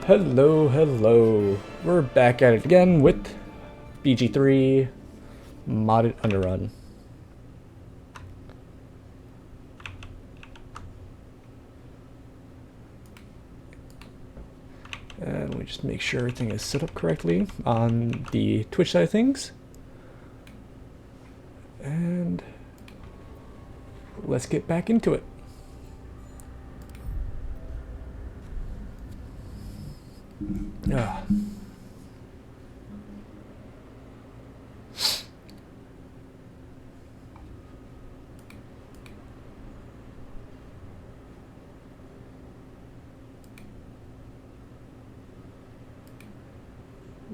Hello, hello. We're back at it again with BG3 modded underrun. And we just make sure everything is set up correctly on the Twitch side of things. And let's get back into it. Ah.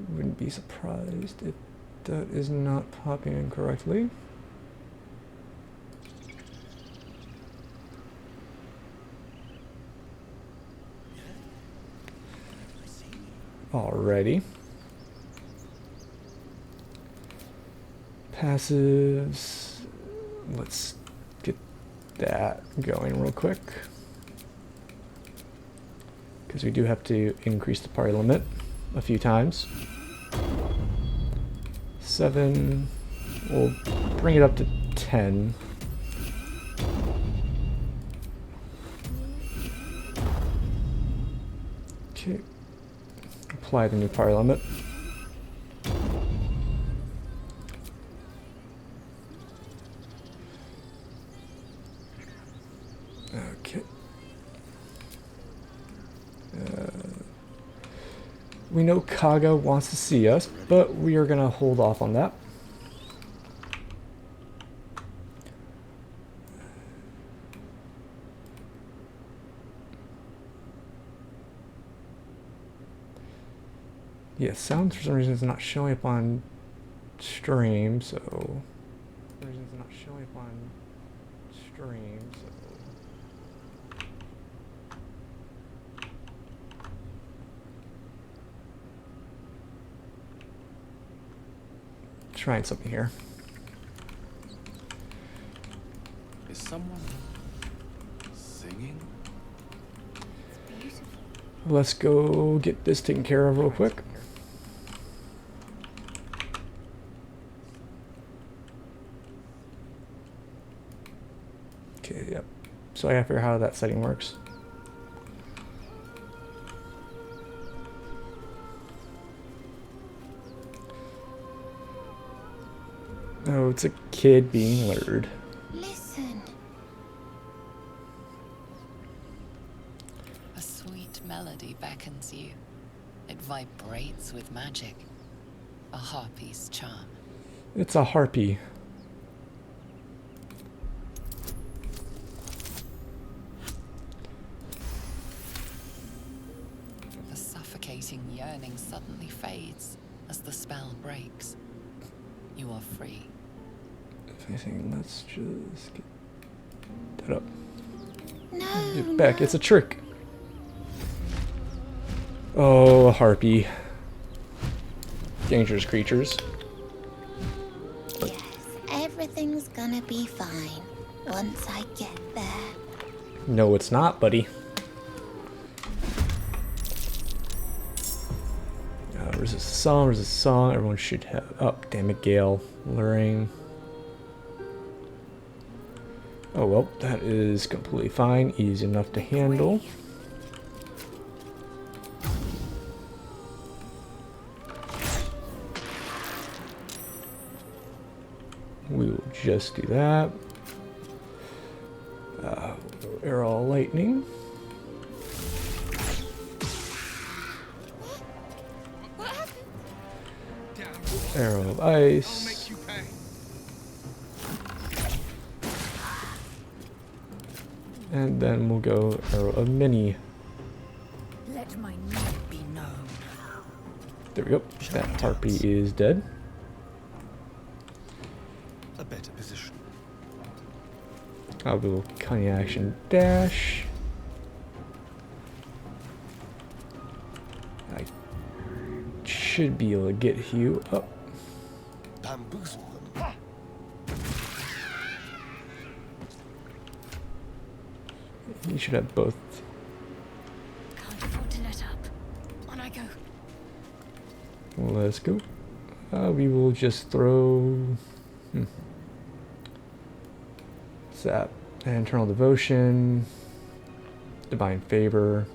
Wouldn't be surprised if that is not popping in correctly. Alrighty. Passives. Let's get that going real quick. Because we do have to increase the party limit a few times. 7. We'll bring it up to 10. Okay. Apply the new party limit. Okay. We know Kaga wants to see us, but we are gonna hold off on that. Yeah, sound for some reason is not showing up on stream, so. For some reason it's not showing up on stream, so. Trying something here. Is someone singing? Let's go get this taken care of real quick. Okay, yep. So I gotta figure out how that setting works. Oh, it's a kid being lured. Listen. A sweet melody beckons you. It vibrates with magic. A harpy's charm. It's a harpy. The suffocating yearning suddenly fades as the spell breaks. You are free. If anything, let's just get that up. No. Get back. It's a trick. Oh, a harpy. Dangerous creatures. Yes, everything's gonna be fine once I get there. No, it's not, buddy. Resist the song, resist the song. Everyone should have. Oh, damn it, Gale. Luring. Oh, well, that is completely fine. Easy enough to handle. We will just do that. Arrow lightning. Arrow of ice. And then we'll go arrow of mini. Let my name be known. There we go. That harpy is dead. A better position. I'll do cunning action dash. I should be able to get you up. Bamboozle them. You should have both. Can't afford to let up. I go? Let's go. We will just throw... What's that? Internal Devotion. Divine Favor.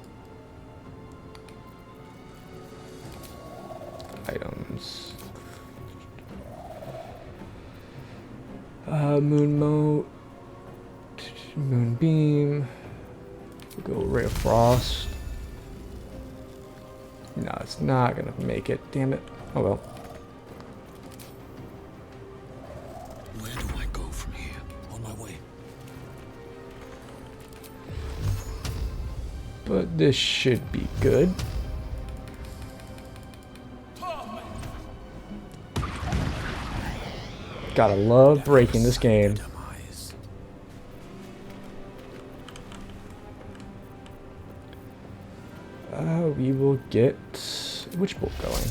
Items. Moon Moat. Moonbeam. We'll go Ray of Frost. No, it's not gonna make it. Damn it. Oh well. Where do I go from here? On my way. But this should be good. Gotta love breaking this game. Demise. We will get Witch Bolt going.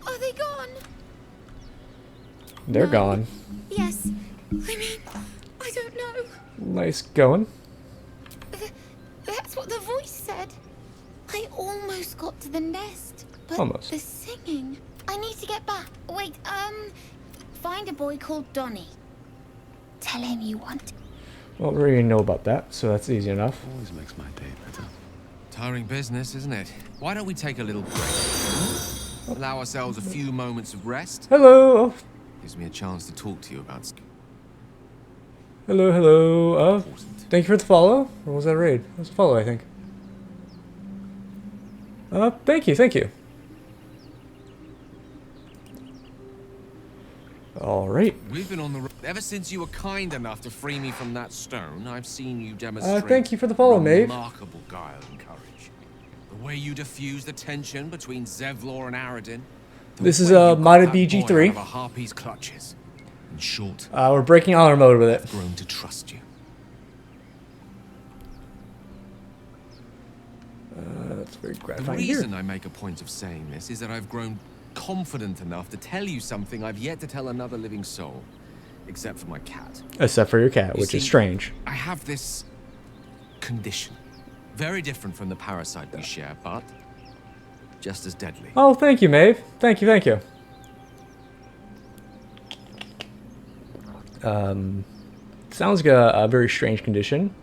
Are they gone? They're No. gone. Yes. I mean, I don't know. Nice going. That's what the voice said. I almost got to the nest, but Almost. the singing. I need to get back. Wait, find a boy called Donnie. Tell him you want. Well, we already know about that, so that's easy enough. Always makes my day better. Tiring business, isn't it? Why don't we take a little break? Allow ourselves a few moments of rest. Hello. Gives me a chance to talk to you about Hello, hello. important. Thank you for the follow. Or was that a raid? It was a follow, I think. Thank you, thank you. All right. We've been on the road ever since you were kind enough to free me from that stone. I've seen you demonstrate. Thank you for the follow, Maeve. Remarkable guile and courage. The way you diffuse the tension between Zevlor and Aradin. The This is way you got Mada that boy BG3. out of a harpy's clutches. In short, We're breaking honor mode with it. I've grown to trust you. That's very The gratifying reason here. I make a point of saying this is that I've grown confident enough to tell you something I've yet to tell another living soul, except for my cat. Except for your cat, You which is see, strange. I have this condition, very different from the parasite we share, but just as deadly. Oh, thank you, Maeve. Thank you, thank you. Sounds like a very strange condition.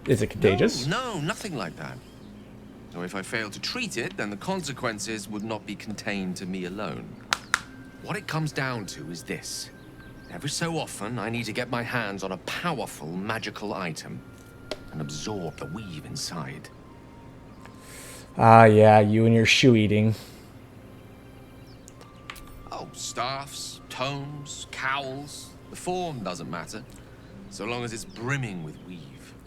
Is it contagious? No, nothing like that. So if I fail to treat it, then the consequences would not be contained to me alone. What it comes down to is this. Every so often, I need to get my hands on a powerful magical item and absorb the weave inside. Ah, yeah, you and your shoe eating. Oh, staffs, tomes, cowls. The form doesn't matter, so long as it's brimming with weave.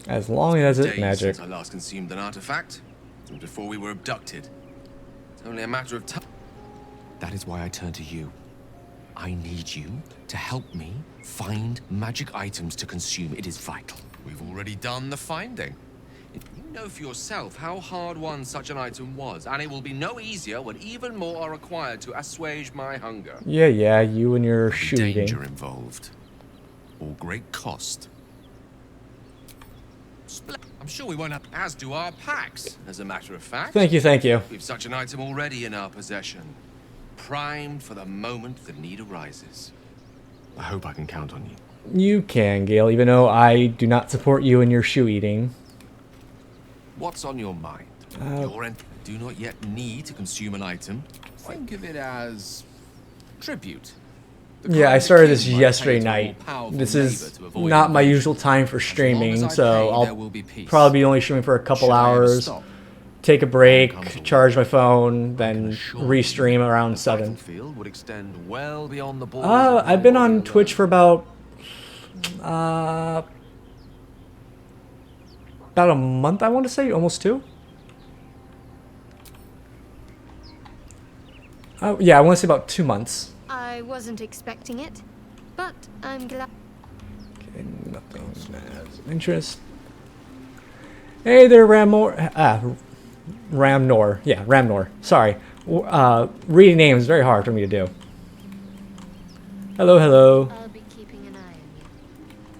As long as it's Days magic. since I last consumed an artifact, and before we were abducted. It's only a matter of time. That is why I turn to you. I need you to help me find magic items to consume. It is vital. We've already done the finding. You know for yourself how hard won such an item was, and it will be no easier when even more are required to assuage my hunger. Yeah, yeah, you and your There'll be shoe danger eating. involved, or great cost. I'm sure we won't have, as do our packs, as a matter of fact. Thank you, thank you. We've such an item already in our possession, primed for the moment the need arises. I hope I can count on you. You can, Gale, even though I do not support you and your shoe eating. What's on your mind? Do not yet need to consume an item. Think of it as tribute. The Yeah, kind I the started king this might pay yesterday to a more night. powerful This neighbor is to avoid not my invasion. usual time for As long streaming, as I so pay, there I'll will be peace. probably be only streaming for a couple Should I ever hours, stop? take a break, Comes a charge my war. phone, I then can assure you restream around the 7. battlefield would extend well beyond the borders of I've been your on alone. Twitch for about a month, I want to say, almost 2. Yeah, I want to say about 2 months. I wasn't expecting it, but I'm glad. Okay, nothing has interest. Hey there, Ramnor. Ramnor. Yeah, Ramnor. Sorry. Reading names is very hard for me to do. Hello, hello. I'll be keeping an eye on you.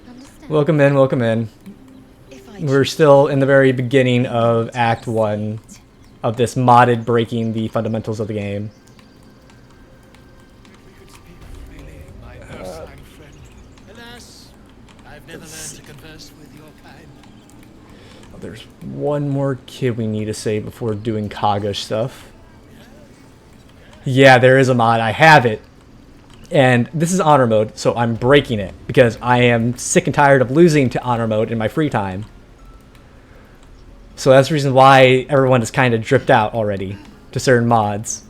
Understand? Welcome in, welcome in. We're still in the very beginning of Act 1 of this modded breaking the fundamentals of the game. My erstwhile friend. Alas, I've never learned to converse with your kind. There's one more kid we need to save before doing Kaga stuff. Yeah, there is a mod. I have it. And this is honor mode, so I'm breaking it because I am sick and tired of losing to honor mode in my free time. So that's the reason why everyone has kind of dripped out already to certain mods.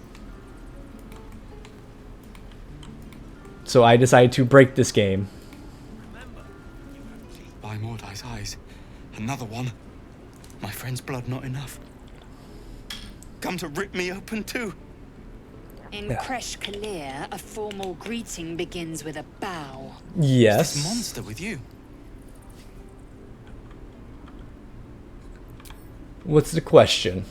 So I decided to break this game. By Mordai's eyes. Another one. My friend's blood not enough. Come to rip me open too. In Kresh Kalir, a formal greeting begins with a bow. Yes. This monster with you. What's the question?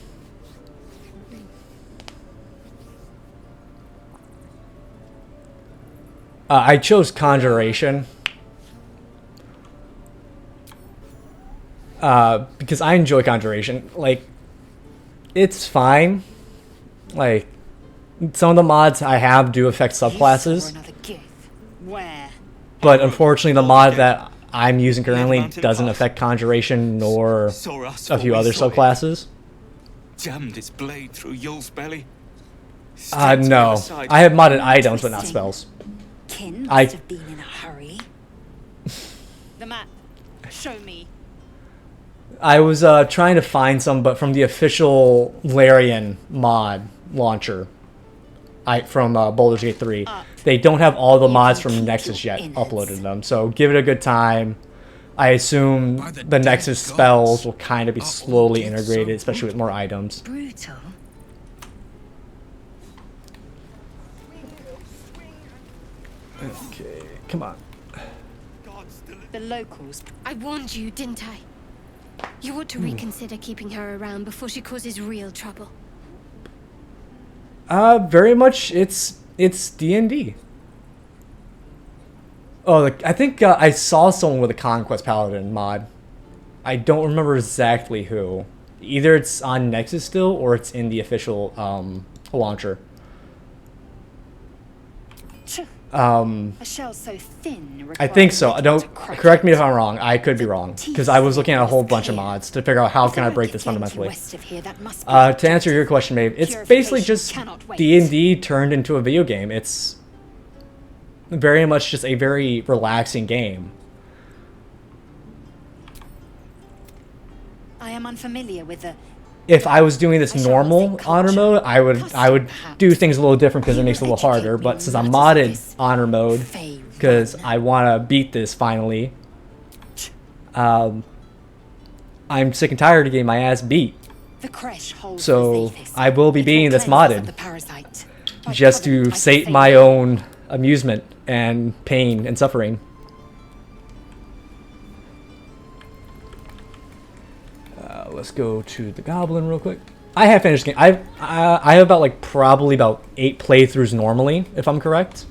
I chose Conjuration. Because I enjoy Conjuration. Like, it's fine. Like, some of the mods I have do affect subclasses. Where? But unfortunately, the mod that I'm using currently doesn't affect Conjuration nor a few other subclasses. Jammed its blade through Yul's belly. No. I have modded items, but not spells. Kin must have been in a hurry. The map. Show me. I was trying to find some, but from the official Larian mod launcher, from Baldur's Gate 3, they don't have all the mods from Nexus yet uploaded them. So give it a good time. I assume the Nexus spells will kind of be slowly integrated, especially with more items. Brutal. Okay, come on. The locals. I warned you, didn't I? You ought to reconsider keeping her around before she causes real trouble. Very much. It's D&D. Oh, I think I saw someone with a Conquest Paladin mod. I don't remember exactly who. Either it's on Nexus still, or it's in the official launcher. A shell so thin. I think so. Don't correct me if I'm wrong. I could be wrong because I was looking at a whole bunch of mods to figure out how can I break this fundamentally. To answer your question, Maeve, it's basically just D&D turned into a video game. It's very much just a very relaxing game. I am unfamiliar with the. If I was doing this normal honor mode, I would do things a little different because it makes it a little harder. But since I'm modded honor mode, because I want to beat this finally, I'm sick and tired of getting my ass beat. So I will be beating this modded, just to sate my own amusement and pain and suffering. Let's go to the Goblin real quick. I have finished the game. I have about probably about 8 playthroughs normally, if I'm correct,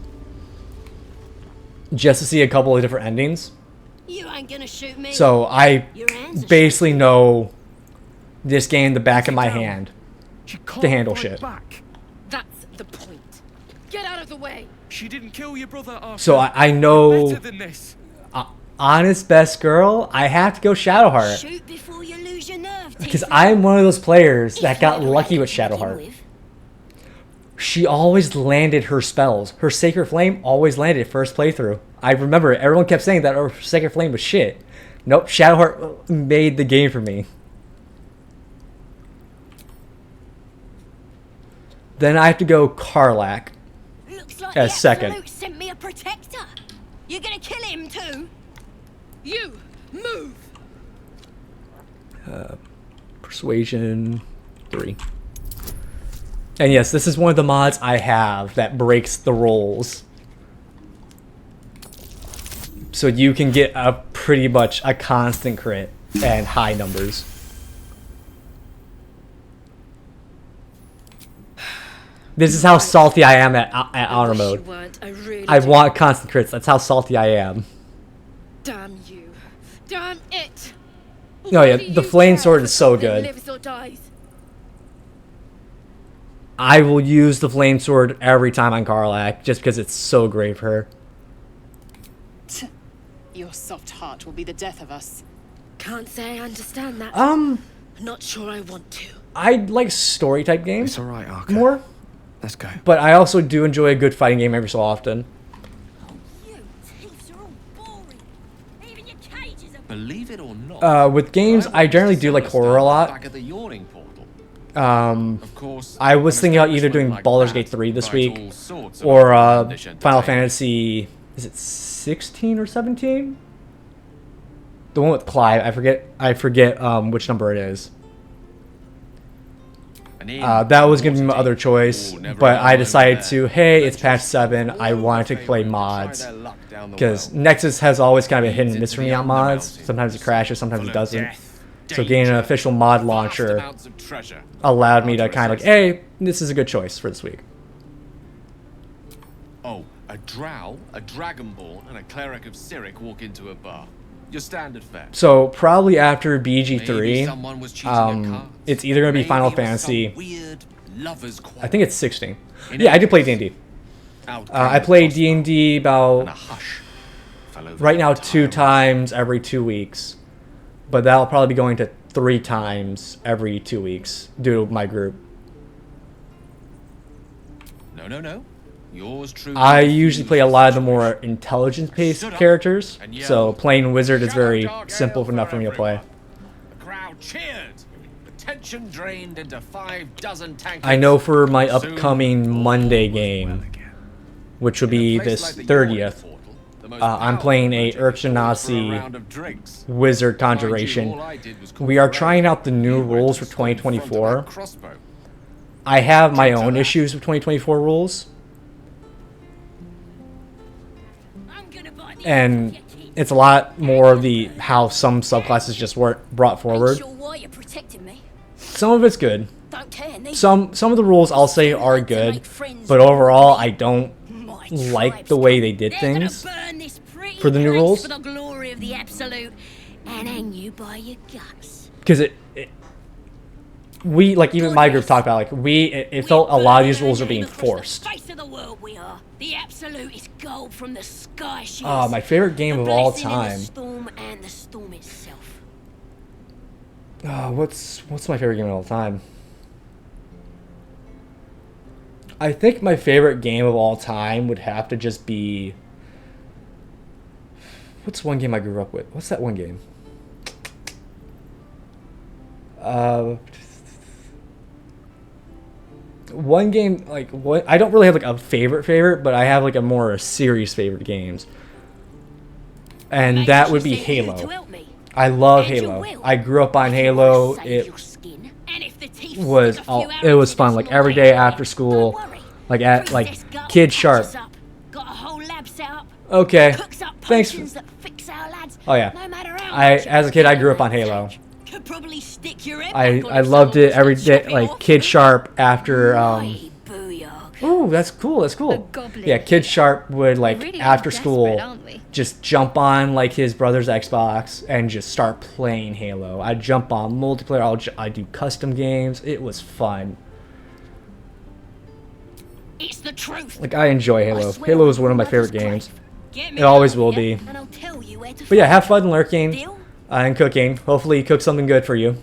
just to see a couple of different endings. You ain't gonna shoot me. So I basically know this game the back of my hand to handle shit. That's the point. Get out of the way. She didn't kill your brother after. So I know. Better than this. Honest best girl, I have to go Shadowheart. Shoot before you lose your nerve. Because I'm one of those players that got lucky with Shadowheart. She always landed her spells. Her Sacred Flame always landed first playthrough. I remember everyone kept saying that her Sacred Flame was shit. Nope, Shadowheart made the game for me. Then I have to go Karlach Looks like as second. Absolute sent me a protector. You're gonna kill him too? You move. Persuasion 3. And yes, this is one of the mods I have that breaks the rolls. So you can get a pretty much a constant crit and high numbers. This is how salty I am at honor wish you mode. weren't. I really I do. want constant crits. That's how salty I am. Damn you. Damn it. No, yeah, What do the you flame care sword if is so something good. lives or dies? I will use the flame sword every time on Karlach just because it's so great for her. Your soft heart will be the death of us. Can't say I understand that. Not sure I want to. I like story type games It's all right, Arca. more, Let's go. but I also do enjoy a good fighting game every so often. You thieves are all boring. Even your cages are. Believe it or not. With games, I generally do like horror a lot. Back at the yawning portal. Of course, I was thinking about either doing Baldur's Gate 3 this week, or Final Fantasy, is it 16 or 17? The one with Clive, I forget which number it is. That was going to be my other choice, but I decided to, hey, it's patch 7, I wanted to play mods. Because Nexus has always kind of a hit and miss for me on mods. Sometimes it crashes, sometimes it doesn't. So getting an official mod launcher allowed me to kind of like, hey, this is a good choice for this week. Oh, a drow, a dragonborn, and a cleric of Cyric walk into a bar. Your standard fare. So probably after Maybe BG3, someone was cheating at cards. it's either going to be Maybe Final it was some Fantasy. weird lovers' quarrel. I think it's 16. Yeah, I do play D&D. I play D&D And a about hush fell over right the now entire 2 room. times every 2 weeks, but that'll probably be going to 3 times every 2 weeks due to my group. No. Yours truly. I usually play a lot of the more intelligence-based characters, so playing wizard is very simple enough for me to play. The crowd cheered. Attention drained into 6 tankards. I know for my upcoming Monday game, which will be this 30th, I'm playing a Urchinasi Wizard Conjuration. We are trying out the new rules for 2024. I have my own issues with 2024 rules, and it's a lot more of the how some subclasses just weren't brought forward. Some of it's good. Some of the rules I'll say are good, but overall I don't like the way they did things for the new rules. For the glory of the absolute, and hang you by your guts. Because we, like, even my group talked about, like, it felt a lot of these rules are being forced. Face of the world we are. The absolute is gold from the sky. She Ah, is. my favorite game The of all blessing in the time. storm and the storm itself. What's my favorite game of all time? I think my favorite game of all time would have to just be... What's one game I grew up with? What's that one game? One game, like, what? I don't really have like a favorite, but I have like a more serious favorite games. And Maybe that she would be sent you to Halo. help me. I love And you Halo. will. I grew up on If you Halo. wanna save It your skin, and if the teeth was stick a few it was arrows fun, in like your every way, day after school, don't worry. like at Princess Gut Kid patches Sharp. up, got a whole lab set up, Okay, cooks up thanks. potions that fix our lads. Oh yeah, No matter how I much as a kid I grew up on Halo. could probably stick your head I back on I if loved someone it every was to chop day, it like off. Kid Sharp after Right, booyah. Oh, that's cool. That's A cool. goblin. Yeah, Kid Sharp would like really after are school desperate, aren't we? just jump on like his brother's Xbox and just start playing Halo. I'd jump on multiplayer. I'd do custom games. It was fun. It's the truth. Like I enjoy Halo. I swear Halo is on one of my your favorite mother's games. grave. Get me It always out will here, be. and I'll tell you where to But yeah, find have her. fun lurking Deal? and cooking. Hopefully, you cook something good for you.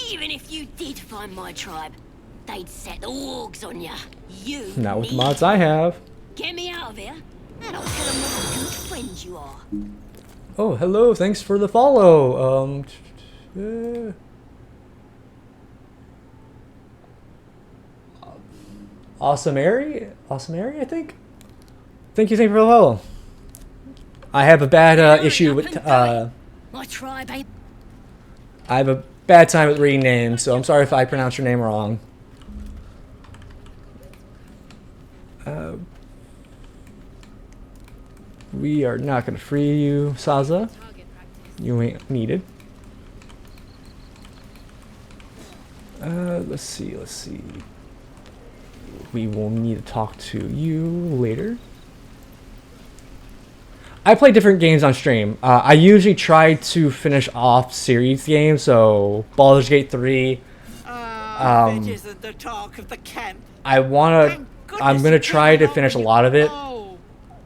Even if you did find my tribe, they'd set the wargs on ya. You Not with the need mods I have. Get me out of here, and I'll tell them what a good friend you are. Oh, hello. Thanks for the follow. Awesome Airy, I think. Thank you for the follow. I have a bad issue with My tribe ain't. I have a bad time with reading names, so I'm sorry if I pronounce your name wrong. We are not going to free you, Saza. You ain't needed. Let's see. We will need to talk to you later. I play different games on stream. I usually try to finish off series games, so Baldur's Gate 3. It isn't the talk of the camp. I'm gonna try to finish a lot of it,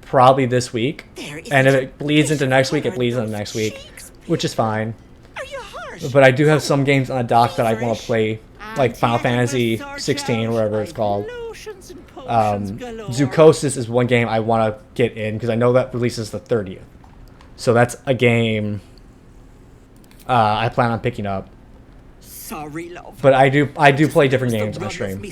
probably this week. And if it bleeds into next week, it bleeds into next week, which is fine. But I do have some games on the dock that I want to play, like Final Fantasy 16, whatever it's called. Zoocosis is one game I want to get in because I know that releases the 30th. So that's a game I plan on picking up. Sorry, love. But I do play different games on stream.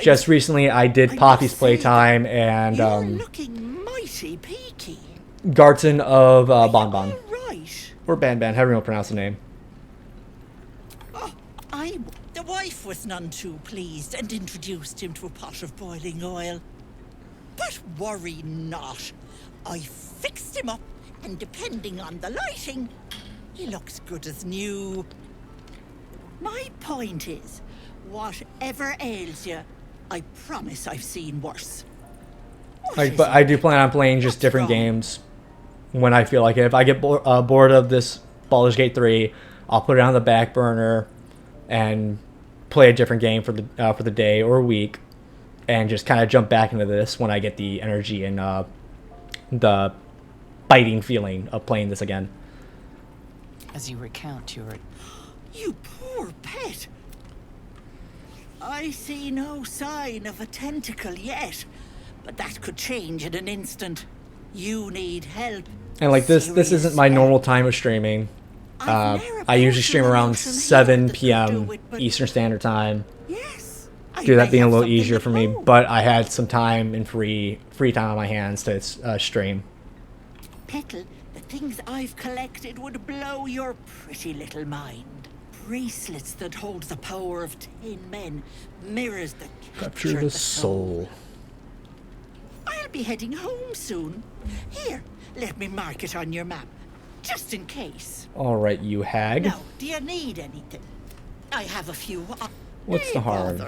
Just recently I did Poppy's Playtime and looking mighty peaky. Garten of Bonbon. Right. Or Banban, however you want to pronounce the name. The wife was none too pleased and introduced him to a pot of boiling oil. But worry not. I fixed him up, and depending on the lighting, he looks good as new. My point is, whatever ails you, I promise I've seen worse. But I do plan on playing just different games when I feel like it. If I get bored of this Baldur's Gate 3, I'll put it on the back burner and play a different game for the day or week, and just kind of jump back into this when I get the energy and the biting feeling of playing this again. As you recount your... You poor pet. I see no sign of a tentacle yet, but that could change in an instant. You need help. And like this isn't my normal time of streaming. I usually stream around 7 p.m. Eastern Standard Time. Yes. Do that being a little easier for me, but I had some time and free time on my hands to stream. Petal, the things I've collected would blow your pretty little mind. Bracelets that hold the power of 10 men, mirrors that Capture the soul. I'll be heading home soon. Here, let me mark it on your map, just in case. All right, you hag. Now, do you need anything? I have a few. What's the harm?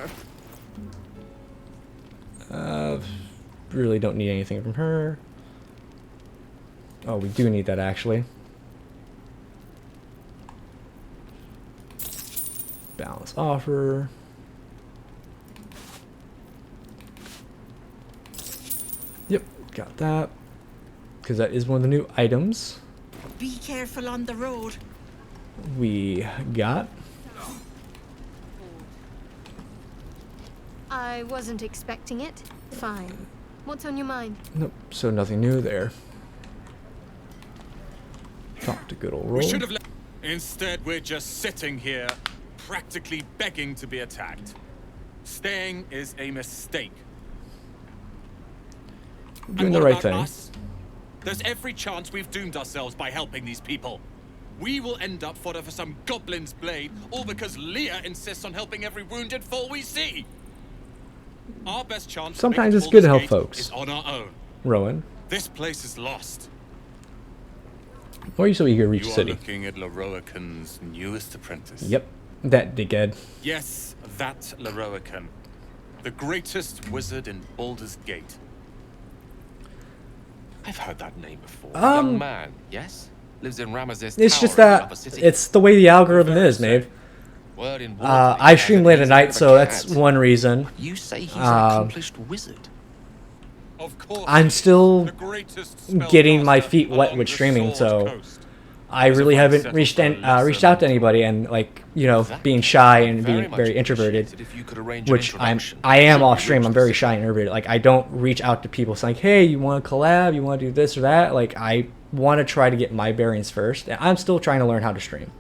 Really don't need anything from her. Oh, we do need that actually. Balance offer. Yep, got that. Because that is one of the new items. Be careful on the road. We got. I wasn't expecting it. Fine. What's on your mind? Nope, so nothing new there. Talk to good old roll. We should have instead, we're just sitting here, practically begging to be attacked. Staying is a mistake. Doing the right thing. Us? There's every chance we've doomed ourselves by helping these people. We will end up fodder for some goblin's blade, all because Leah insists on helping every wounded foe we see. Our best chance. Sometimes it's good to help Gate folks. is on our own. Rowan. This place is lost. Why are you so eager to reach the You are city? looking at Leroican's newest apprentice. Yep, that dickhead. Yes, that Leroican. The greatest wizard in Baldur's Gate. I've heard that name before. Young man, yes? Lives in Ramesses It's Tower just in the that upper city. it's the way the algorithm is, Maeve. Word in I stream late at night, so that's one reason. You say he's an accomplished wizard. Of course, I'm still the greatest getting my spellcaster feet wet along with the streaming, Sword so Coast. I really haven't reached out to anybody, and like, you know, being shy and being much very introverted, appreciated if you could arrange an which I am introduction. off stream. I'm very shy and introverted. Like, I don't reach out to people saying, hey, you want to collab, you want to do this or that. Like, I want to try to get my bearings first, and I'm still trying to learn how to stream.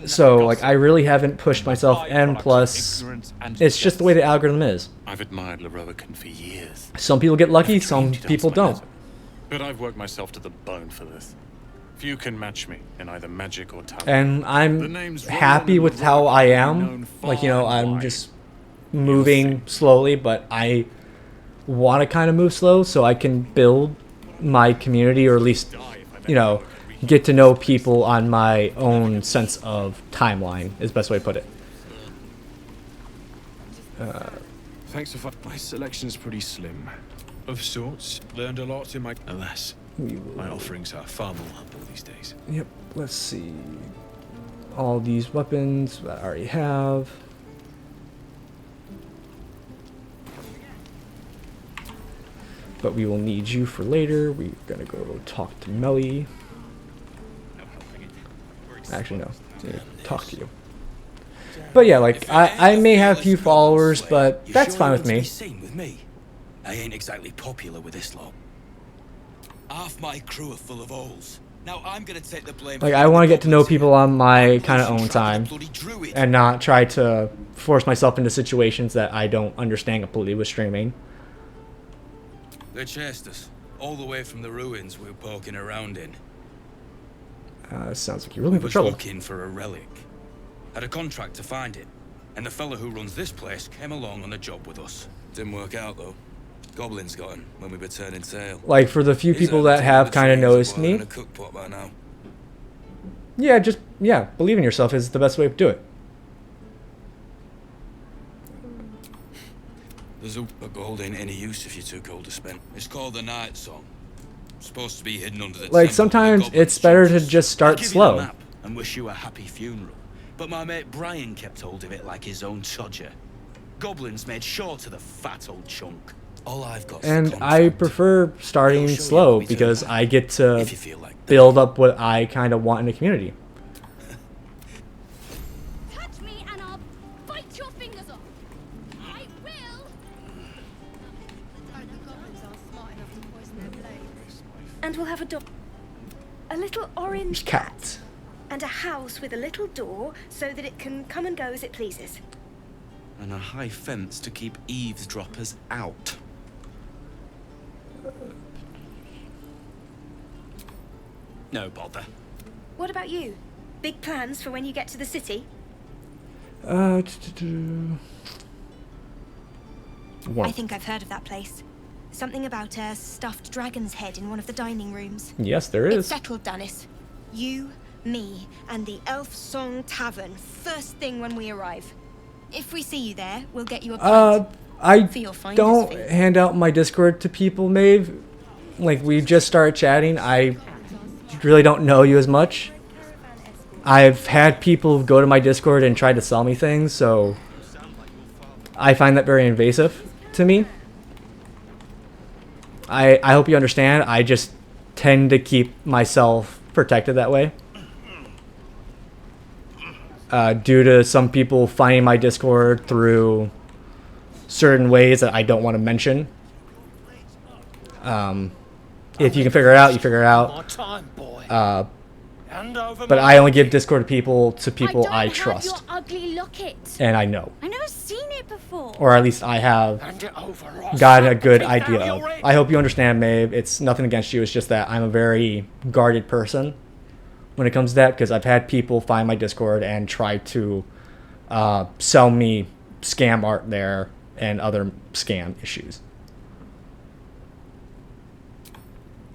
So like, I really haven't pushed myself, and plus it's just the way the algorithm is. I've admired Leroican for years. Some people get lucky, some people don't. But I've worked myself to the bone for this. Few can match me in either magic or talent. And I'm happy with how I am. Like, you know, I'm just moving slowly, but I want to kind of move slow so I can build my community, or at least, you know, get to know people on my own sense of timeline, is the best way to put it. Thanks for my selection's pretty slim. Of sorts, learned a lot in my... Alas, my offerings are far more humble these days. Yep, let's see. All these weapons that I already have. But we will need you for later. We're gonna go talk to Melly. Actually, no. Talk to you. But yeah, like, I may have a few followers, but that's fine with me. I ain't exactly popular with this lot. Half my crew are full of holes. Now I'm gonna take the blame. Like, I want to get to know people on my kind of own time, and not try to force myself into situations that I don't understand completely with streaming. They chased us all the way from the ruins we were poking around in. Sounds like you're looking for trouble. Looking for a relic. Had a contract to find it, and the fella who runs this place came along on the job with us. Didn't work out though. Goblins got him when we were turning tail. Like, for the few people that have kind of noticed me, yeah, just, yeah, believe in yourself is the best way to do it. There's a gold ain't any use if you're too cold to spend. It's called the Night Song. It's supposed to be hidden under the like, sometimes it's better to just start slow. Map and wish you a happy funeral. But my mate Brian kept hold of it like his own Chodger. Goblins made sure to the fat old chunk. All I've got. And I prefer starting slow because I get to build up what I kind of want in the community. Touch me and I'll bite your fingers off. I will. And we'll have a dog. A little orange cat. And a house with a little door so that it can come and go as it pleases. And a high fence to keep eavesdroppers out. No bother. What about you? Big plans for when you get to the city? I think I've heard of that place. Something about a stuffed dragon's head in one of the dining rooms. Yes, there is. It's settled, Dennis. You, me, and the Elf Song Tavern first thing when we arrive. If we see you there, we'll get you a pint. I don't hand out my Discord to people, Maeve. Like, we just started chatting. I really don't know you as much. I've had people go to my Discord and try to sell me things, so I find that very invasive to me. I hope you understand. I just tend to keep myself protected that way. Due to some people finding my Discord through certain ways that I don't want to mention. If you can figure it out, you figure it out. But I only give Discord to people I trust. Your ugly locket. And I know. I've never seen it before. Or at least I have gotten a good idea of. I hope you understand, Maeve. It's nothing against you. It's just that I'm a very guarded person when it comes to that, because I've had people find my Discord and try to sell me scam art there and other scam issues.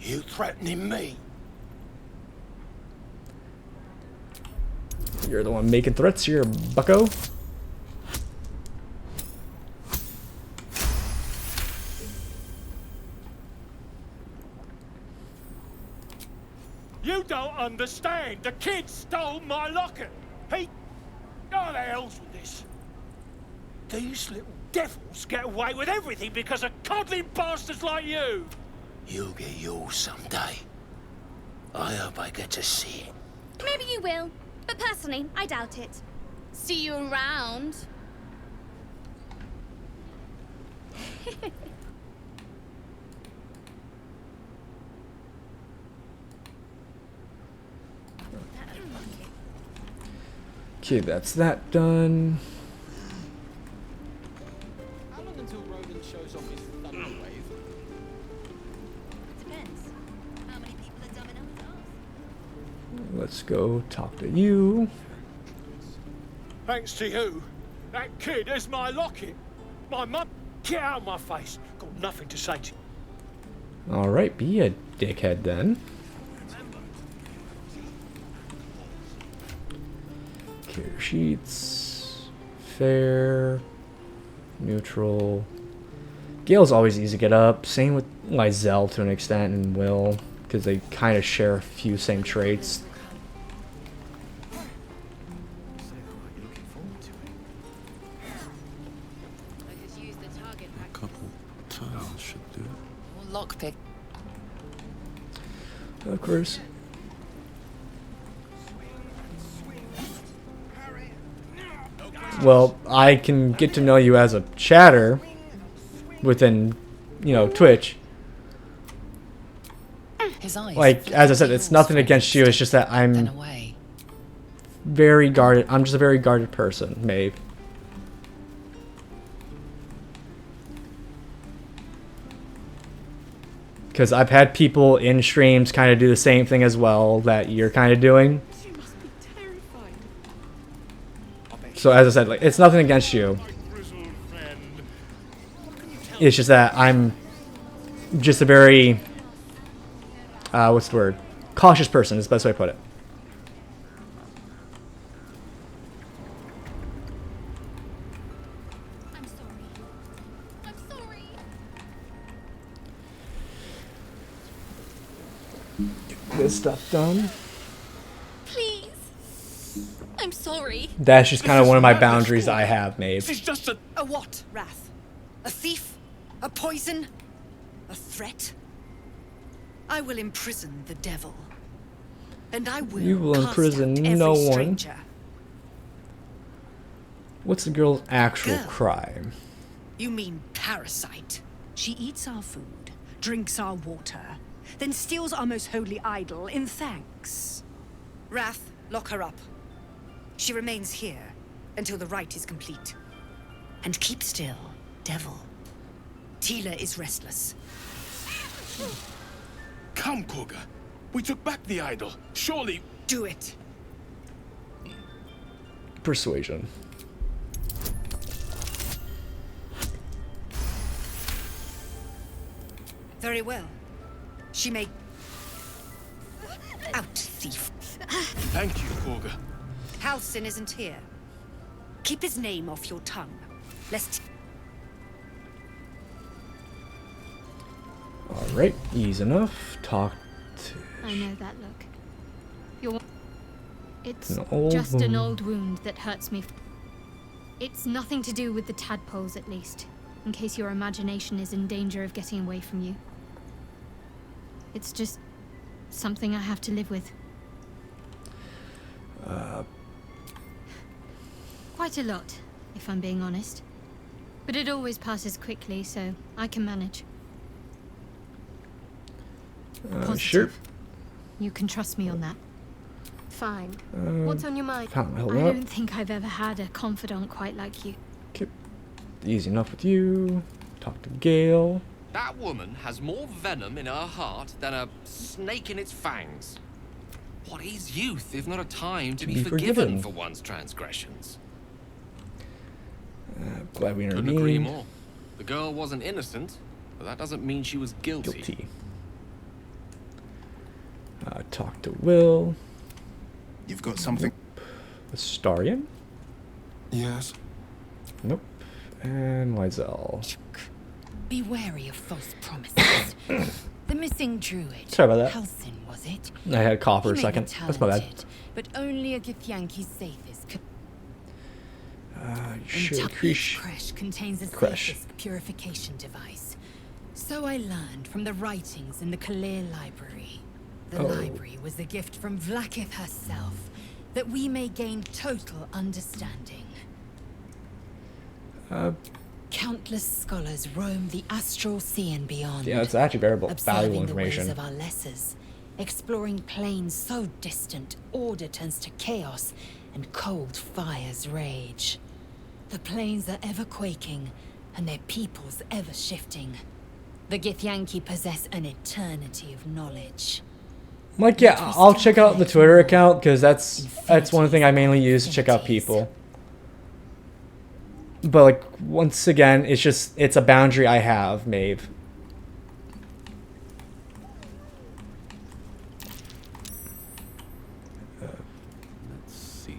You threatening me? You're the one making threats, you're a bucko. You don't understand. The kid stole my locket. He... Oh, the hell's with this? These little devils get away with everything because of coddling bastards like you. You'll get yours someday. I hope I get to see it. Maybe you will, but personally, I doubt it. See you around. Okay, that's that done. How long until Roland shows off his thunder wave? Depends. How many people are dumb enough to ask? Let's go talk to you. Thanks to you, that kid is my locket. My mum, get out of my face. Got nothing to say to you. Alright, be a dickhead then. cheats. Fair. Neutral. Gale's always easy to get up. Same with Lysel to an extent and Will, because they kind of share a few same traits. A couple tiles should do it. Lockpick. Of course. Well, I can get to know you as a chatter within, you know, Twitch. Like, as I said, it's nothing against you, it's just that I'm very guarded. I'm just a very guarded person, Maeve. Because I've had people in streams kind of do the same thing as well that you're kind of doing. So as I said, like, it's nothing against you. It's just that I'm just a very, what's the word? Cautious person is the best way to put it. I'm sorry. I'm sorry. Get this stuff done. Please. I'm sorry. That's just kind of one of my boundaries I have, Maeve. This is just A what, Wrath? A thief? A poison? A threat? I will imprison the devil. And I will You will cast imprison out every no one. stranger. What's the girl's actual Girl. crime? You mean parasite? She eats our food, drinks our water, then steals our most holy idol in thanks. Wrath, lock her up. She remains here until the rite is complete. And keep still, devil. Tila is restless. Come, Koga. We took back the idol. Surely. Do it. Persuasion. Very well. She may... Out, thief. Thank you, Koga. Halsin isn't here. Keep his name off your tongue, lest... Alright, easy enough. Talk to... I know that look. You're... It's An old just an wound. old wound that hurts me. It's nothing to do with the tadpoles, at least, in case your imagination is in danger of getting away from you. It's just something I have to live with. Quite a lot, if I'm being honest. But it always passes quickly, so I can manage. Positive. Sure. You can trust me on that. Fine. What's on your mind? Found my I up. don't think I've ever had a confidant quite like you. Okay. Easy enough with you. Talk to Gale. That woman has more venom in her heart than a snake in its fangs. What is youth if not a time to be forgiven for one's transgressions? Glad we Couldn't agree intervened. more. The girl wasn't innocent, but that doesn't mean she was guilty. Talk to Will. You've got something. Astarion? Yes. Nope. And Lysel. Be wary of false promises. The missing druid. Sorry about that. Halsin, was it? I had a cough for a He may be second. That's my bad. talented, but only a Githyanki's safest could. Sure, Each creche contains a Creche. safest purification device. So I learned from the writings in the Kalir library. The library was a gift from Vlaakith herself, that we may gain total understanding. Countless scholars roam the astral sea and beyond. Yeah, it's actually very valuable observing information. the ways of our lessers, exploring planes so distant, order turns to chaos, and cold fires rage. The planes are ever quaking, and their peoples ever shifting. The Githyanki possess an eternity of knowledge. Like, yeah, I'll check out the Twitter account because that's one thing I mainly use to check out people. But like, once again, it's a boundary I have, Maeve. Let's see.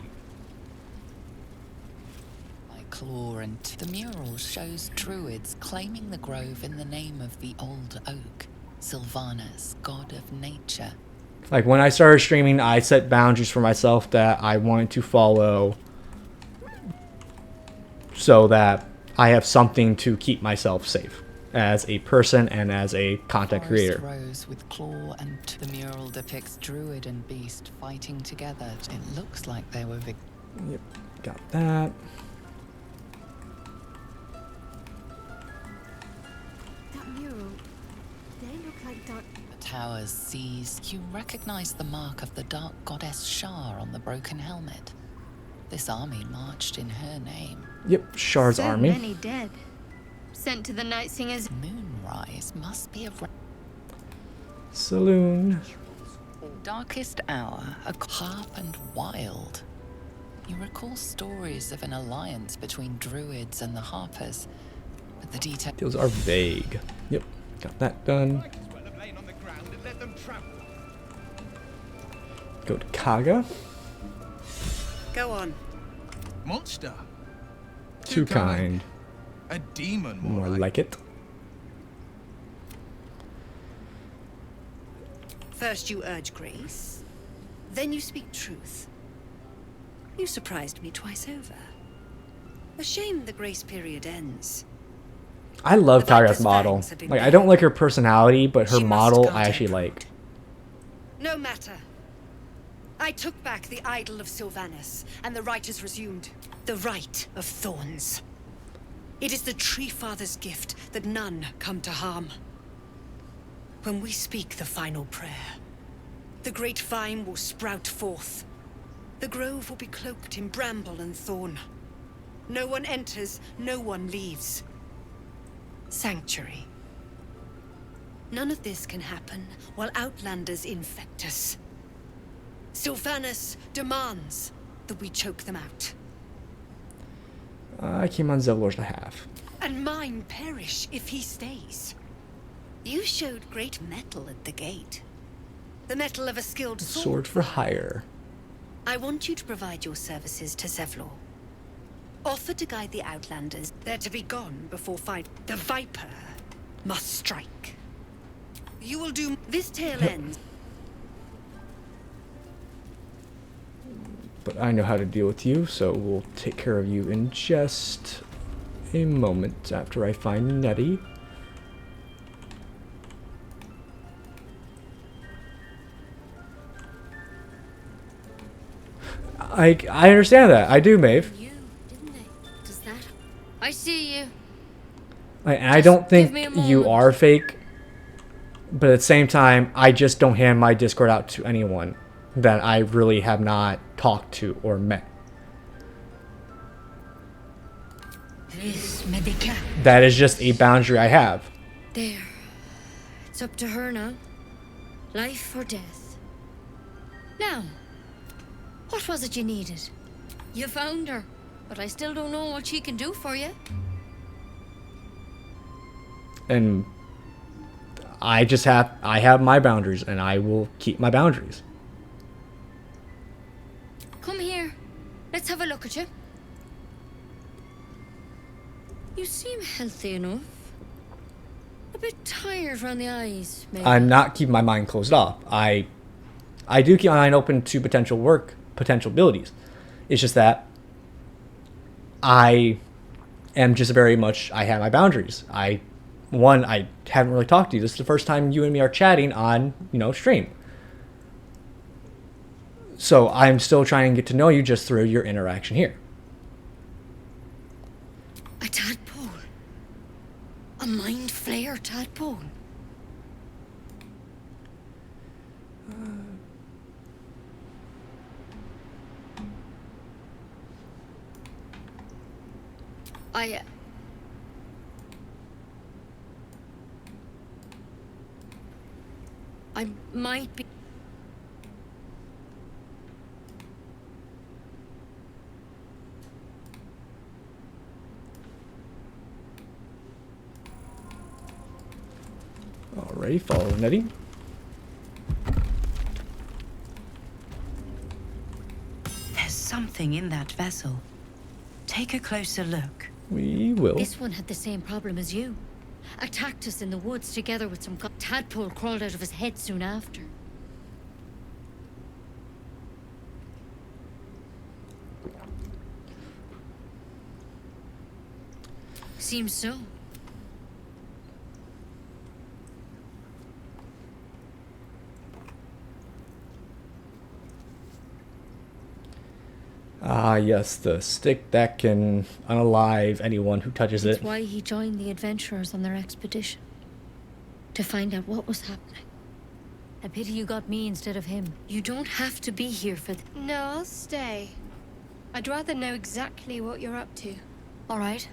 claw and the mural shows druids claiming the grove in the name of the old oak, Sylvanas, god of nature. Like when I started streaming, I set boundaries for myself that I wanted to follow so that I have something to keep myself safe as a person and as a content creator. Rose with claw and the mural depicts druid and beast fighting together. It looks like they were Yep, got that. That mural, they look like dark. The towers seized. You recognize the mark of the dark goddess Shar on the broken helmet. This army marched in her name. Yep, Shar's So army. many dead. Sent to the Night Singers. Moonrise must be a Saloon. darkest hour, a harp and wild. You recall stories of an alliance between druids and the harpers, but the details Those are vague. Yep, got that done. Go to Kaga. Go on. Monster. Too kind. A demon, More like it. First you urge grace, then you speak truth. You surprised me twice over. A shame the grace period ends. I love The Kaga's Viper's model. fangs have been Like, I don't like her personality, but her She must model I contact actually like. No matter. I took back the idol of Sylvanas, and the rite is resumed. The rite of thorns. It is the Tree Father's gift that none come to harm. When we speak the final prayer, the great vine will sprout forth. The grove will be cloaked in bramble and thorn. No one enters, no one leaves. Sanctuary. None of this can happen while Outlanders infect us. Sylvanas demands that we choke them out. I came on Zevlor's behalf. And mine perish if he stays. You showed great mettle at the gate. The mettle of a skilled Sword for hire. I want you to provide your services to Zevlor. Offer to guide the Outlanders. They're to be gone before fight. The Viper must strike. You will do this tale ends. But I know how to deal with you, so we'll take care of you in just a moment after I find Nettie. I understand that. I do, Maeve. Does that? I see you. And I don't think give me a you moment. are fake, but at the same time, I just don't hand my Discord out to anyone that I really have not talked to or met. This medica. That is just a boundary I have. There. It's up to her now. Life or death. Now, what was it you needed? You found her, but I still don't know what she can do for you. And I have my boundaries, and I will keep my boundaries. Come here. Let's have a look at you. You seem healthy enough. A bit tired around the eyes, maybe. I'm not keeping my mind closed off. I do keep my mind open to potential abilities. It's just that I am just very much, I have my boundaries. I haven't really talked to you. This is the first time you and me are chatting on, stream. So I'm still trying to get to know you just through your interaction here. A tadpole. A mind flayer tadpole. I might be. Alrighty, follow Nettie. There's something in that vessel. Take a closer look. We will. This one had the same problem as you. Attacked us in the woods together with some tadpole crawled out of his head soon after. Seems so. Ah, yes, the stick that can unalive anyone who touches That's it. why he joined the adventurers on their expedition. To find out what was happening. A pity you got me instead of him. You don't have to be here for No, I'll stay. I'd rather know exactly what you're up to. All right.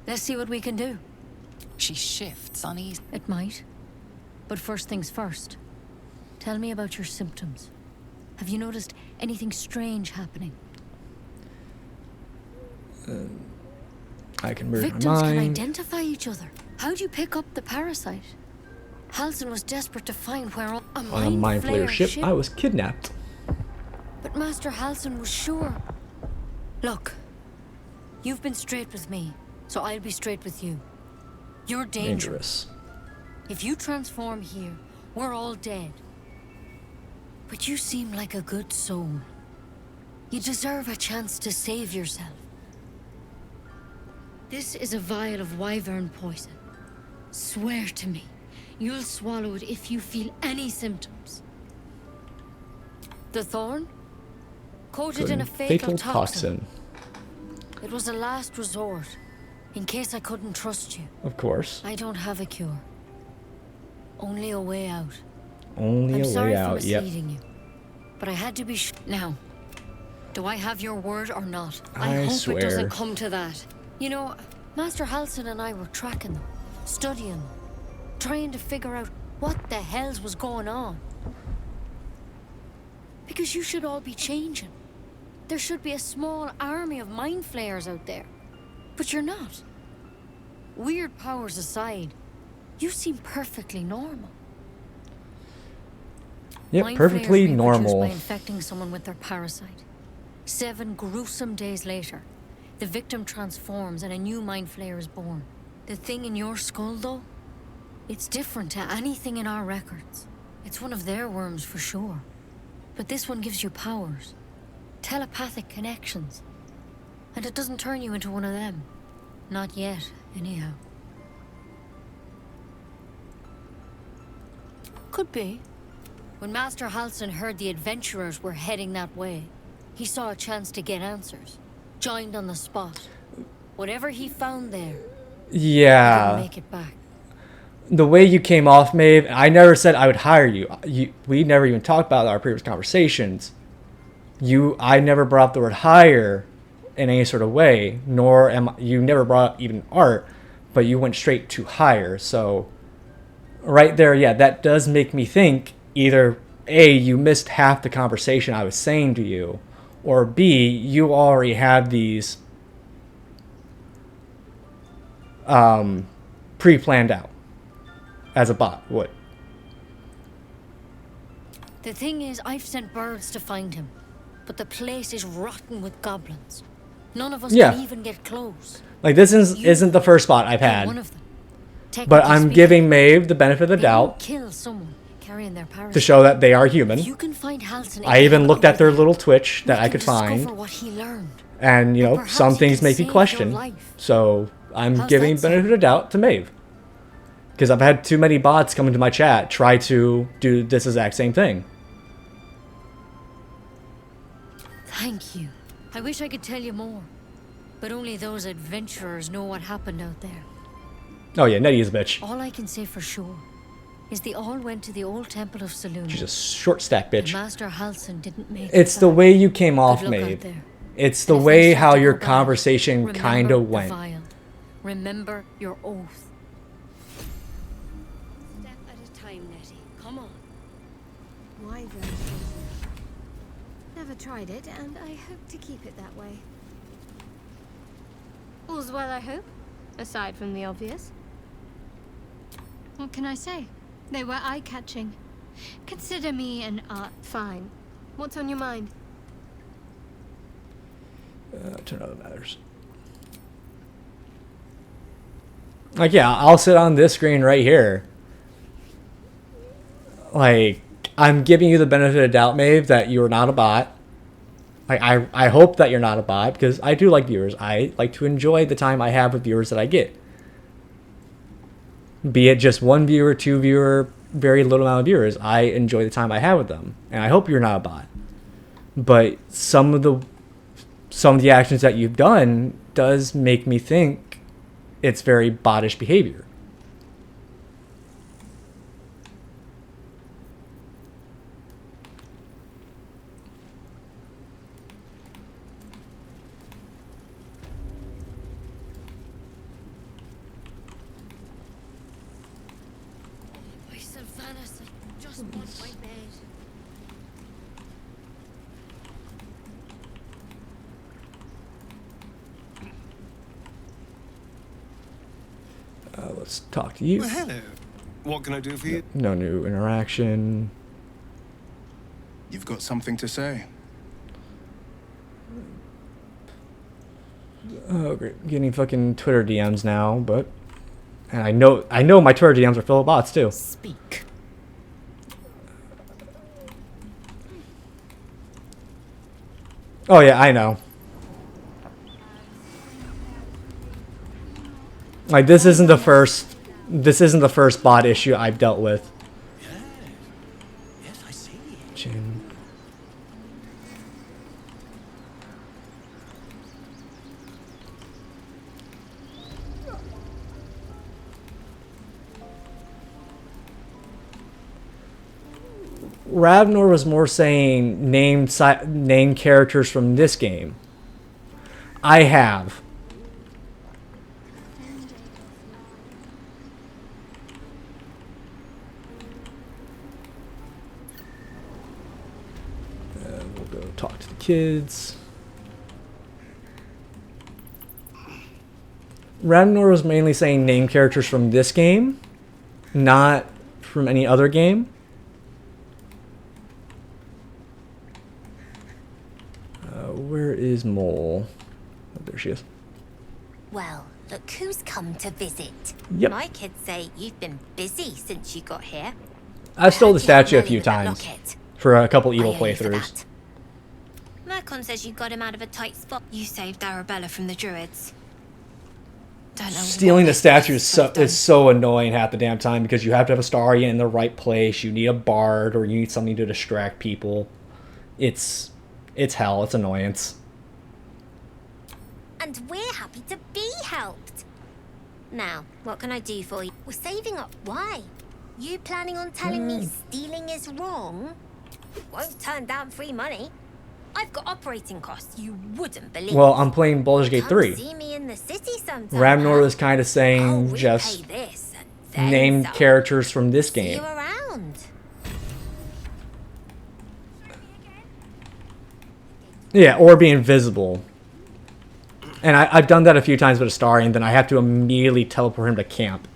Let's see what we can do. She shifts uneasily. It might. But first things first. Tell me about your symptoms. Have you noticed anything strange happening? I can read Victims my can mind. identify each other. How'd you pick up the parasite? Halsin was desperate to find where On a mind flayer ship, I was kidnapped. But Master Halsin was sure. Look, you've been straight with me, so I'll be straight with you. You're dangerous. If you transform here, we're all dead. But you seem like a good soul. You deserve a chance to save yourself. This is a vial of wyvern poison. Swear to me, you'll swallow it if you feel any symptoms. The thorn? Coated in a fatal toxin. It was a last resort, in case I couldn't trust you. Of course. I don't have a cure. Only a way out. Only I'm a sorry way for out, yep. misleading you, but I had to be Now, do I have your word or not? I hope swear. it doesn't come to that. You know, Master Halsin and I were tracking them, studying them, trying to figure out what the hells was going on. Because you should all be changing. There should be a small army of mind flayers out there. But you're not. Weird powers aside, you seem perfectly normal. Yep, Mind perfectly flayers reproduce normal. by infecting someone with their parasite. 7 gruesome days later, the victim transforms and a new mind flayer is born. The thing in your skull, though, it's different to anything in our records. It's one of their worms for sure. But this one gives you powers. Telepathic connections. And it doesn't turn you into one of them. Not yet, anyhow. Could be. When Master Halsin heard the adventurers were heading that way, he saw a chance to get answers. Joined on the spot. Whatever he found there, he Yeah. didn't make it back. The way you came off, Maeve, I never said I would hire you. We never even talked about our previous conversations. I never brought up the word hire in any sort of way, nor you never brought up even art, but you went straight to hire. So right there, yeah, that does make me think either A, you missed half the conversation I was saying to you, or B, you already have these pre-planned out as a bot would. The thing is, I've sent birds to find him, but the place is rotten with goblins. None of us can even get close. Like, this isn't the first spot I've had. One of them. But I'm giving Maeve the benefit of the doubt Kill someone carrying their parasite. to show that they are human. You can find Halsin I even looked at their little Twitch that I could find. discover what he learned. And, you know, perhaps some he things can make me save question. your life. So I'm How's giving that benefit of the doubt to Maeve. Because I've had too many bots come into my chat try to do this exact same thing. Thank you. I wish I could tell you more. But only those adventurers know what happened out there. Oh yeah, Nettie is a bitch. All I can say for sure is they all went to the old temple of Saloon. She's a short stack bitch. Master Halsin didn't make It's it the back. way you came off, Good luck out Maeve. there. It's the And if way things how start to your go bad, conversation remember kind of the went. vial. Remember your oath. Step at a time, Nettie. Come on. Wyvern. Never tried it, and I hope to keep it that way. All's well, I hope, aside from the obvious. What can I say? They were eye-catching. Consider me an art. Fine. What's on your mind? to other matters. Like, yeah, I'll sit on this screen right here. Like, I'm giving you the benefit of doubt, Maeve, that you're not a bot. Like, I hope that you're not a bot, because I do like viewers. I like to enjoy the time I have with viewers that I get. Be it just one viewer, two viewer, very little amount of viewers. I enjoy the time I have with them. And I hope you're not a bot. But some of the actions that you've done does make me think it's very bottish behavior. Why, Sylvanas, I just want my bed. Let's talk to you. Well, hello. What can I do for you? No new interaction. You've got something to say. Oh, great. Getting fucking Twitter DMs now, but... And I know my Twitter DMs are full of bots, too. Speak. Oh, yeah, I know. Like, this isn't the first bot issue I've dealt with. Yes, I see. Jin. Ravnor was more saying name characters from this game. I have. We'll go talk to the kids. Ravnor was mainly saying name characters from this game, not from any other game. Where is Mole? Oh, there she is. Well, look who's come to visit. Yep. My kids say you've been busy since you got here. I stole the statue a few times for a couple evil playthroughs. Mercon says you got him out of a tight spot. You saved Arabella from the druids. Don't know. Stealing the statue is so annoying half the damn time because you have to have a Staria in the right place. You need a bard or you need something to distract people. It's hell. It's annoyance. And we're happy to be helped. Now, what can I do for you? We're saving up. Why? You planning on telling me stealing is wrong? Won't turn down free money. I've got operating costs you wouldn't believe. Well, I'm playing Baldur's Gate 3. See me in the city sometime. Ravnor was kind of saying just name characters from this game. See you around. Yeah, or be invisible. And I've done that a few times with Astari, and then I have to immediately teleport him to camp.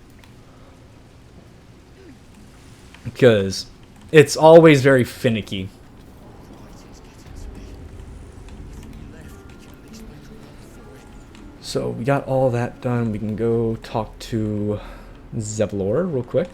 Because it's always very finicky. So we got all that done. We can go talk to Zevlor real quick.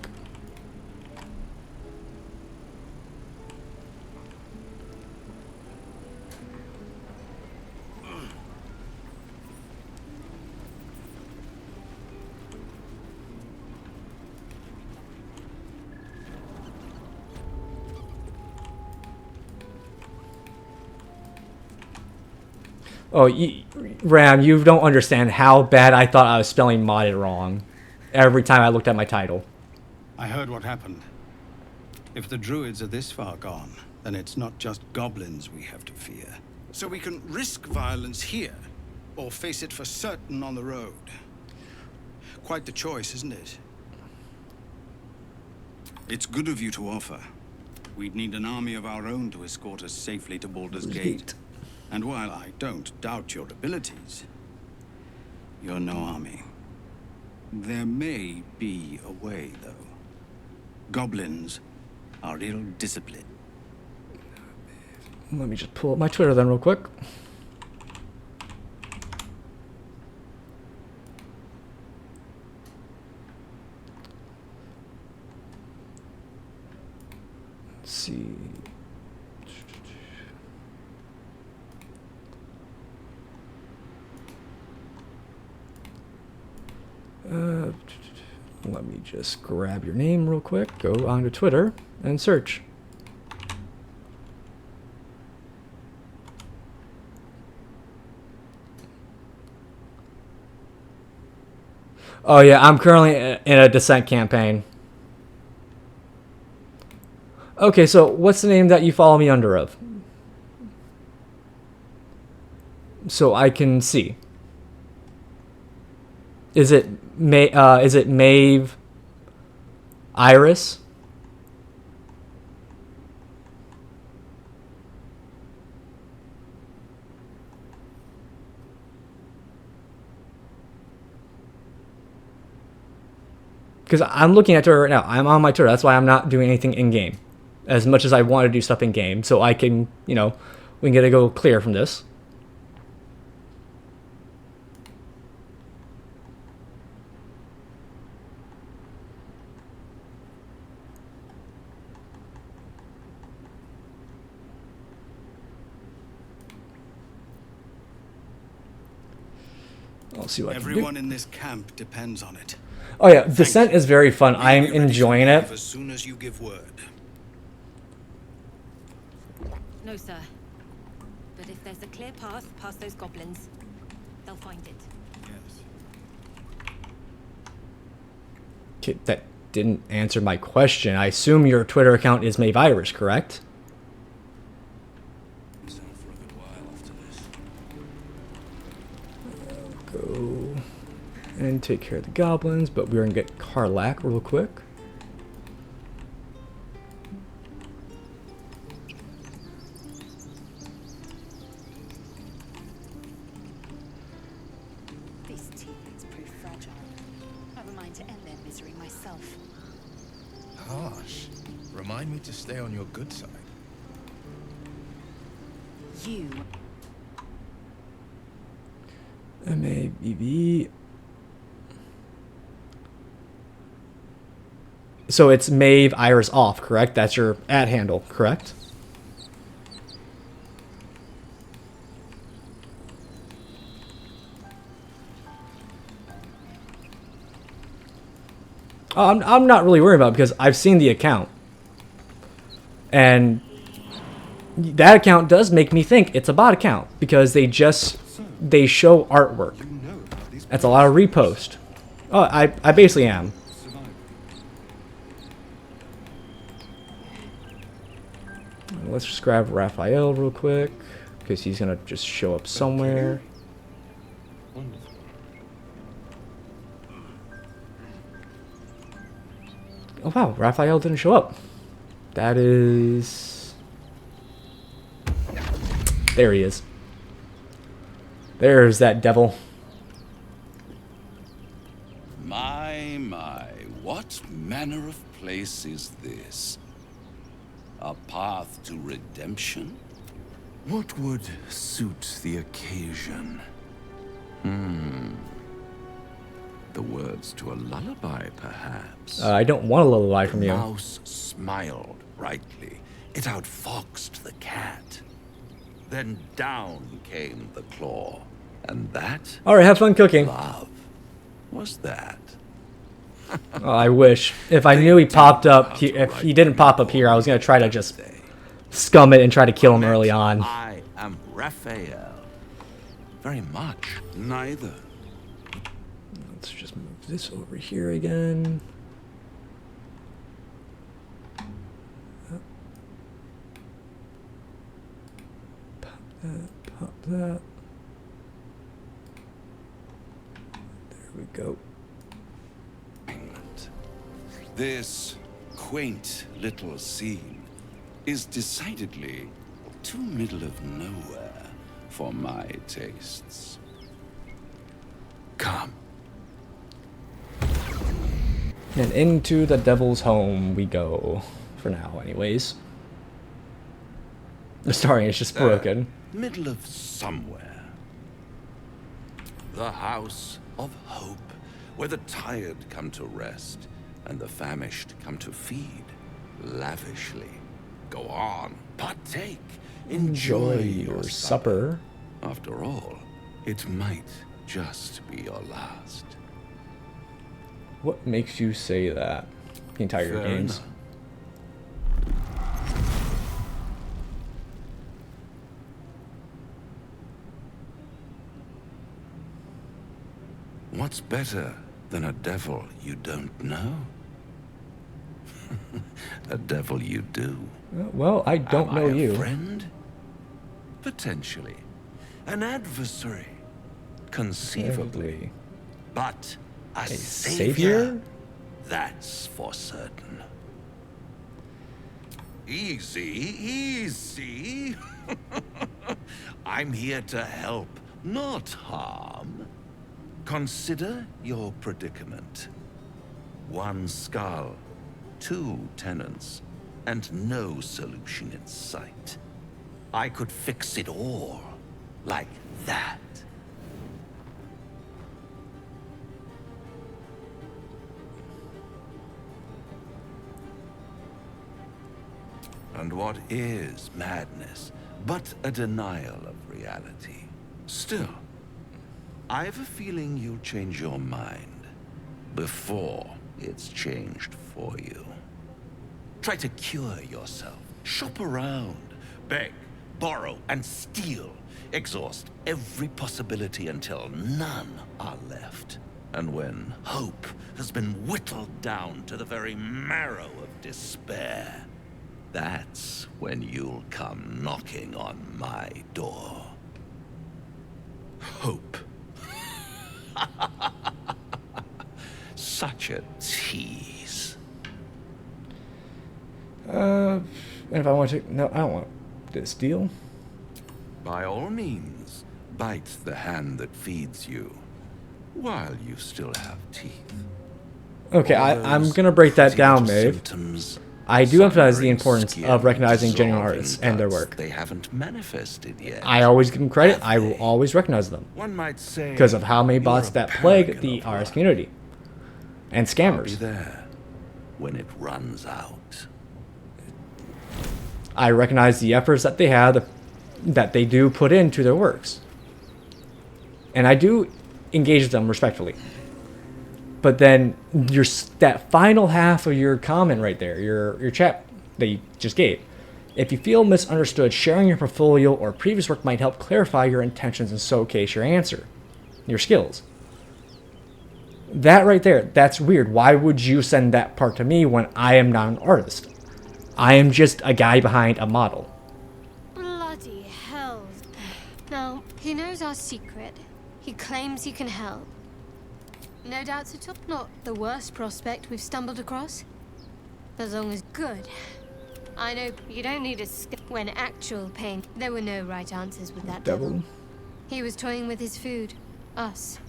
Oh, Ram, you don't understand how bad I thought I was spelling modded wrong every time I looked at my title. I heard what happened. If the druids are this far gone, then it's not just goblins we have to fear. So we can risk violence here, or face it for certain on the road. Quite the choice, isn't it? It's good of you to offer. We'd need an army of our own to escort us safely to Baldur's Gate. And while I don't doubt your abilities, you're no army. There may be a way, though. Goblins are ill-disciplined. Let me just pull up my Twitter then real quick. see. Let me just grab your name real quick, go onto Twitter, and search. Oh yeah, I'm currently in a Descent campaign. Okay, so what's the name that you follow me under of? So I can see. Is it maleVtuber? Because I'm looking at Twitter right now. I'm on my Twitter. That's why I'm not doing anything in game, as much as I want to do stuff in game, so I can, you know, we can get to go clear from this. I'll see what Everyone I can do. in this camp depends on it. Oh yeah, Descent is very fun. I'm enjoying it. As soon as you give word. No, sir. But if there's a clear path past those goblins, they'll find it. Yes. Okay, that didn't answer my question. I assume your Twitter account is maleVtuber, correct? Go and take care of the goblins, but we're gonna get Karlach real quick. These teammates prove fragile. Never mind to end their misery myself. Harsh. Remind me to stay on your good side. You. MAVV. So it's maleVtuber off, correct? That's your ad handle, correct? Oh, I'm not really worried about it because I've seen the account. And that account does make me think it's a bot account because they show artwork. That's a lot of repost. Oh, I basically am. Let's just grab Raphael real quick because he's gonna just show up somewhere. Oh wow, Raphael didn't show up. That is... There he is. There's that devil. My, what manner of place is this? A path to redemption? What would suit the occasion? The words to a lullaby, perhaps? I don't want a lullaby from you. The mouse smiled brightly. It outfoxed the cat. Then down came the claw. And that? Alright, have fun cooking. Love. Was that? Oh, I wish. If I knew he popped up, if he didn't pop up here, I was going to try to just scum it and try to kill him early on. I am Raphael. Very much neither. Let's just move this over here again. Pop that, pop that. There we go. This quaint little scene is decidedly too middle of nowhere for my tastes. Come. And into the devil's home we go. For now, anyways. The starting is just broken. Middle of somewhere. The house of hope, where the tired come to rest and the famished come to feed lavishly. Go on, partake. Enjoy your supper. After all, it might just be your last. What makes you say that? The entire Fair games. enough. What's better than a devil you don't know? A devil you do. Well, I don't know you. A friend? Potentially. An adversary? Conceivably. But a savior? That's for certain. Easy, easy. I'm here to help, not harm. Consider your predicament. 1 skull, 2 tenants, and no solution in sight. I could fix it all, like that. And what is madness but a denial of reality? Still, I have a feeling you'll change your mind before it's changed for you. Try to cure yourself. Shop around. Beg, borrow, and steal. Exhaust every possibility until none are left. And when hope has been whittled down to the very marrow of despair, that's when you'll come knocking on my door. Hope. Such a tease. And if I want to... No, I don't want this deal. By all means, bite the hand that feeds you, while you still have teeth. Okay, I'm going to break that down, Maeve. I do emphasize the importance of recognizing genuine artists and their work. They haven't manifested yet. I always give them credit. I will always recognize them. One might say because of how many bots that plague the artist community. And scammers. I'll be there when it runs out. I recognize the efforts that they have, that they do put into their works. And I do engage them respectfully. But then that final half of your comment right there, your chat that you just gave. If you feel misunderstood, sharing your portfolio or previous work might help clarify your intentions and showcase your answer, your skills. That right there, that's weird. Why would you send that part to me when I am not an artist? I am just a guy behind a model. Bloody hell. Now, he knows our secret. He claims he can help. No doubts at all. Not the worst prospect we've stumbled across. As long as good. I know you don't need a when actual pain. There were no right answers with that devil. He was toying with his food. Us.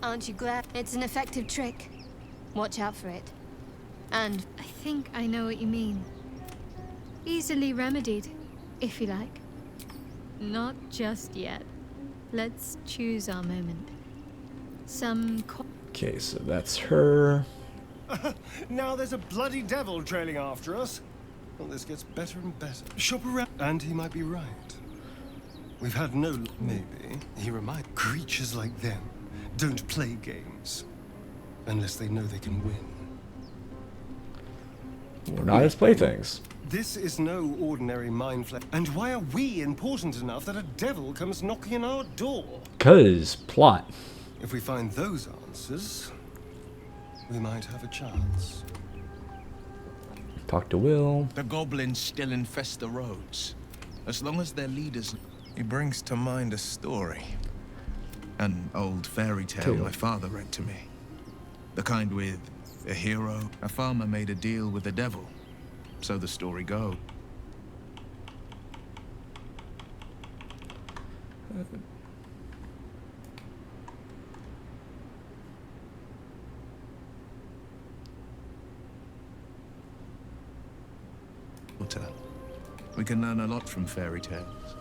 Aren't you glad? It's an effective trick. Watch out for it. And I think I know what you mean. Easily remedied, if you like. Not just yet. Let's choose our moment. Okay, so that's her. Now there's a bloody devil trailing after us. Well, this gets better and better. Shop around. And he might be right. We've had no... Maybe. He reminds... Creatures like them don't play games. Unless they know they can win. We're not as playthings. This is no ordinary mind flash. And why are we important enough that a devil comes knocking on our door? 'Cause plot. If we find those answers, we might have a chance. Talk to Will. The goblins still infest the roads. As long as their leaders... He brings to mind a story. An old fairy tale my father read to me. The kind with a hero. A farmer made a deal with the devil. So the story goes. We can learn a lot from fairy tales.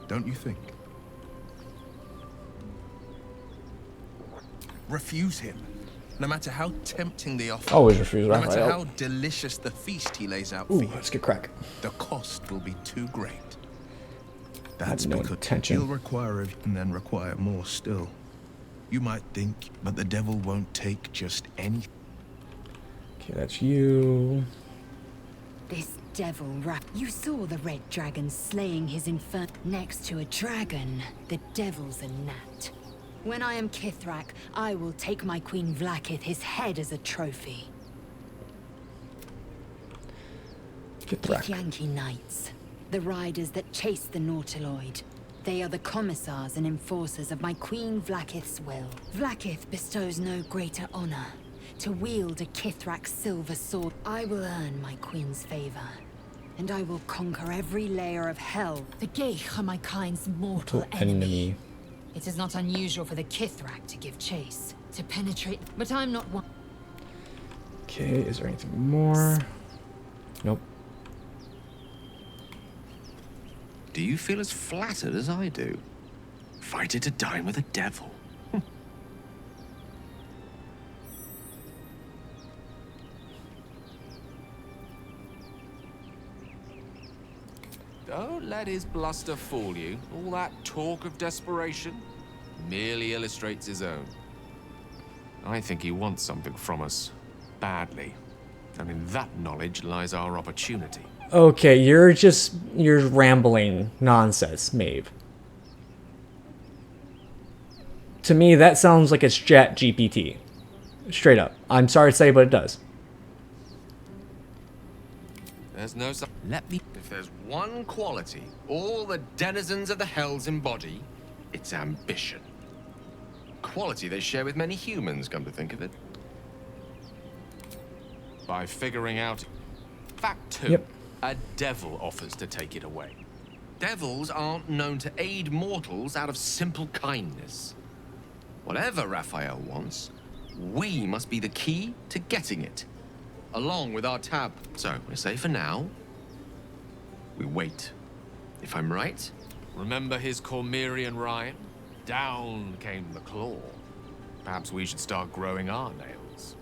Don't you think? Refuse him. No matter how tempting the offer, Always refuse no Raphael. matter how delicious the feast he lays out Ooh, for you, let's get crack. the cost will be too great. That's no because intention. he'll require of you and then require more still. You might think, but the devil won't take just anything. Okay, that's you. This devil rap. You saw the red dragon slaying his infern. Next to a dragon, the devil's a gnat. When I am Kithrak, I will take my Queen Vlaakith his head as a trophy. Kithrak. Yankee Knights, the riders that chase the Nautiloid. They are the commissars and enforcers of my Queen Vlaakith's will. Vlaakith bestows no greater honor. To wield a Kithrak silver sword, I will earn my Queen's favor. And I will conquer every layer of hell. The Geich are my kind's mortal enemy. It is not unusual for the Kithrak to give chase, to penetrate, but I'm not one. Okay, is there anything more? Nope. Do you feel as flattered as I do? Fighting to dine with a devil. Don't let his bluster fool you. All that talk of desperation merely illustrates his own. I think he wants something from us, badly. And in that knowledge lies our opportunity. Okay, you're rambling nonsense, Maeve. To me, that sounds like it's Chat GPT. Straight up. I'm sorry to say, but it does. There's no... Let me... If there's one quality all the denizens of the hells embody, it's ambition. Quality they share with many humans, come to think of it. By figuring out... Fact 2. Yep. A devil offers to take it away. Devils aren't known to aid mortals out of simple kindness. Whatever Raphael wants, we must be the key to getting it, along with our tab. So, we say for now, we wait. If I'm right, remember his Cormyrean rhyme? Down came the claw. Perhaps we should start growing our nails.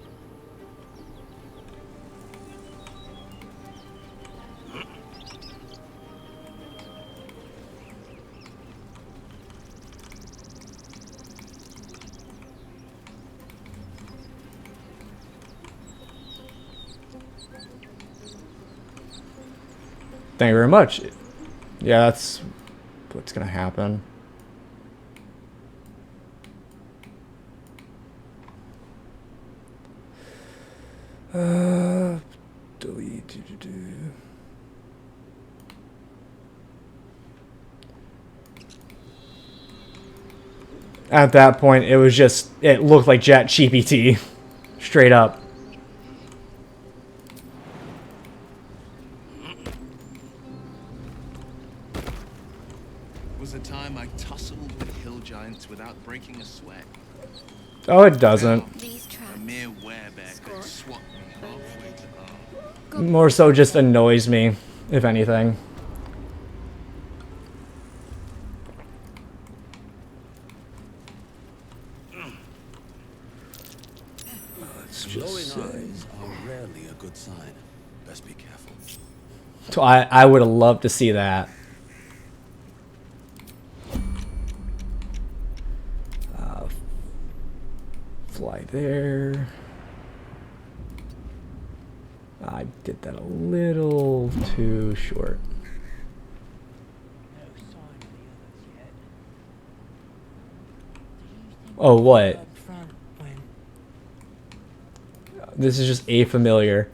Thank you very much. Yeah, that's what's gonna happen. Delete. At that point, it was just, it looked like Chat GPT. Straight up. Was a time I tussled with hill giants without breaking a sweat. Oh, it doesn't. A mere werebear could swat me halfway to harm. More so just annoys me, if anything. Let's just Glowing eyes are rarely a good sign. Best be careful. So I would have loved to see that. Fly there. I did that a little too short. Oh, what? This is just a familiar.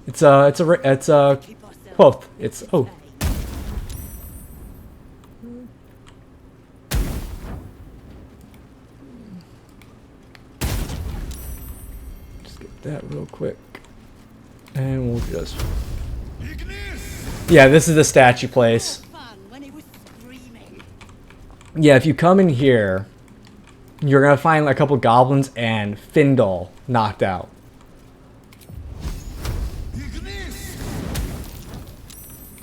It's well, it's, oh. Just get that real quick. And we'll just... Yeah, this is the statue place. Yeah, if you come in here, you're gonna find a couple goblins and Findle knocked out.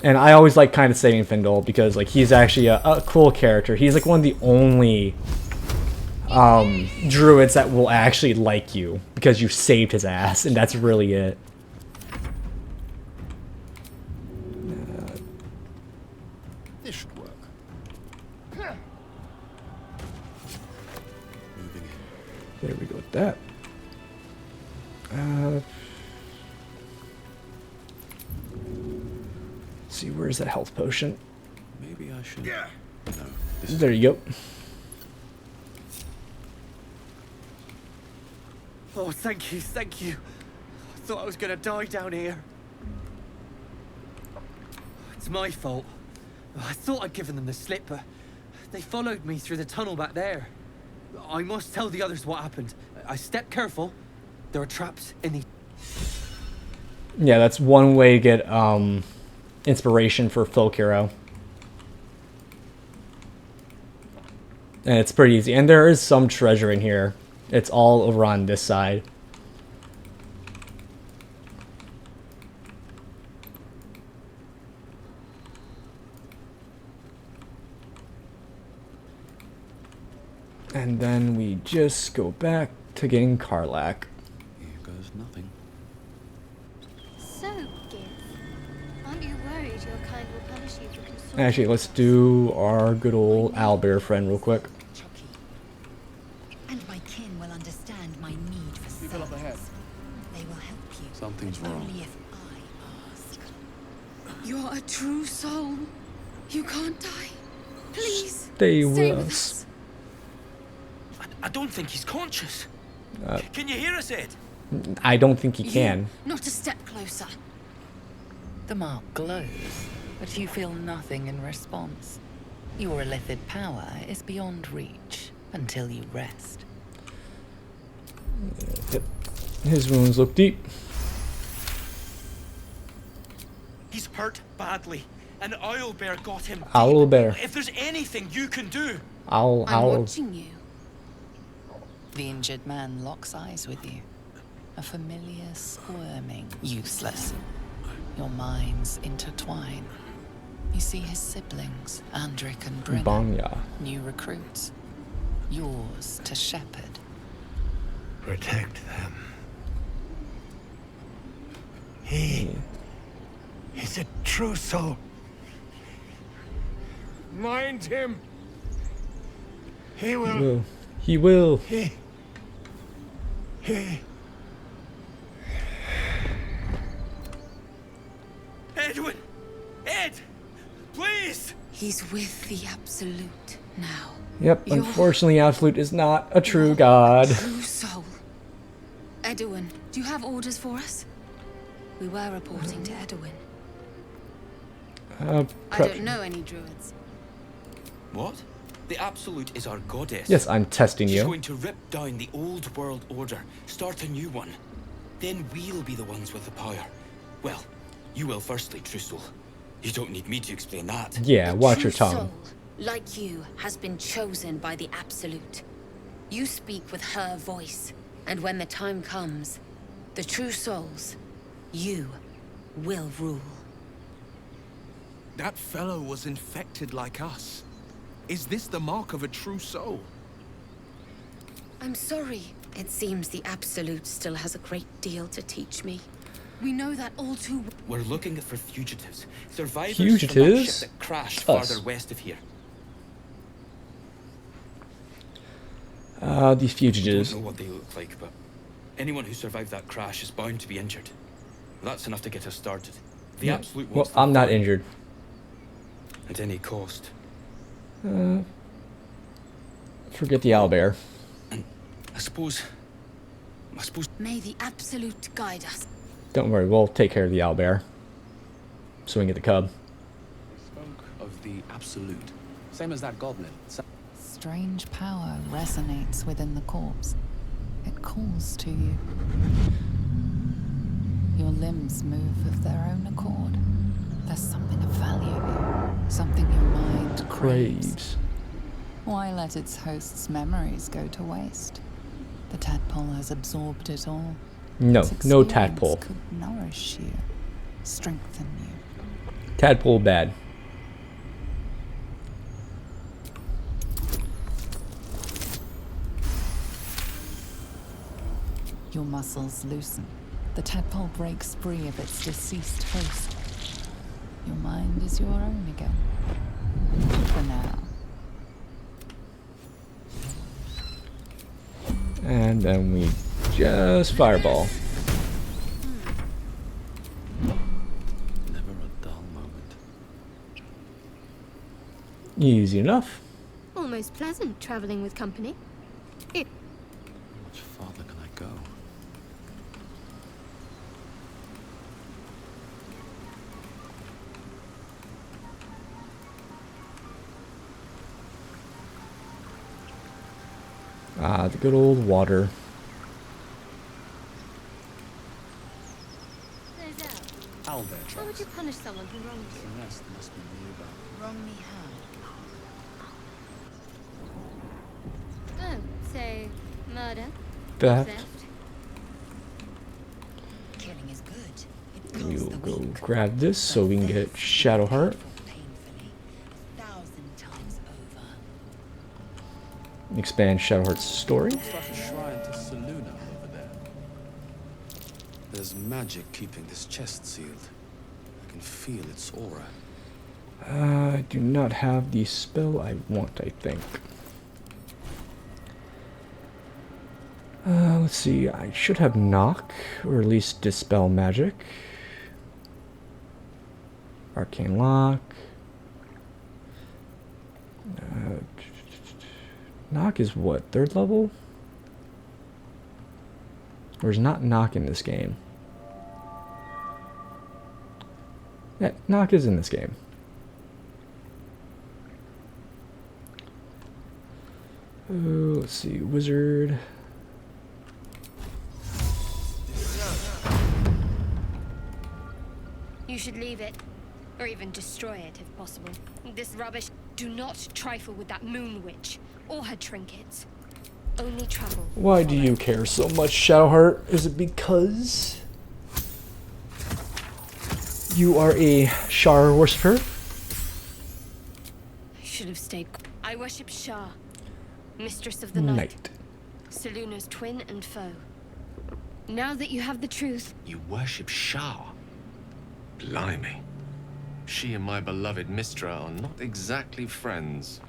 And I always like kind of saving Findle because like he's actually a cool character. He's like one of the only druids that will actually like you because you saved his ass, and that's really it. This should work. There we go with that. Let's see, where's that health potion? Maybe I should. Yeah. No. There you go. Oh, thank you, thank you. I thought I was gonna die down here. It's my fault. I thought I'd given them the slip, but they followed me through the tunnel back there. I must tell the others what happened. I stepped careful. There were traps in the... Yeah, that's one way to get inspiration for folk hero. And it's pretty easy. And there is some treasure in here. It's all over on this side. And then we just go back to getting Karlach. Here goes nothing. So, Gith, aren't you worried your kind will punish you for consorting? Actually, let's do our good old owlbear friend real quick. And my kin will understand my need for People up ahead. They will help you. Something's but wrong. Only if I ask. You're a true soul. You can't die. Please. Stay Stay with with us. I don't think he's conscious. Can you hear us, Ed? I don't think he can. Not a step closer. The mark glows, but you feel nothing in response. Your illithid power is beyond reach until you rest. Yep. His wounds look deep. He's hurt badly, and Owlbear got him. Owlbear. If there's anything you can do. I'm watching you. The injured man locks eyes with you. A familiar squirming. Useless. Your minds intertwine. You see his siblings, Andric and Brynna. Banya. New recruits. Yours to shepherd. Protect them. He is a true soul. Mind him. He will. He will. He. Edwin! Ed! Please! He's with the Absolute now. Yep, You're unfortunately, Absolute is not a true god. True soul. Edwin, do you have orders for us? We were reporting to Edwin. I don't know any druids. What? The Absolute is our goddess. Yes, I'm testing She's you. going to rip down the old world order, start a new one. Then we'll be the ones with the power. Well, you will firstly, true soul. You don't need me to explain that. Yeah, watch True your tongue. soul, like you, has been chosen by the Absolute. You speak with her voice, and when the time comes, the true souls, you will rule. That fellow was infected like us. Is this the mark of a true soul? I'm sorry. It seems the Absolute still has a great deal to teach me. We know that all too well. We're looking for fugitives. Survivors Fugitives? from that ship that crashed Us. farther west of here. These I fugitives. don't know what they look like, but anyone who survived that crash is bound to be injured. That's enough to get us started. The Yeah. Absolute Well, wants them I'm not fine, injured. at any cost. Forget the owlbear. I suppose. May the Absolute guide us. Don't worry, we'll take care of the owlbear. So we can get the cub. Spoke of the Absolute. Same as that goblin. Strange power resonates within the corpse. It calls to you. Your limbs move of their own accord. There's something of value here. Something your mind craves. Why let its host's memories go to waste? The tadpole has absorbed it all. No, Its no experience tadpole. could nourish you, strengthen you. Tadpole bad. Your muscles loosen. The tadpole breaks free of its deceased host. Your mind is your own again. For now. And then we just fireball. Never a dull moment. Easy enough. Almost pleasant traveling with company. It. How much farther can I go? Ah, the good old water. I'll bear How would you punish someone who wronged you? The rest must be nearby. Wrong me how? Oh, so murder, Theft. theft. Killing is good. It We'll go grab this so we can get Shadowheart. 1,000 times over. Expand Shadowheart's story. Looks like a shrine to Seluna over there. There's magic keeping this chest sealed. I can feel its aura. I do not have the spell I want, I think. Let's see, I should have Knock, or at least Dispel Magic. Arcane Lock. Knock is what, 3rd level? There's not Knock in this game. Yeah, Knock is in this game. Oh, let's see, Wizard. You should leave it. Or even destroy it, if possible. This rubbish... Do not trifle with that moon witch. Or her trinkets. Only trouble. Why do you care so much, Shadowheart? Is it because you are a Shar worshipper? I should have stayed... I worship Shah. Mistress of the night. Seluna's twin and foe. Now that you have the truth... You worship Shah? Blimey. She and my beloved Mistra are not exactly friends.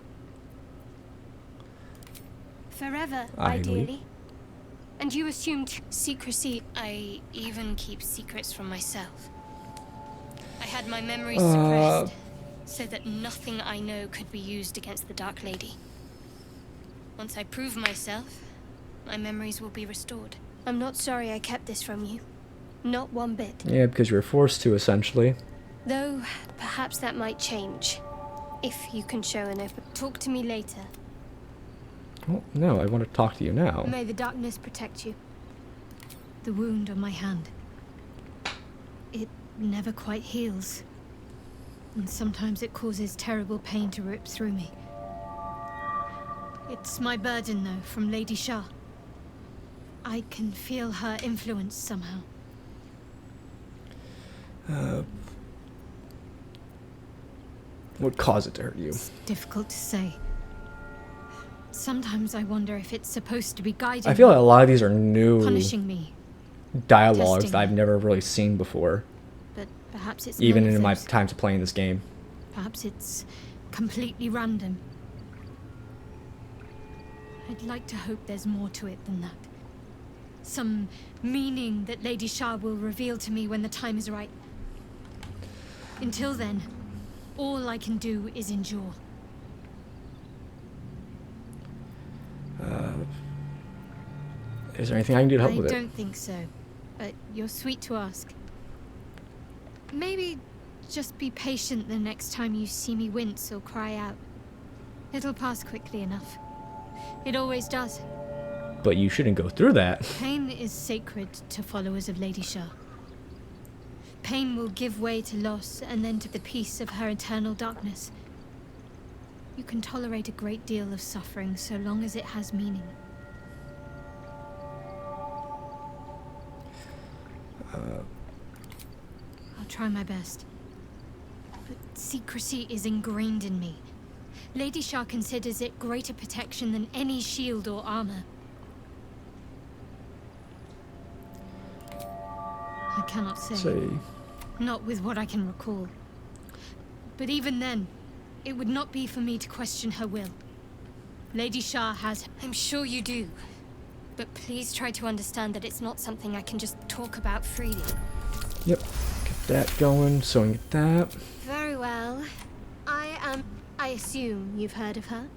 Forever, Ideally. ideally. And you assumed secrecy. I even keep secrets from myself. I had my memories suppressed, so that nothing I know could be used against the Dark Lady. Once I prove myself, my memories will be restored. I'm not sorry I kept this from you. Not one bit. Yeah, because you were forced to, essentially. Though, perhaps that might change. If you can show an open... Talk to me later. Oh, no, I want to talk to you now. May the darkness protect you. The wound on my hand. It never quite heals. And sometimes it causes terrible pain to rip through me. It's my burden, though, from Lady Shah. I can feel her influence somehow. What caused it to hurt you? It's difficult to say. Sometimes I wonder if it's supposed to be guiding I feel me, like a lot of these are new punishing me. dialogues testing that I've me. never really seen before. But perhaps it's Even none of in my those. time to playing this game. Perhaps it's completely random. I'd like to hope there's more to it than that. Some meaning that Lady Shah will reveal to me when the time is right. Until then, all I can do is endure. Is there anything I can do to help with I it? don't think so, but you're sweet to ask. Maybe just be patient the next time you see me wince or cry out. It'll pass quickly enough. It always does. But you shouldn't go through that. Pain is sacred to followers of Lady Shah. Pain will give way to loss and then to the peace of her eternal darkness. You can tolerate a great deal of suffering so long as it has meaning. I'll try my best. Secrecy is ingrained in me. Lady Shah considers it greater protection than any shield or armor. I cannot say. Not with what I can recall. But even then, it would not be for me to question her will. Lady Shah has... I'm sure you do. But please try to understand that it's not something I can just talk about freely. Yep. Get that going. So get that. Very well. I assume you've heard of her?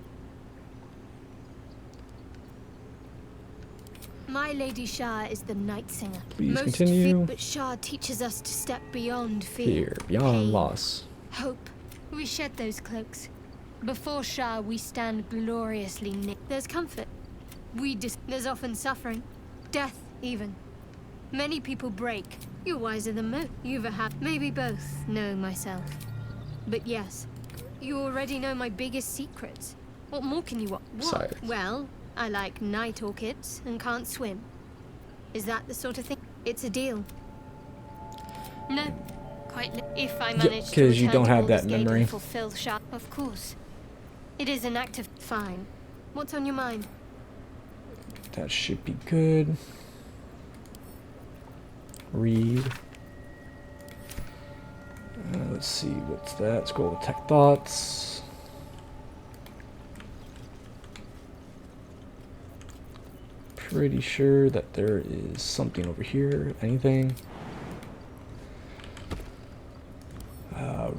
My Lady Shah is the Night Singer. Please continue. But Shah teaches us to step beyond fear. Fear, beyond pain, loss. hope. We shed those cloaks. Before Shah, we stand gloriously naked. There's comfort. There's often suffering. Death, even. Many people break. You're wiser than most. You've maybe both know myself. But yes, you already know my biggest secrets. What more can you want? What? Well, I like night orchids and can't swim. Is that the sort of thing? It's a deal. No, quite. If I manage to because you don't have that Baldur's Gate memory. and fulfill Shah, of course. It is an act of fine. What's on your mind? That should be good. Read. Let's see, what's that? Let's go with Tech Thoughts. Pretty sure that there is something over here. Anything?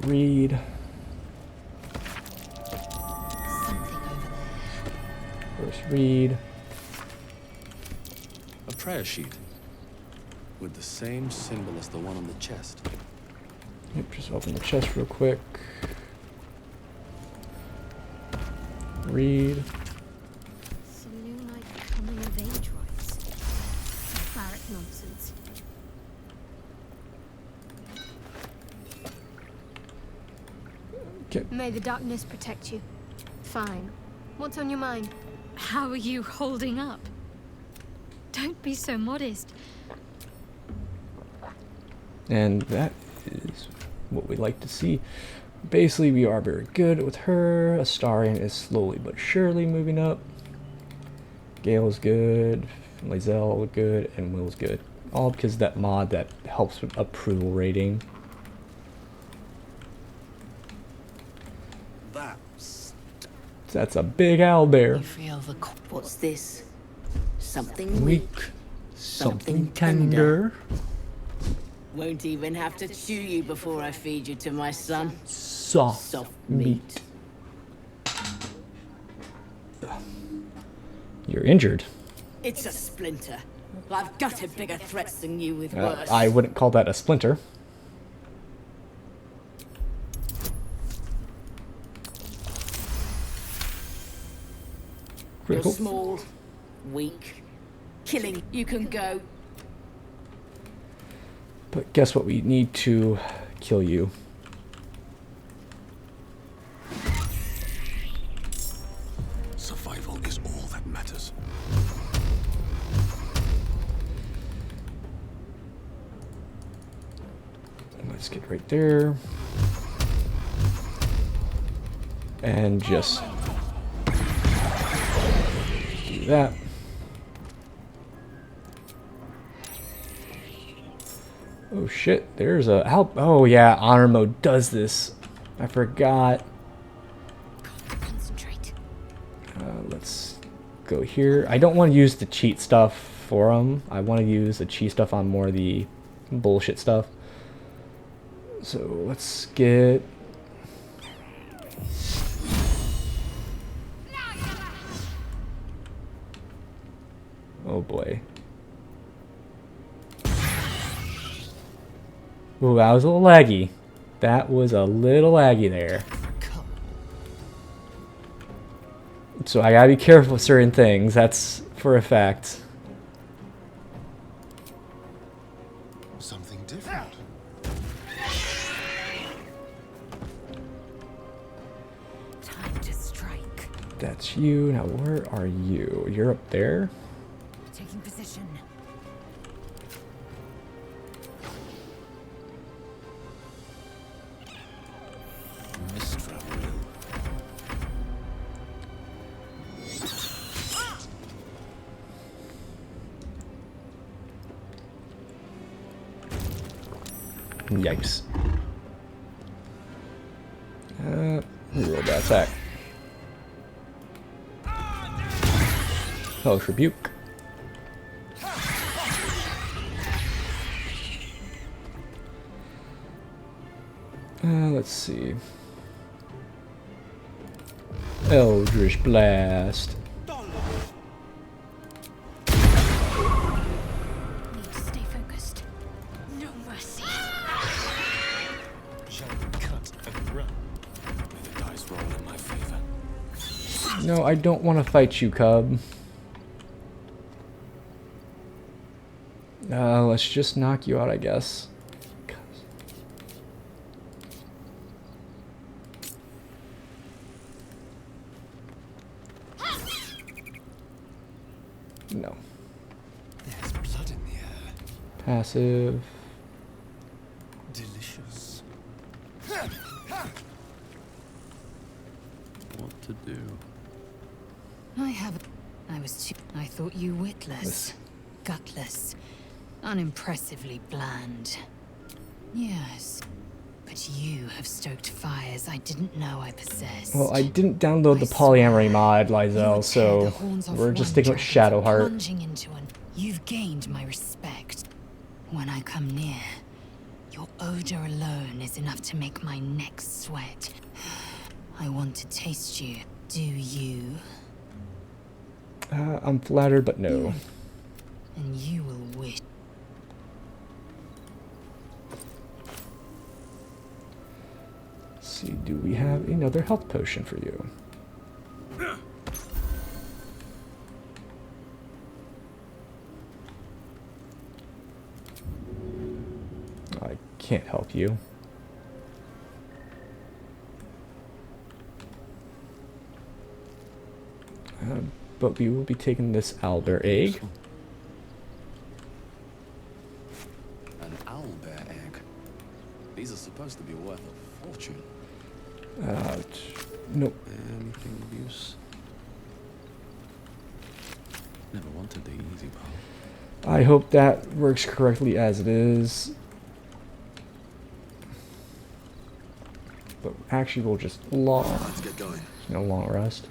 Read. Something over there. First read. A prayer sheet with the same symbol as the one on the chest. Yep, just open the chest real quick. Read. Saloonite coming of age rites. Barrack nonsense. Okay. May the darkness protect you. Fine. What's on your mind? How are you holding up? Don't be so modest. And that is what we like to see. Basically, we are very good with her. Astarion is slowly but surely moving up. Gale's good. Lae'zel good. And Will's good. All because of that mod that helps with approval rating. That's a big owlbear. You feel the... What's this? Something Weak. Something tender. Won't even have to chew you before I feed you to my son. Soft meat. You're injured. It's a splinter. I've gutted bigger threats than you with worse. I wouldn't call that a splinter. You're small, weak, killing. You can go. But guess what? We need to kill you. Survival is all that matters. Let's get right there. And just do that. Oh shit, there's a help. Oh yeah, honor mode does this. I forgot. Concentrate. Let's go here. I don't want to use the cheat stuff for them. I want to use the cheat stuff on more of the bullshit stuff. So let's get... Oh boy. Ooh, that was a little laggy. That was a little laggy there. So I gotta be careful with certain things, that's for a fact. Something different. Time to strike. That's you. Now where are you? You're up there? Taking position. Yikes. Reroll that attack. Hellish Rebuke. Let's see. Eldritch Blast. Need to stay focused. No mercy. Cut and run. May the dice roll in my favor. No, I don't want to fight you, Cub. Let's just knock you out, I guess. No. There's blood in the air. Passive. Delicious. What to do? I thought you witless, gutless, unimpressively bland. Yes, but you have stoked fires I didn't know I possessed. Well, I didn't download the polyamory mod, Lysel, so we're just sticking with Shadowheart. Plunging into you've gained my respect. When I come near, your odor alone is enough to make my neck sweat. I want to taste you. Do you? I'm flattered, but no. And you will wish. Let's see, do we have another health potion for you? I can't help you. But we will be taking this owlbear egg. An owlbear egg? These are supposed to be worth a fortune. Nope. Anything of use? Never wanted the easy path. I hope that works correctly as it is. But actually we'll just Let's get going. long rest.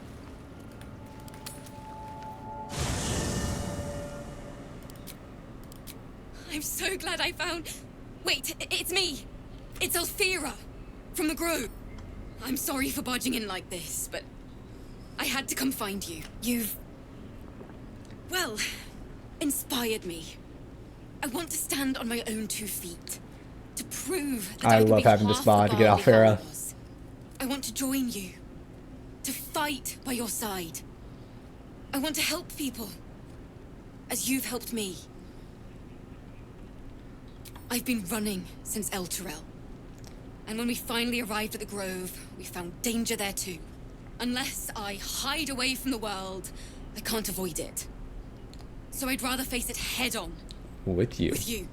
I'm so glad I found... Wait, it's me! It's Althera! From the Grove! I'm sorry for barging in like this, but... I had to come find you. You've... well... inspired me. I want to stand on my own 2 feet. To prove that I can love be having this half the mod to get barley Althera. Hall was. I want to join you. To fight by your side. I want to help people. As you've helped me. I've been running since El Turel. And when we finally arrived at the Grove, we found danger there too. Unless I hide away from the world, I can't avoid it. So I'd rather face it head on. With you. With you.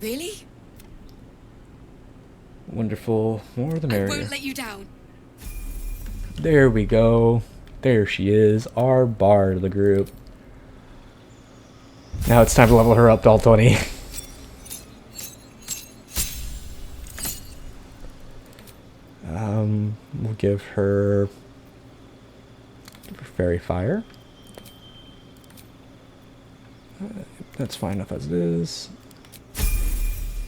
Really? Wonderful. More the I merrier. won't let you down. There we go. There she is, our bard of the group. Now it's time to level her up to all 20. We'll give her Fairy Fire. That's fine enough as it is.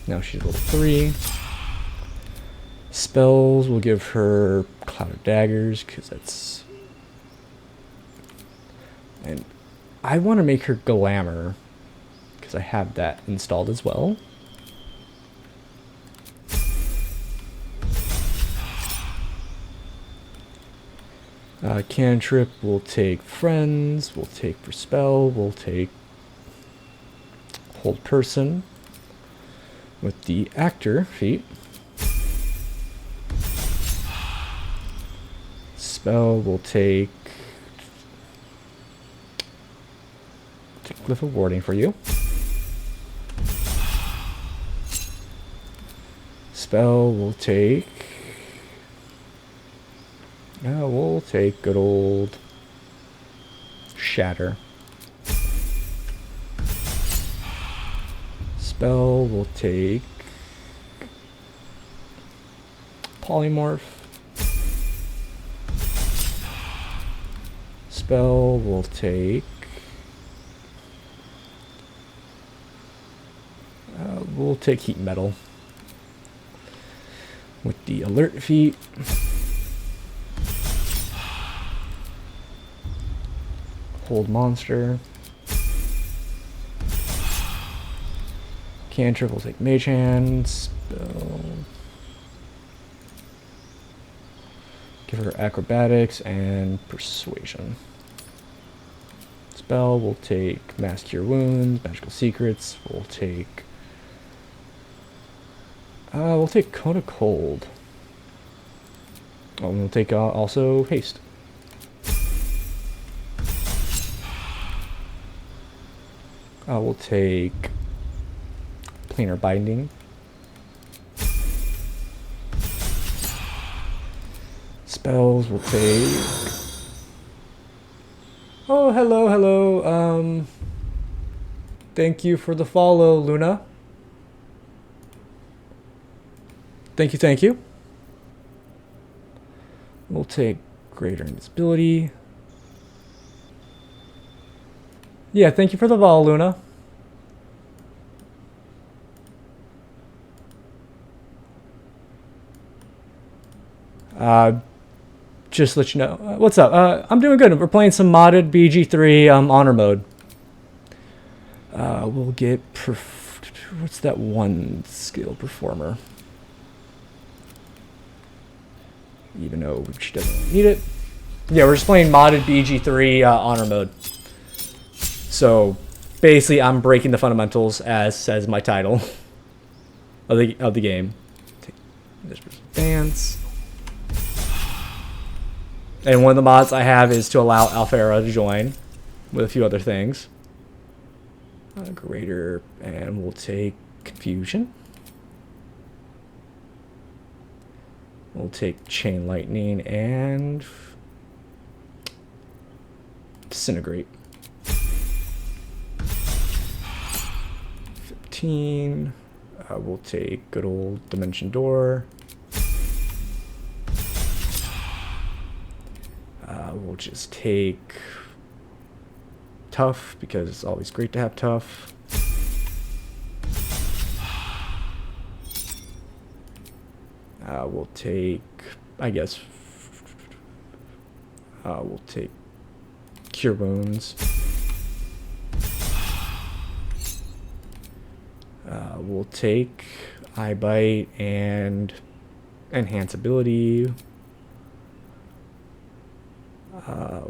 Now she's level 3. Spells, we'll give her Cloud of Daggers, because that's... And I want to make her Glamour, because I have that installed as well. Cantrip, we'll take Friends, we'll take for Spell, we'll take Hold Person with the Actor feat. Spell, we'll take Glyph of Warding for you. Spell, we'll take good old Shatter. Spell will take polymorph. Spell will take we'll take heat metal with the alert feat. Hold monster. Cantrip will take mage hand. Spell. Give her acrobatics and persuasion. Spell will take mass cure wounds, magical secrets. We'll take Cone of Cold. Oh, and we'll take also haste. We'll take planar binding. Spells will take. Oh, hello. Thank you for the follow, Luna. Thank you. We'll take greater invisibility. Yeah, thank you for the follow, Luna. Just to let you know. What's up? I'm doing good. We're playing some modded BG3 honor mode. We'll get what's that one skill? Performer. Even though she doesn't need it. Yeah, we're just playing modded BG3 honor mode. So basically, I'm breaking the fundamentals, as says my title of the game. Take this advance. And one of the mods I have is to allow Alfera to join with a few other things. Greater, and we'll take Confusion. We'll take Chain Lightning and Disintegrate. 15. We'll take good old Dimension Door. We'll just take Tough, because it's always great to have Tough. We'll take, I guess, we'll take Cure Wounds. We'll take Eye Bite and Enhance Ability.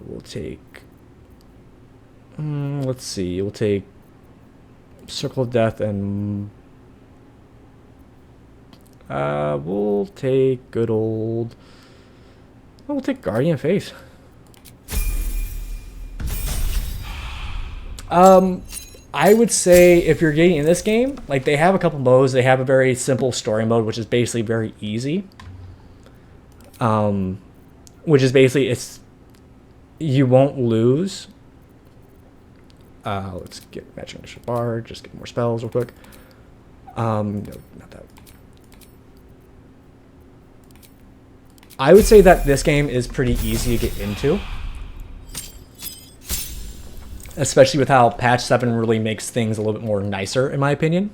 We'll take, let's see, we'll take Circle of Death and we'll take good old, we'll take Guardian Faith. I would say if you're getting in this game, like, they have a couple modes. They have a very simple story mode, which is basically very easy. Which is basically, you won't lose. Let's get Magic Initiative Bar, just get more spells real quick. No, not that. I would say that this game is pretty easy to get into. Especially with how patch 7 really makes things a little bit more nicer, in my opinion.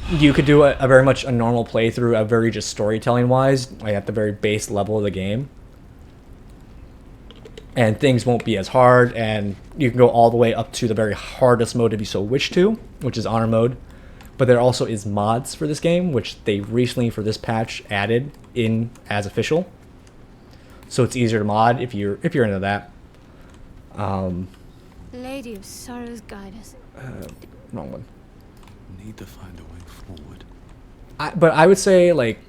You could do a very much a normal playthrough, a very just storytelling wise, like at the very base level of the game. And things won't be as hard, and you can go all the way up to the very hardest mode if you so wish to, which is honor mode. But there also is mods for this game, which they recently for this patch added in as official. So it's easier to mod if you're into that. Lady of Sorrows, guide us. Wrong one. Need to find a way forward. But I would say, like,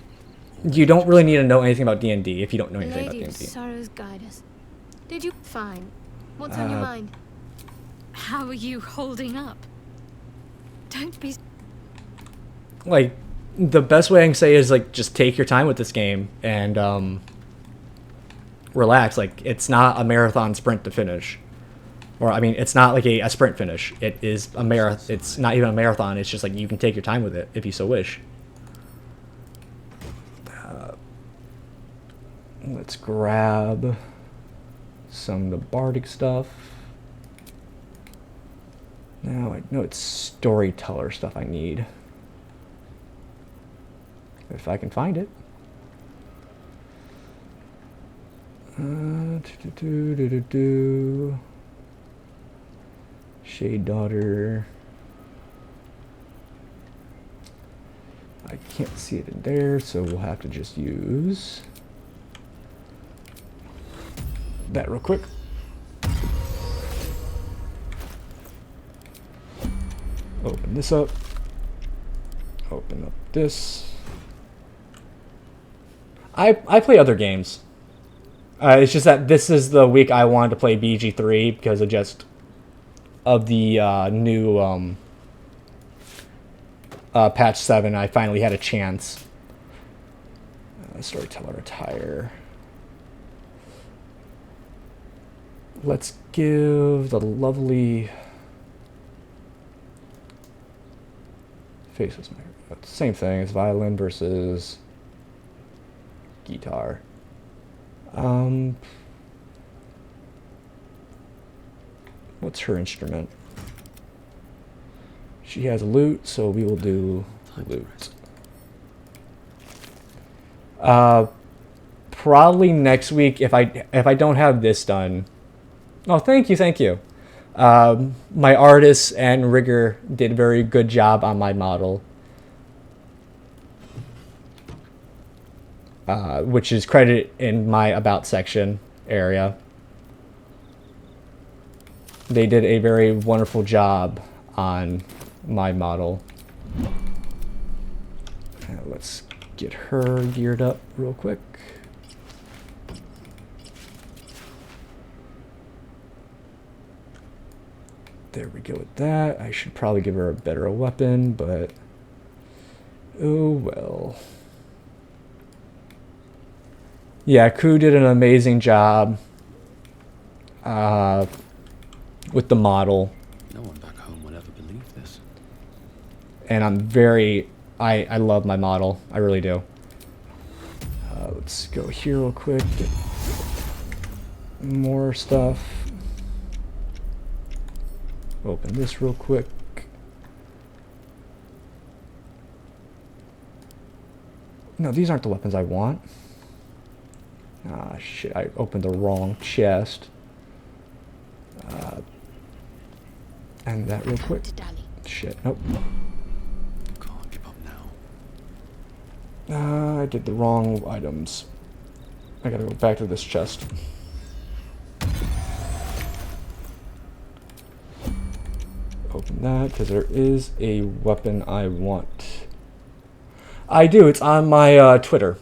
you don't really need to know anything about D&D if you don't know anything Lady about of D&D. Sorrows, guide us. Did you? Fine. What's on your mind? How are you holding up? Don't be. Like, the best way I can say is, like, just take your time with this game and relax. Like, it's not a marathon sprint to finish. Or I mean, it's not like a sprint finish. It is a marathon. It's not even a marathon. It's just like you can take your time with it if you so wish. Let's grab some of the bardic stuff. Now I know it's storyteller stuff I need. If I can find it. Shade Daughter. I can't see it in there, so we'll have to just use that real quick. Open this up. Open up this. I play other games. It's just that this is the week I wanted to play BG3 because of the new patch 7. I finally had a chance. Storyteller attire. Let's give the lovely faceless. Same thing as violin versus guitar. What's her instrument? She has a lute, so we will do lute. Probably next week if I don't have this done. Oh, thank you. My artist and rigger did a very good job on my model. Which is credited in my about section area. They did a very wonderful job on my model. Let's get her geared up real quick. There we go with that. I should probably give her a better weapon, but oh well. Yeah, Ku did an amazing job with the model. No one back home will ever believe this. And I love my model. I really do. Let's go here real quick. Get more stuff. Open this real quick. No, these aren't the weapons I want. Ah, shit, I opened the wrong chest. And that real quick. Shit, nope. Can't give up now. I did the wrong items. I gotta go back to this chest. Open that, because there is a weapon I want. I do, it's on my Twitter.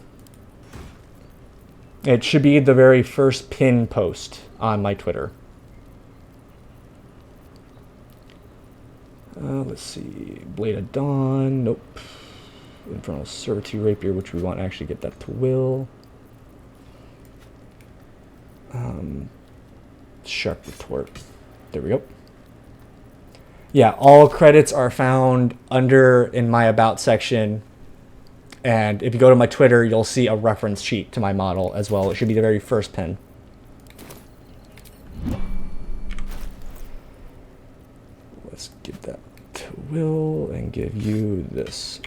It should be the very first pin post on my Twitter. Let's see. Blade of Dawn. Nope. Infernal Servitude Rapier, which we want to actually get that to Will. Sharp Retort. There we go. Yeah, all credits are found in my About section. And if you go to my Twitter, you'll see a reference sheet to my model as well. It should be the very first pin. Let's give that to Will and give you this.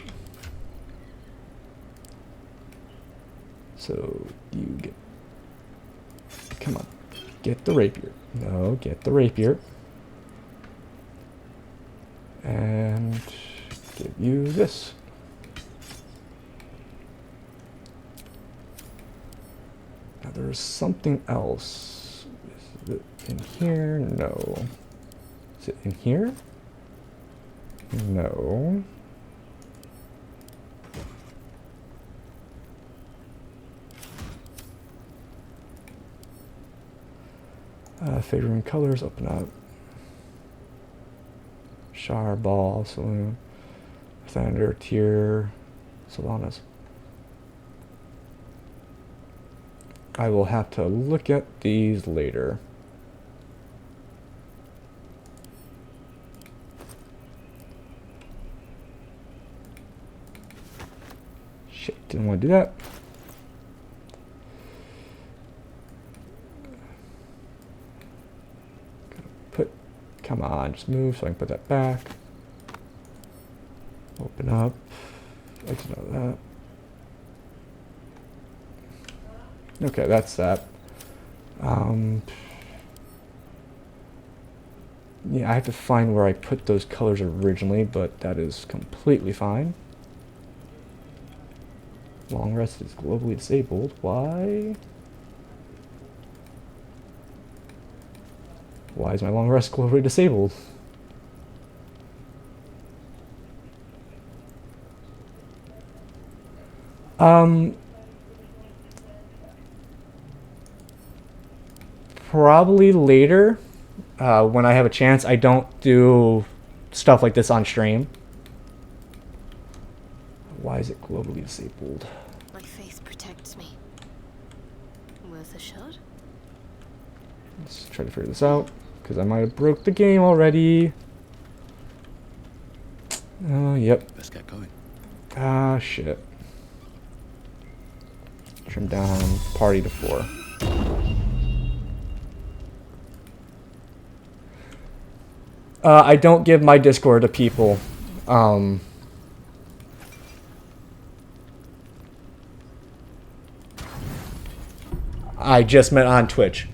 So you get... Come on. Get the rapier. No, get the rapier. And give you this. Now there's something else. Is it in here? No. Is it in here? No. Favoring colors, open up. Shar, Ball, Saloon, Thunder, Tier, Solanas. I will have to look at these later. Shit, didn't want to do that. Come on, just move so I can put that back. Open up. Exit out of that. Okay, that's that. Yeah, I have to find where I put those colors originally, but that is completely fine. Long rest is globally disabled. Why? Why is my long rest globally disabled? Probably later, when I have a chance. I don't do stuff like this on stream. Why is it globally disabled? My faith protects me. Worth a shot? Let's try to figure this out, because I might have broke the game already. Oh, yep. Let's get going. Ah, shit. Trim down party to 4. I don't give my Discord to people. I just met on Twitch.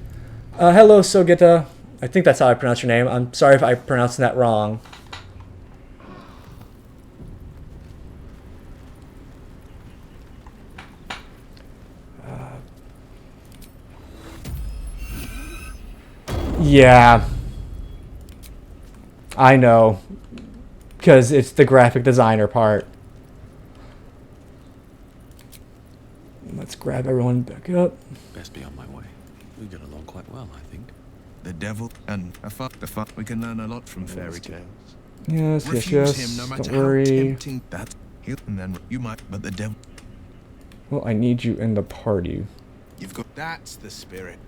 Hello, Sogita. I think that's how I pronounce your name. I'm sorry if I pronounced that wrong. Yeah. I know. Because it's the graphic designer part. Let's grab everyone back up. Best be on my way. We get along quite well, I think. The devil and the fuck. We can learn a lot from fairy tales. Yes, Refuse yes, him, no yes. matter Don't worry. how tempting that. And then you might, but the devil. Well, I need you in the party. You've got. That's the spirit.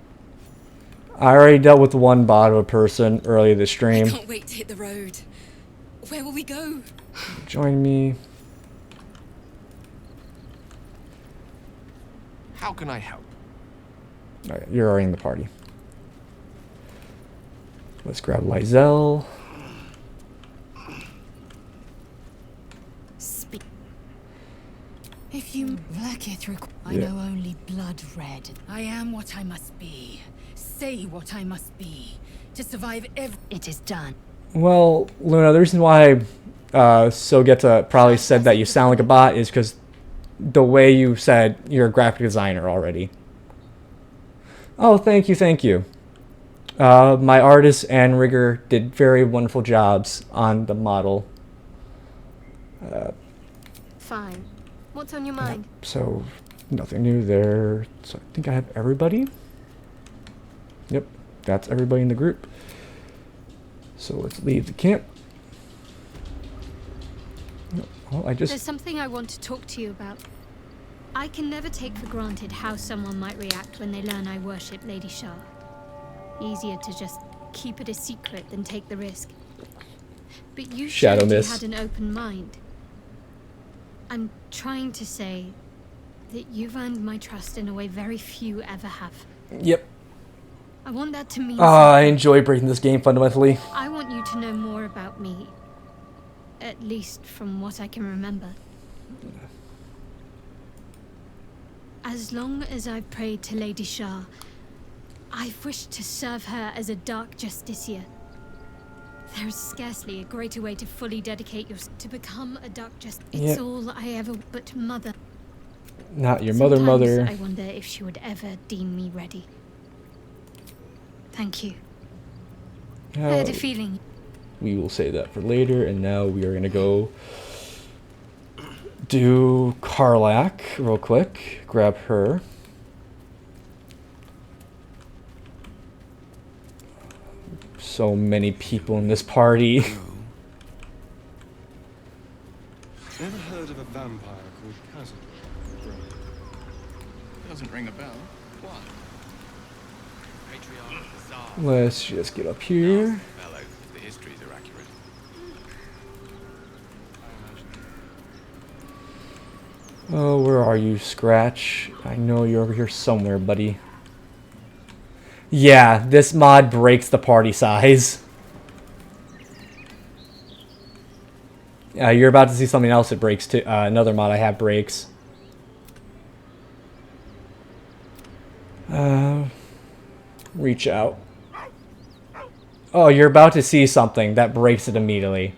I already dealt with one bot of a person earlier this stream. I can't wait to hit the road. Where will we go? Join me. How can I help? Alright, you're already in the party. Let's grab Lysel. If you lacketh I know only blood red. I am what I must be. Say what I must be. To survive it is done. Well, Luna, the reason why Sogeta probably said that you sound like a bot is because the way you said you're a graphic designer already. Oh, thank you, thank you. My artist and rigger did very wonderful jobs on the model. Fine. What's on your mind? So, nothing new there. So I think I have everybody. Yep, that's everybody in the group. So let's leave the camp. Oh, There's something I want to talk to you about. I can never take for granted how someone might react when they learn I worship Lady Shah. Easier to just keep it a secret than take the risk. But you showed you had an open mind. I'm trying to say that you've earned my trust in a way very few ever have. Yep. I want that to mean I enjoy breaking this game fundamentally. I want you to know more about me. At least from what I can remember. As long as I've prayed to Lady Shah, I've wished to serve her as a dark justiciar. There is scarcely a greater way to fully dedicate yourself to become a dark justiciar. It's all I ever but mother. Not your Sometimes mother. I wonder if she would ever deem me ready. Thank you. I had a feeling. We will say that for later, and now we are going to go do Karlach real quick. Grab her. So many people in this party. Ever heard of a vampire called Chasm? Doesn't ring a bell. Why? Let's just get up here. The histories are accurate. Oh, where are you, Scratch? I know you're over here somewhere, buddy. Yeah, this mod breaks the party size. You're about to see something else that breaks too. Another mod I have breaks. Reach out. Oh, you're about to see something that breaks it immediately.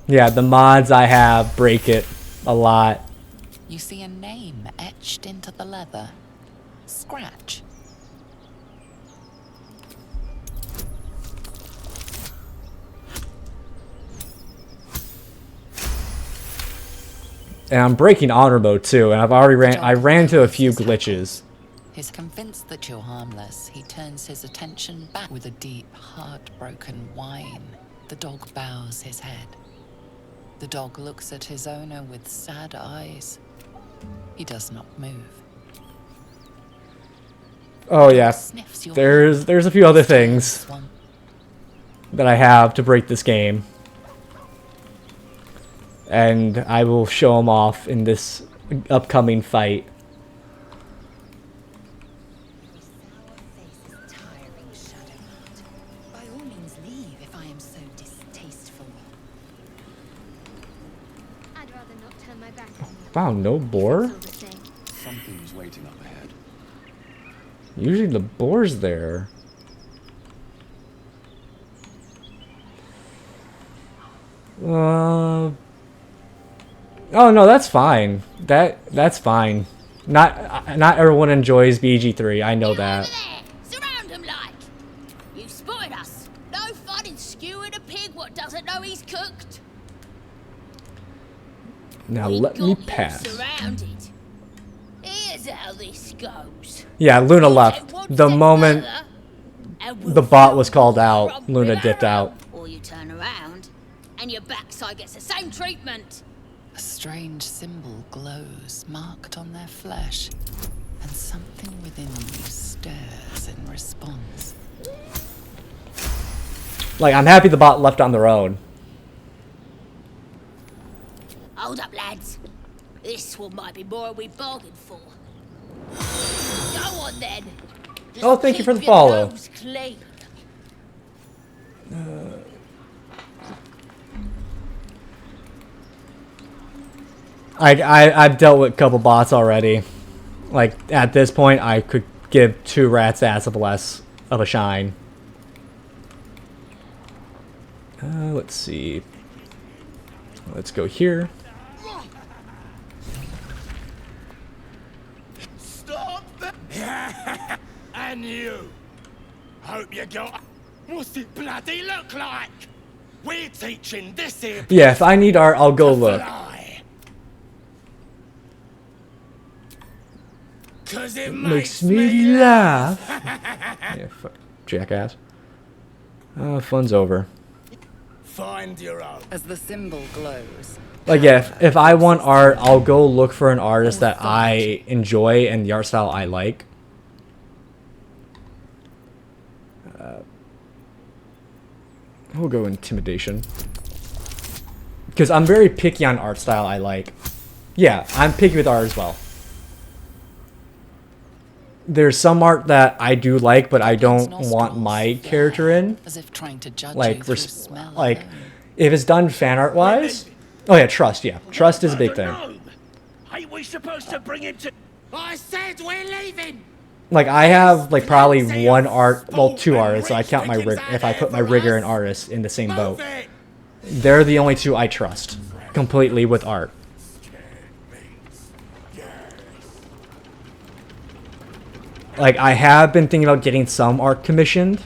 Yeah, the mods I have break it a lot. You see a name etched into the leather. Scratch. And I'm breaking honor mode too, and I ran into a few glitches. He's convinced that you're harmless. He turns his attention back with a deep, heartbroken whine. The dog bows his head. The dog looks at his owner with sad eyes. He does not move. Oh yeah, there's a few other things that I have to break this game. And I will show them off in this upcoming fight. By all means leave if I am so distasteful. I'd rather not turn my back on you. Wow, no boar? Something's waiting up ahead. Usually the boar's there. Oh no, that's fine. That's fine. Not everyone enjoys BG3. I know that. Surround him like. You spotted us. No fun in skewing a pig what doesn't know he's cooked. Now let me pass. Surrounded. Here's how this goes. Yeah, Luna left. The moment the bot was called out, Luna dipped out. Or you turn around and your backside gets the same treatment. A strange symbol glows, marked on their flesh, and something within you stirs in response. Like, I'm happy the bot left on their own. Hold up, lads. This one might be more than we bargained for. Go on then. Just Oh, thank you for the keep your follow. nose clean. I've dealt with a couple bots already. Like, at this point, I could give 2 rats' ass of less of a shine. Let's see. Let's go here. Stop that! And you! Hope you got... What's it bloody look like? We're teaching this here... Yeah, if I need art, I'll go look. Cause it Makes me laugh. Yeah, fuck, jackass. Fun's over. Find your own. As the symbol glows. Like, yeah, if I want art, I'll go look for an artist that I enjoy and the art style I like. We'll go intimidation. Because I'm very picky on art style I like. Yeah, I'm picky with art as well. There's some art that I do like, but I don't want my character in. As if trying to judge Like, you through smell like, alone. if it's done fan art wise. Oh yeah, trust. Yeah, trust is a big thing. Ain't we supposed to bring him to... I said we're leaving! Like, I have like probably one art, well, 2 artists. So I count my rig if I put my rigger and artist in the same boat. They're the only 2 I trust completely with art. Like, I have been thinking about getting some art commissioned.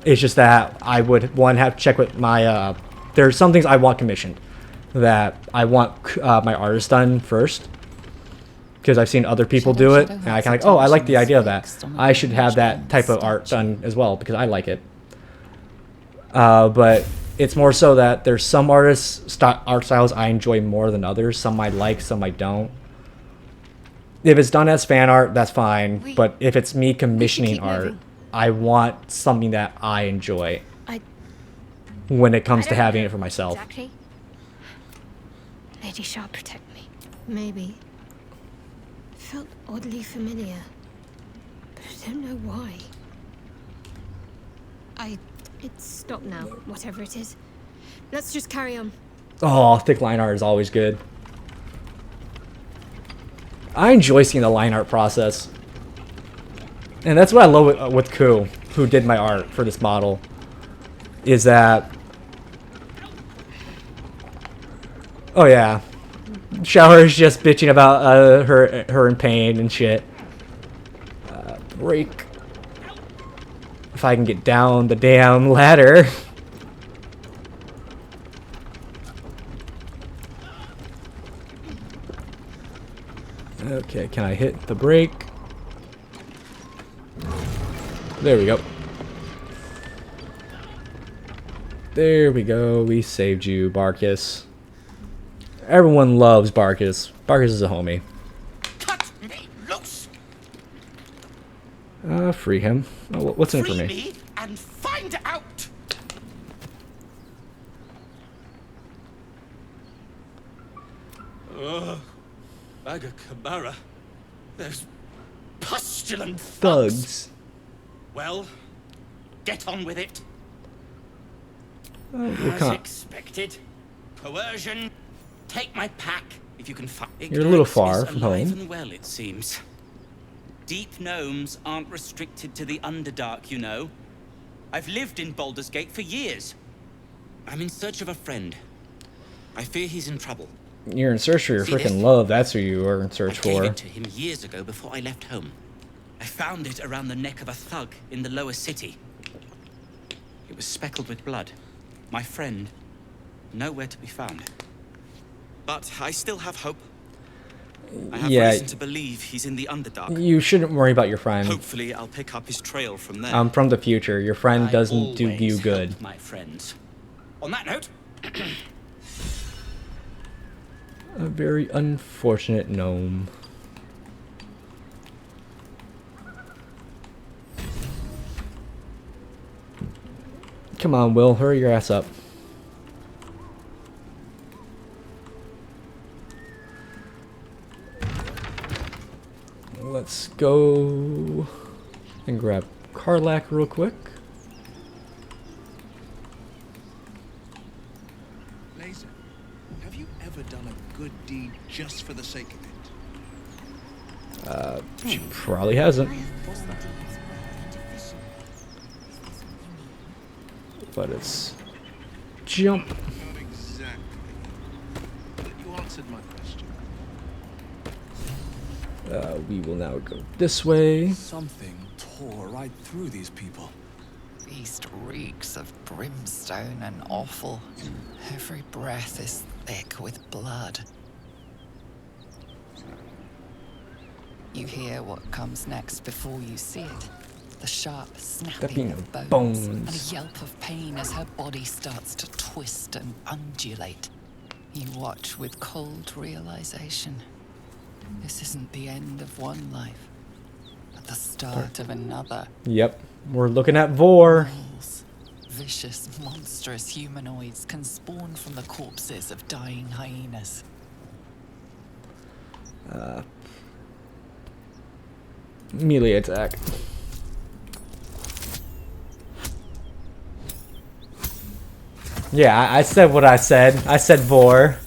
It's just that I would, one, have to check with my, there's some things I want commissioned that I want my artist done first. Because I've seen other people do it, and I kind of like, oh, I like the idea of that. I should have that type of art done as well, because I like it. But it's more so that there's some art styles I enjoy more than others. Some I like, some I don't. If it's done as fan art, that's fine. But if it's me commissioning art, moving. I want something that I enjoy when it comes to having it for myself. Exactly. Lady shall protect me. Maybe. It felt oddly familiar. But I don't know why. It's stopped now, whatever it is. Let's just carry on. Oh, thick line art is always good. I enjoy seeing the line art process. And that's what I love with Ku, who did my art for this model. Is that... Oh yeah. Shower's just bitching about her in pain and shit. Break. If I can get down the damn ladder. Okay, can I hit the brake? There we go. There we go. We saved you, Barkus. Everyone loves Barkus. Barkus is a homie. Cut me loose! Free him. Oh, what's in it for Free me? and find out! Ugh. Bag of Cabara. Those pustulant Thugs. Well, get on with it. We As can't. expected. Coercion. Take my pack if you can find. You're a little far from alive home. and well, it seems. Deep gnomes aren't restricted to the Underdark, you know. I've lived in Baldur's Gate for years. I'm in search of a friend. I fear he's in trouble. You're in search for your See this? freaking love. That's who you are in search I gave for. it to him years ago before I left home. I found it around the neck of a thug in the lower city. It was speckled with blood. My friend, nowhere to be found. But I still have hope. I have Yeah. reason to believe he's in the Underdark. You shouldn't worry about your friend. Hopefully, I'll pick up his trail from there. I'm from the future. Your friend I doesn't do always you help good. my friends. On that note, A very unfortunate gnome. Come on, Will. Hurry your ass up. Let's go and grab Karlach real quick. Laser, have you ever done a good deed just for the sake of it? She probably hasn't. But it's jump. Not exactly. But you answered my question. We will now go this way. Something tore right through these people. Feast reeks of brimstone and offal. Every breath is thick with blood. You hear what comes next before you see it. The sharp snapping of bones, and a yelp of pain as her body starts to twist and undulate. You watch with cold realization. This isn't the end of one life, but the start of another. Yep, we're looking at Vor. Vicious, monstrous humanoids can spawn from the corpses of dying hyenas. Melee attack. Yeah, I said what I said. I said Vor.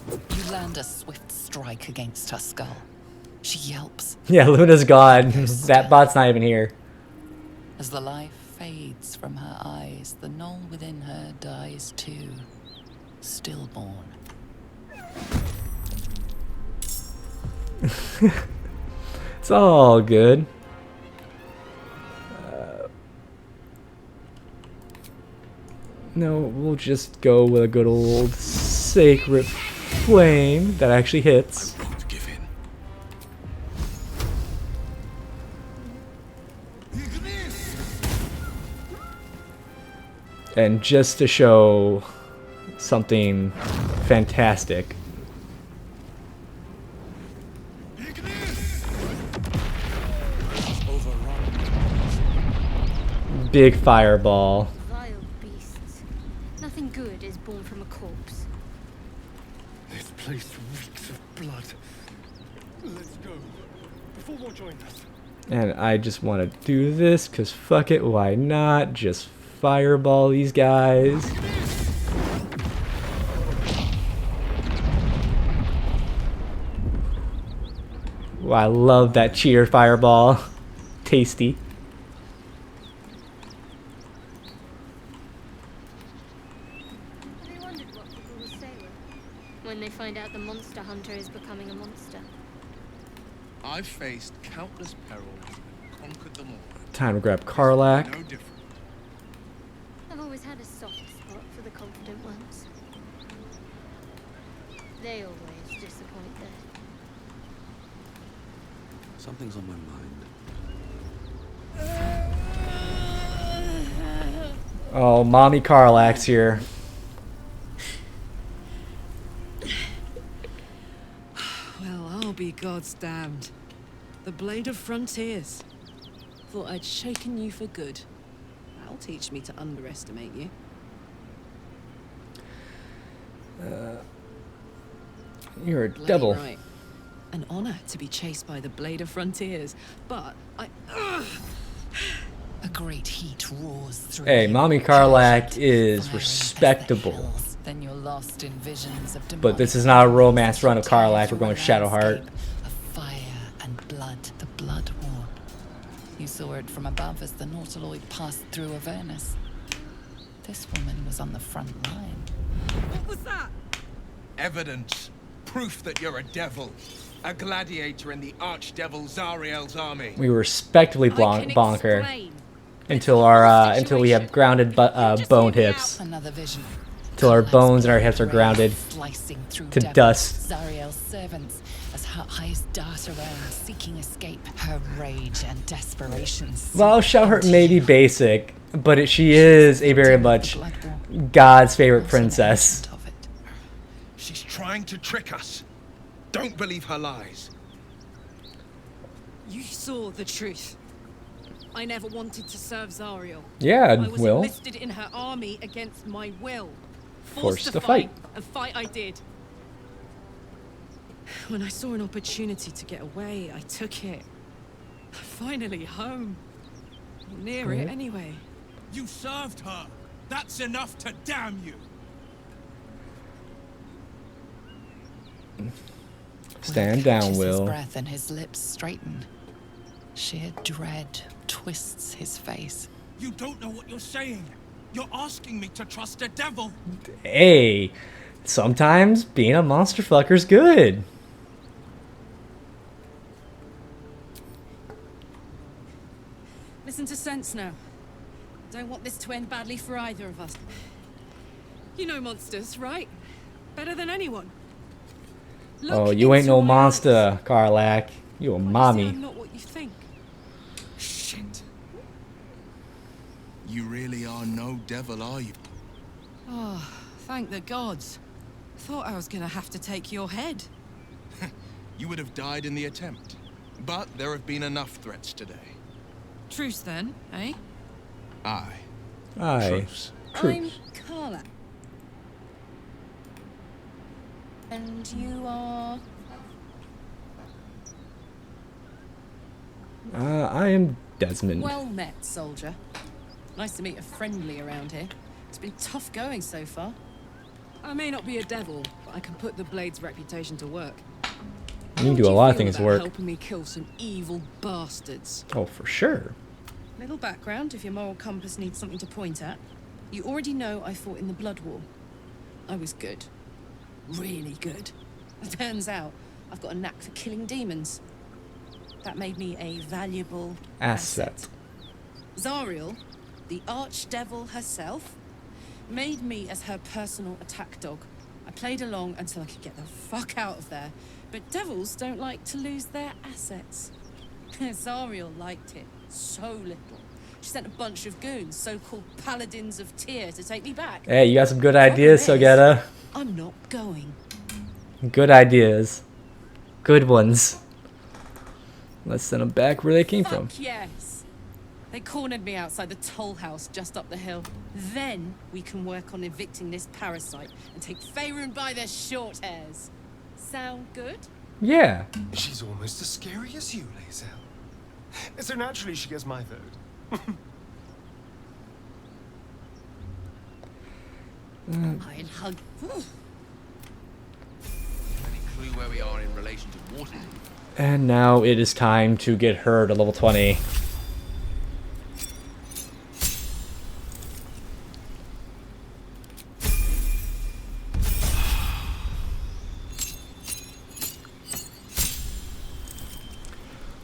You land a swift strike against her skull. She yelps. Yeah, Luna's gone. That bot's not even here. As the life fades from her eyes, the knoll within her dies too, stillborn. It's all good. No, we'll just go with a good old sacred flame that actually hits. And just to show something fantastic. Big fireball. Vile beasts. Nothing good is born from a corpse. This place reeks of blood. Let's go. Before more join us. And I just want to do this because fuck it, why not? Just fireball these guys. Wow, I love that cheer fireball. Tasty. Have you wondered what people will say when they find out the monster hunter is becoming a monster? I've faced countless perils and conquered them all. Time to grab Karlach. No different. I've always had a soft spot for the confident ones. They always disappoint there. Something's on my mind. Oh, mommy Karlach's here. Well, I'll be God's damned. The Blade of Frontiers. Thought I'd shaken you for good. That'll teach me to underestimate you. You're a Bloody devil. right. An honor to be chased by the Blade of Frontiers, but I... A great heat roars through. Hey, mommy Karlach is respectable. Then you're lost in visions of But this is not a romance run of Karlach. We're going Shadowheart. of fire and blood, the Blood War. You saw it from above as the Nautiloid passed through Avernus. This woman was on the front line. What was that? Evidence. Proof that you're a devil. A gladiator in the archdevil Zariel's army. We respectively bonker until we have grounded bone hips. Another vision. Until our bones and our hips are grounded to dust. Zariel's servants as her eyes dart around, seeking escape. Her rage and desperation. Well, Shadowheart may be basic, but she is a very much God's favorite princess. She's trying to trick us. Don't believe her lies. You saw the truth. I never wanted to serve Zariel. Yeah, I was Will. enlisted in her army against my will. Forced to fight. And fight I did. When I saw an opportunity to get away, I took it. Finally home. Near it anyway. You served her. That's enough to damn you. Stand down, Catches Will. His breath and his lips straighten. Sheer dread twists his face. You don't know what you're saying. You're asking me to trust a devil. Hey, sometimes being a monster fucker's good. Listen to sense now. Don't want this to end badly for either of us. You know monsters, right? Better than anyone. Oh, you ain't no monster, Karlach. You a I'm mommy. not what you think. Shit. You really are no devil, are you? Oh, thank the gods. Thought I was gonna have to take your head. You would have died in the attempt. But there have been enough threats today. Truce then, eh? Aye. Aye. Truce. I'm Karlach. And you are... I am Desmond. Well met, soldier. Nice to meet a friendly around here. It's been tough going so far. I may not be a devil, but I can put the Blade's reputation to work. You can do a lot of things work. Helping me kill some evil bastards. Oh, for sure. Little background if your moral compass needs something to point at. You already know I fought in the Blood War. I was good. Really good. Turns out I've got a knack for killing demons. That made me a valuable Asset. Zariel, the archdevil herself, made me as her personal attack dog. I played along until I could get the fuck out of there. But devils don't like to lose their assets. Zariel liked it so little She sent a bunch of goons, so-called paladins of Tyr, to take me back. Hey, you got some good ideas, Sogetta. I'm not going. Good ideas. Good ones. Let's send them back where they came from. Yes. They cornered me outside the toll house just up the hill. Then we can work on evicting this parasite and take Faerun by their short hairs. Sound good? Yeah. She's almost as scary as you, Lae'zel. So naturally she gets my vote. I'd hug. Any clue where we are in relation to water? And now it is time to get her to level 20.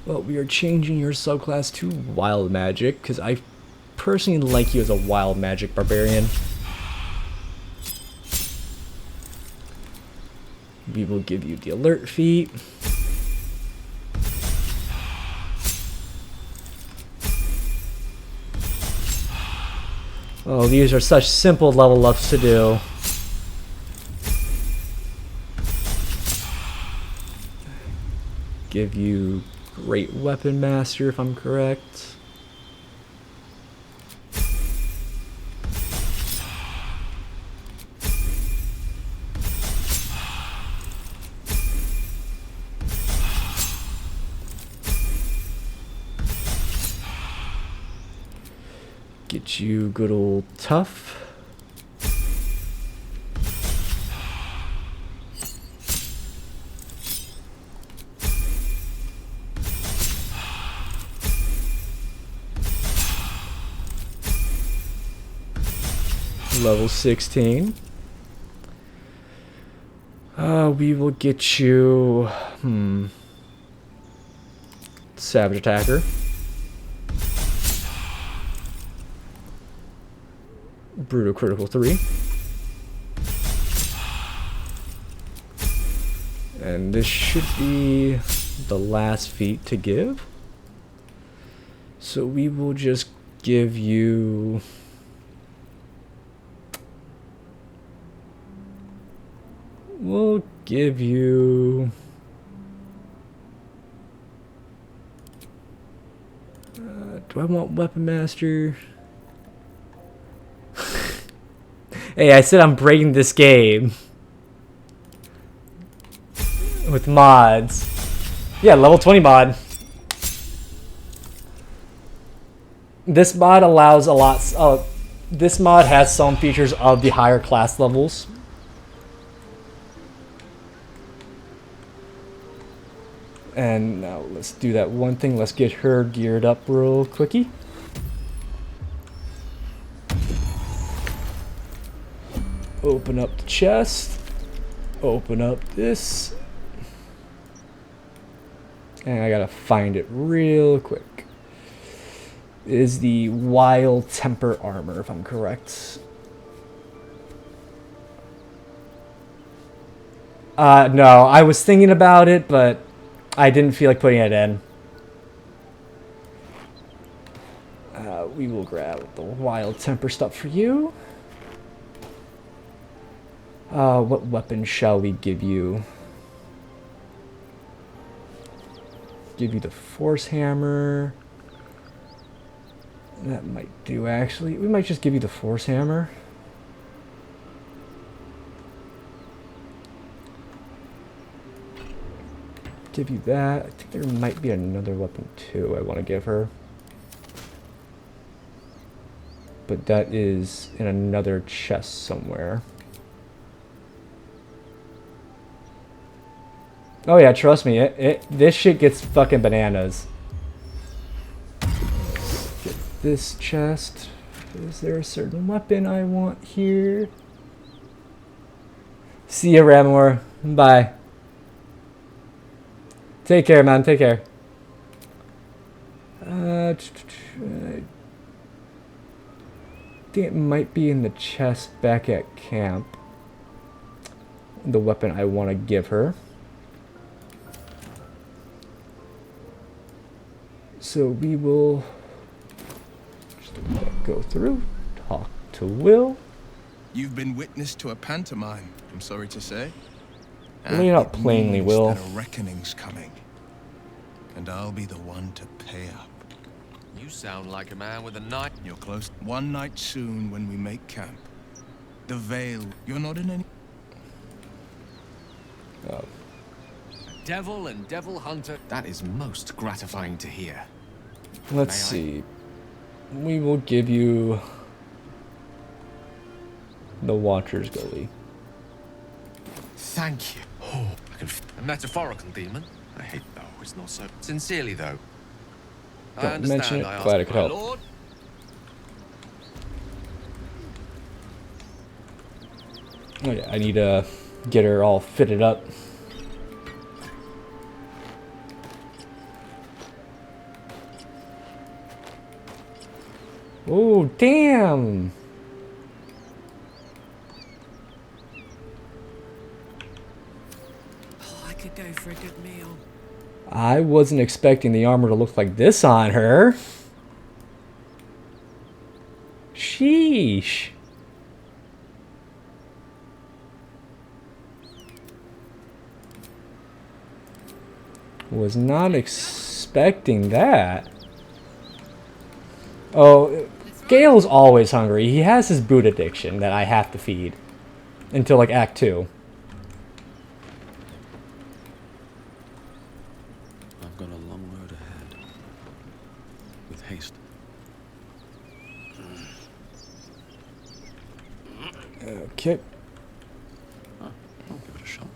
Well, we are changing your subclass to Wild Magic, because I personally like you as a Wild Magic Barbarian. We will give you the Alert feat. Oh, these are such simple level ups to do. Give you Great Weapon Master, if I'm correct. Get you good old Tough. Level 16. We will get you Savage Attacker. Brutal Critical 3. And this should be the last feat to give. So we will just give you we'll give you do I want Weapon Master? Hey, I said I'm breaking this game with mods. Yeah, level 20 mod. This mod allows a lot. This mod has some features of the higher class levels. And now let's do that one thing. Let's get her geared up real quickie. Open up the chest. Open up this. And I gotta find it real quick. It is the Wild Temper Armor, if I'm correct. No, I was thinking about it, but I didn't feel like putting it in. We will grab the Wild Temper stuff for you. What weapon shall we give you? Give you the Force Hammer. That might do, actually. We might just give you the Force Hammer. Give you that. I think there might be another weapon too I want to give her. But that is in another chest somewhere. Oh yeah, trust me, this shit gets fucking bananas. Get this chest. Is there a certain weapon I want here? See ya, Ramor. Bye. Take care, man. Take care. I think it might be in the chest back at camp. The weapon I want to give her. So we will Go through. Talk to Will. You've been witness to a pantomime, I'm sorry to say. Lay it out plainly, Will. A reckoning's coming. And I'll be the one to pay up. You sound like a man with a knife. You're close. One night soon when we make camp. The Vale. You're not in any... Oh. Devil and devil hunter. That is most gratifying to hear. Let's see. We will give you the Watcher's Gully. Thank you. Oh, a metaphorical demon. I hate though. It's not so. Sincerely though. Don't mention it. Glad I could help. Lord. Oh yeah, I need to get her all fitted up. Oh, damn! Oh, I could go for a good meal. I wasn't expecting the armor to look like this on her. Sheesh. Was not expecting that. Oh, Gale's always hungry. He has his boot addiction that I have to feed until like Act 2. I've got a long road ahead. With haste. Okay. I'll give it a shot.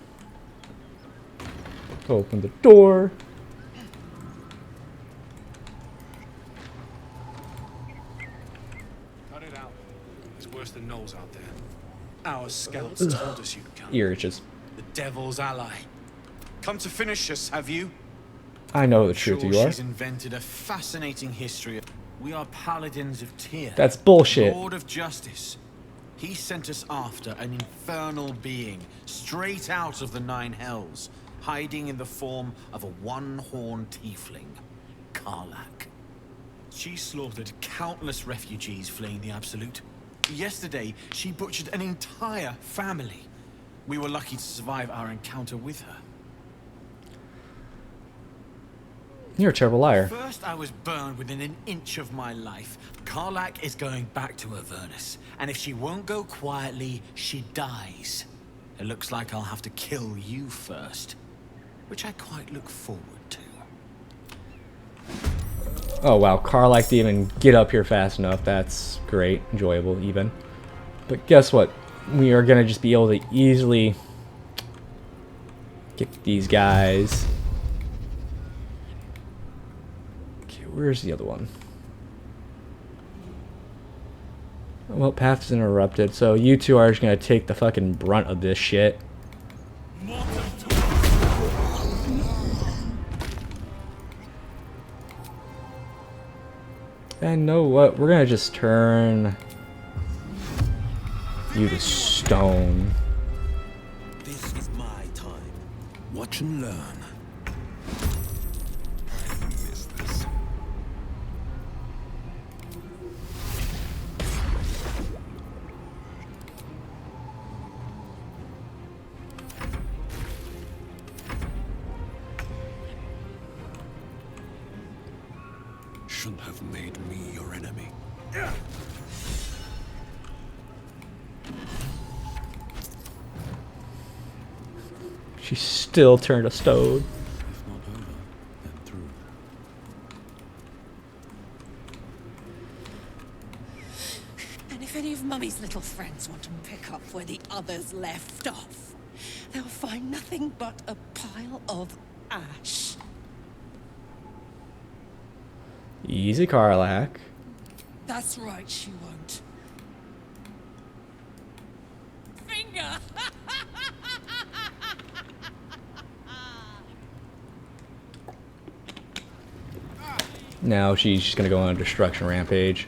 Open the door. Cut it out. It's worse than Knowles out there. Our scouts told us you'd come. Ear itches. The devil's ally. Come to finish us, have you? I know the truth, you are. She's invented a fascinating history. We are paladins of Tyr. That's bullshit. Lord of Justice. He sent us after an infernal being, straight out of the Nine Hells, hiding in the form of a one-horned tiefling, Karlach. She slaughtered countless refugees fleeing the Absolute. Yesterday, she butchered an entire family. We were lucky to survive our encounter with her. You're a terrible liar. First, I was burned within an inch of my life. Karlach is going back to Avernus, and if she won't go quietly, she dies. It looks like I'll have to kill you first, which I quite look forward to. Oh wow, Karlach didn't even get up here fast enough. That's great, enjoyable even. But guess what? We are gonna just be able to easily get these guys. Okay, where's the other one? Well, path is interrupted, so you two are just gonna take the fucking brunt of this shit. And know what? We're gonna just turn you to stone. This is my time. Watch and learn. I miss this. Shouldn't have made me your enemy. She still turned to stone. If not over, then through. And if any of Mummy's little friends want to pick up where the others left off, they'll find nothing but a pile of ash. Easy, Karlach. That's right, she won't. Finger! Now she's just gonna go on a destruction rampage.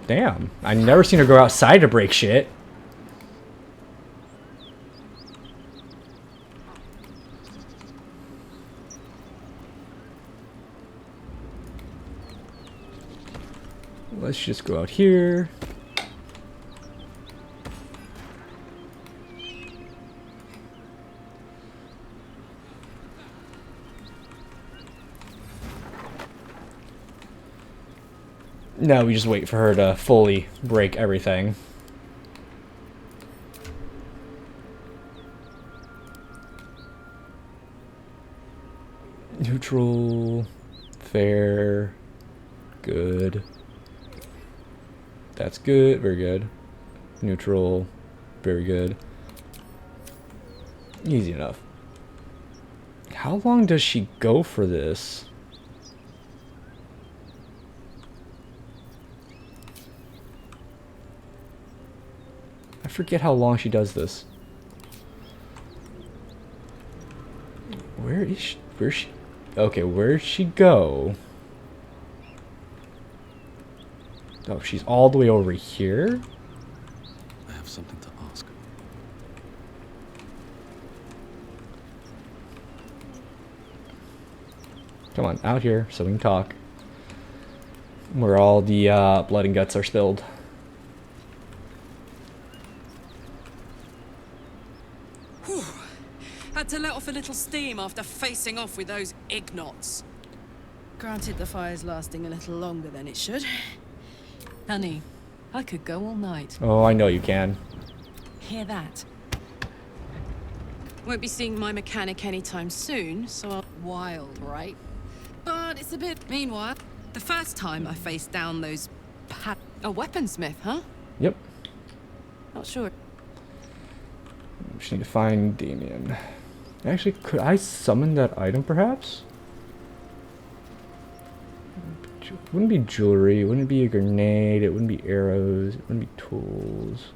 Damn, I've never seen her go outside to break shit. Let's just go out here. Now we just wait for her to fully break everything. Neutral, fair, good. That's good, very good. Neutral, very good. Easy enough. How long does she go for this? I forget how long she does this. Where is she? Where's she? Okay, where'd she go? Oh, she's all the way over here? I have something to ask. Come on, out here so we can talk. Where all the blood and guts are spilled. Whew. Had to let off a little steam after facing off with those ignots. Granted, the fire's lasting a little longer than it should. Honey, I could go all night. Oh, I know you can. Hear that? Won't be seeing my mechanic anytime soon, so I'll... Wild, right? But it's a bit... Meanwhile, the first time I faced down those... A weaponsmith, huh? Yep. Not sure. Just need to find Damien. Actually, could I summon that item, perhaps? Wouldn't be jewelry, it wouldn't be a grenade, it wouldn't be arrows, it wouldn't be tools.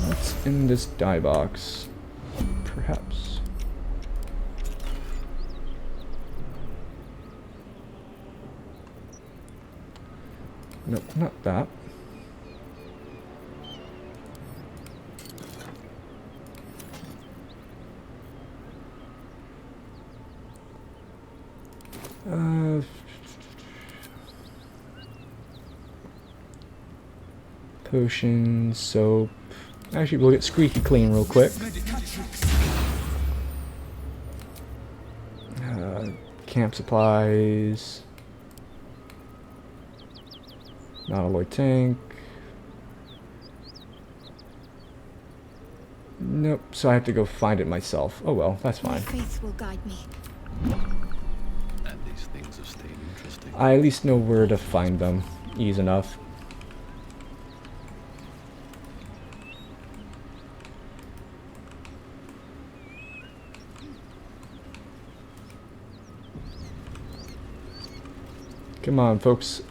What's in this dye box? Perhaps. Nope, not that. Potion, soap. Actually, we'll get squeaky clean real quick. Camp supplies. Non-alloy tank. Nope, so I have to go find it myself. Oh well, that's fine. Faith will guide me. And these things are staying interesting. I at least know where to find them. Easy enough. Come on, folks.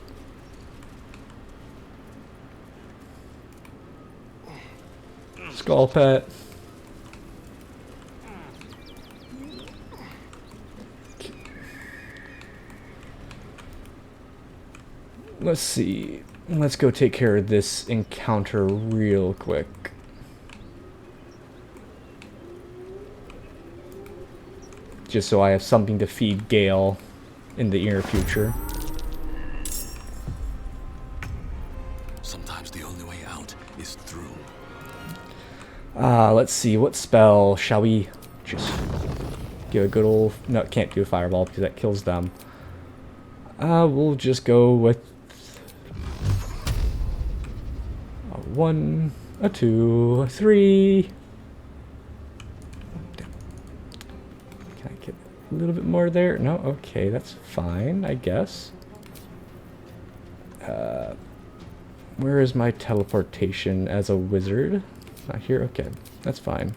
Skull pet. Let's see. Let's go take care of this encounter real quick. Just so I have something to feed Gale in the near future. Sometimes the only way out is through. Let's see, what spell shall we just give a good old... No, can't do a fireball because that kills them. We'll just go with a 1, a 2, a 3. Can I get a little bit more there? No? Okay, that's fine, I guess. Where is my teleportation as a wizard? Not here? Okay, that's fine.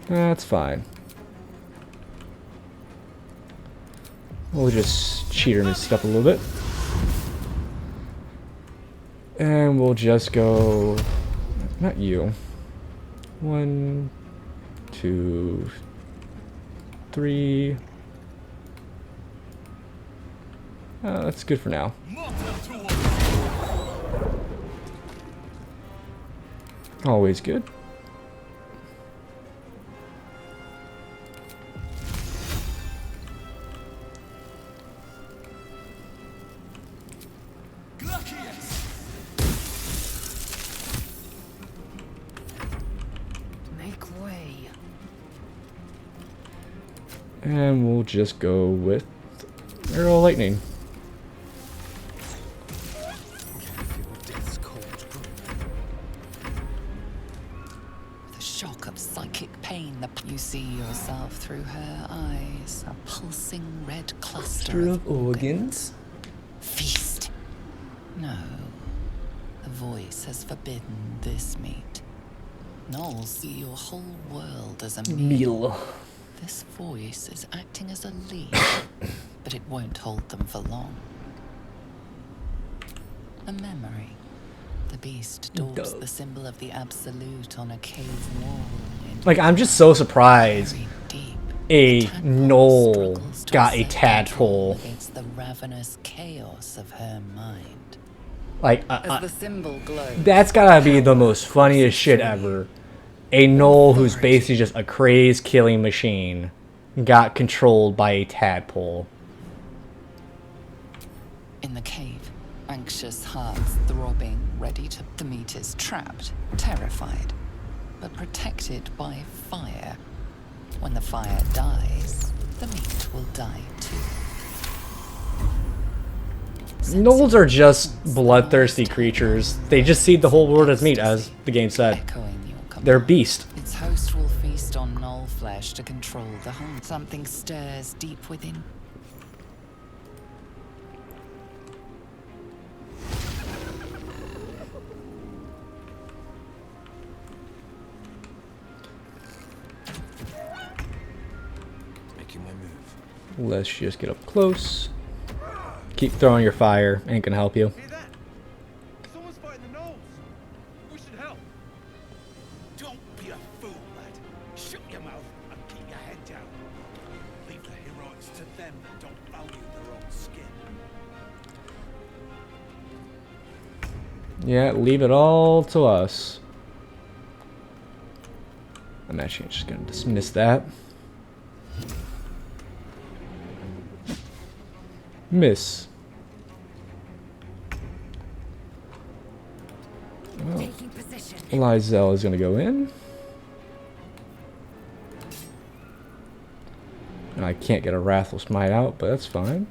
That's fine. We'll just cheat her and stuff a little bit. And we'll just go... Not you. 1, 2, 3... that's good for now. Always good. And we'll just go with Arrow of Lightning. The shock of psychic pain, you see yourself through her eyes, a pulsing red cluster of organs. Feast. No. The voice has forbidden this meat. Knowles see your whole world as a meal. This voice is acting as a leash, but it won't hold them for long. A memory. The beast daubs the symbol of the absolute on a cave wall. Like, I'm just so surprised a gnoll got a tadpole. Against the ravenous chaos of her mind. Like, As the symbol glows, that's gotta be the most funniest shit ever. A gnoll who's basically just a crazed killing machine got controlled by a tadpole. in the cave, anxious hearts throbbing, ready to... The meat is trapped, terrified, but protected by fire. When the fire dies, the meat will die too. Gnolls are just bloodthirsty creatures. They just see the whole world as meat, as the game said. They're beast. Its host will feast on gnoll flesh to control the hunt. Something stirs deep within. Making my move. Let's just get up close. Keep throwing your fire. Ain't gonna help you. Someone's fighting the gnolls. We should help. Don't be a fool, lad. Shut your mouth and keep your head down. Leave the heroics to them that don't value their own skin. Yeah, leave it all to us. I'm actually just gonna dismiss that. Miss. Well, Lizelle is gonna go in. And I can't get a Wrathful Smite out, but that's fine.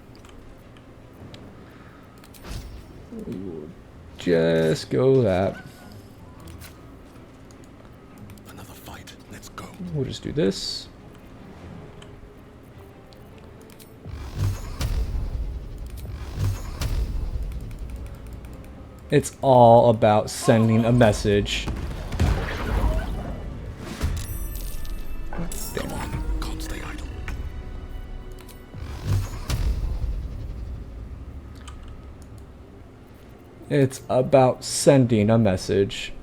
We will just go that. Another fight. Let's go. We'll just do this. It's all about sending a message. Damn. Can't stay idle. It's about sending a message.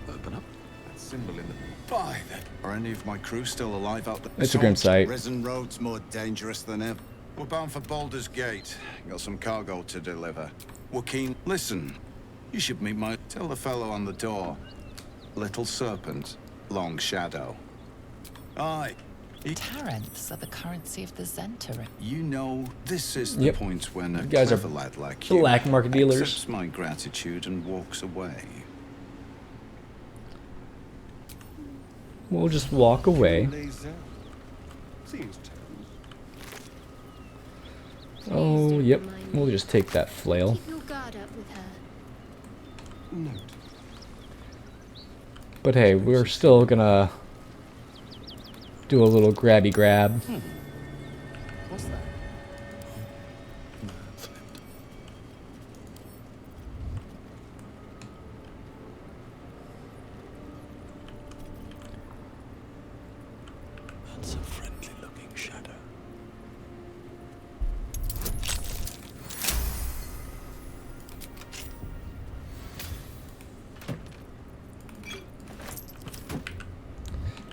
Open up. That symbol in the... By then. Are any of my crew still alive out there? It's a grim sight. Prison road's more dangerous than ever. We're bound for Baldur's Gate. Got some cargo to deliver. We're keen. Listen, you should meet my... Tell the fellow on the door. Little serpent, long shadow. Aye. Taranths are the currency of the zhentarim. You know, this is the point when a You guys are clever lad like you black market dealers. accepts my gratitude and walks away. We'll just walk away. Seems Oh, yep. We'll just take that flail. Keep your guard up with her. Note. But hey, we're still gonna do a little grabby grab. What's that? That's a friendly-looking shadow.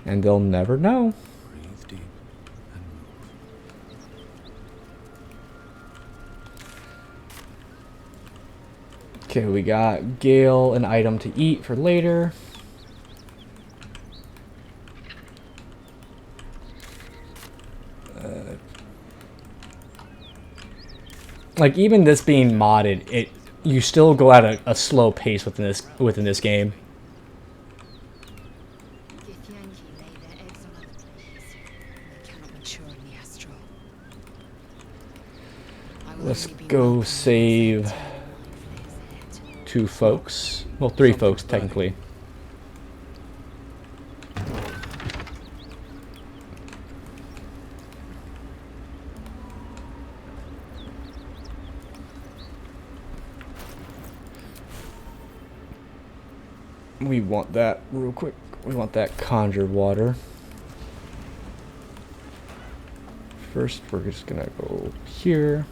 And they'll never know. Breathe deep and move. Okay, we got Gale an item to eat for later. Like, even this being modded, you still go at a slow pace within this game. Let's go save 2 folks. Well, 3 folks technically. We want that real quick. We want that conjured water. First, we're just gonna go here.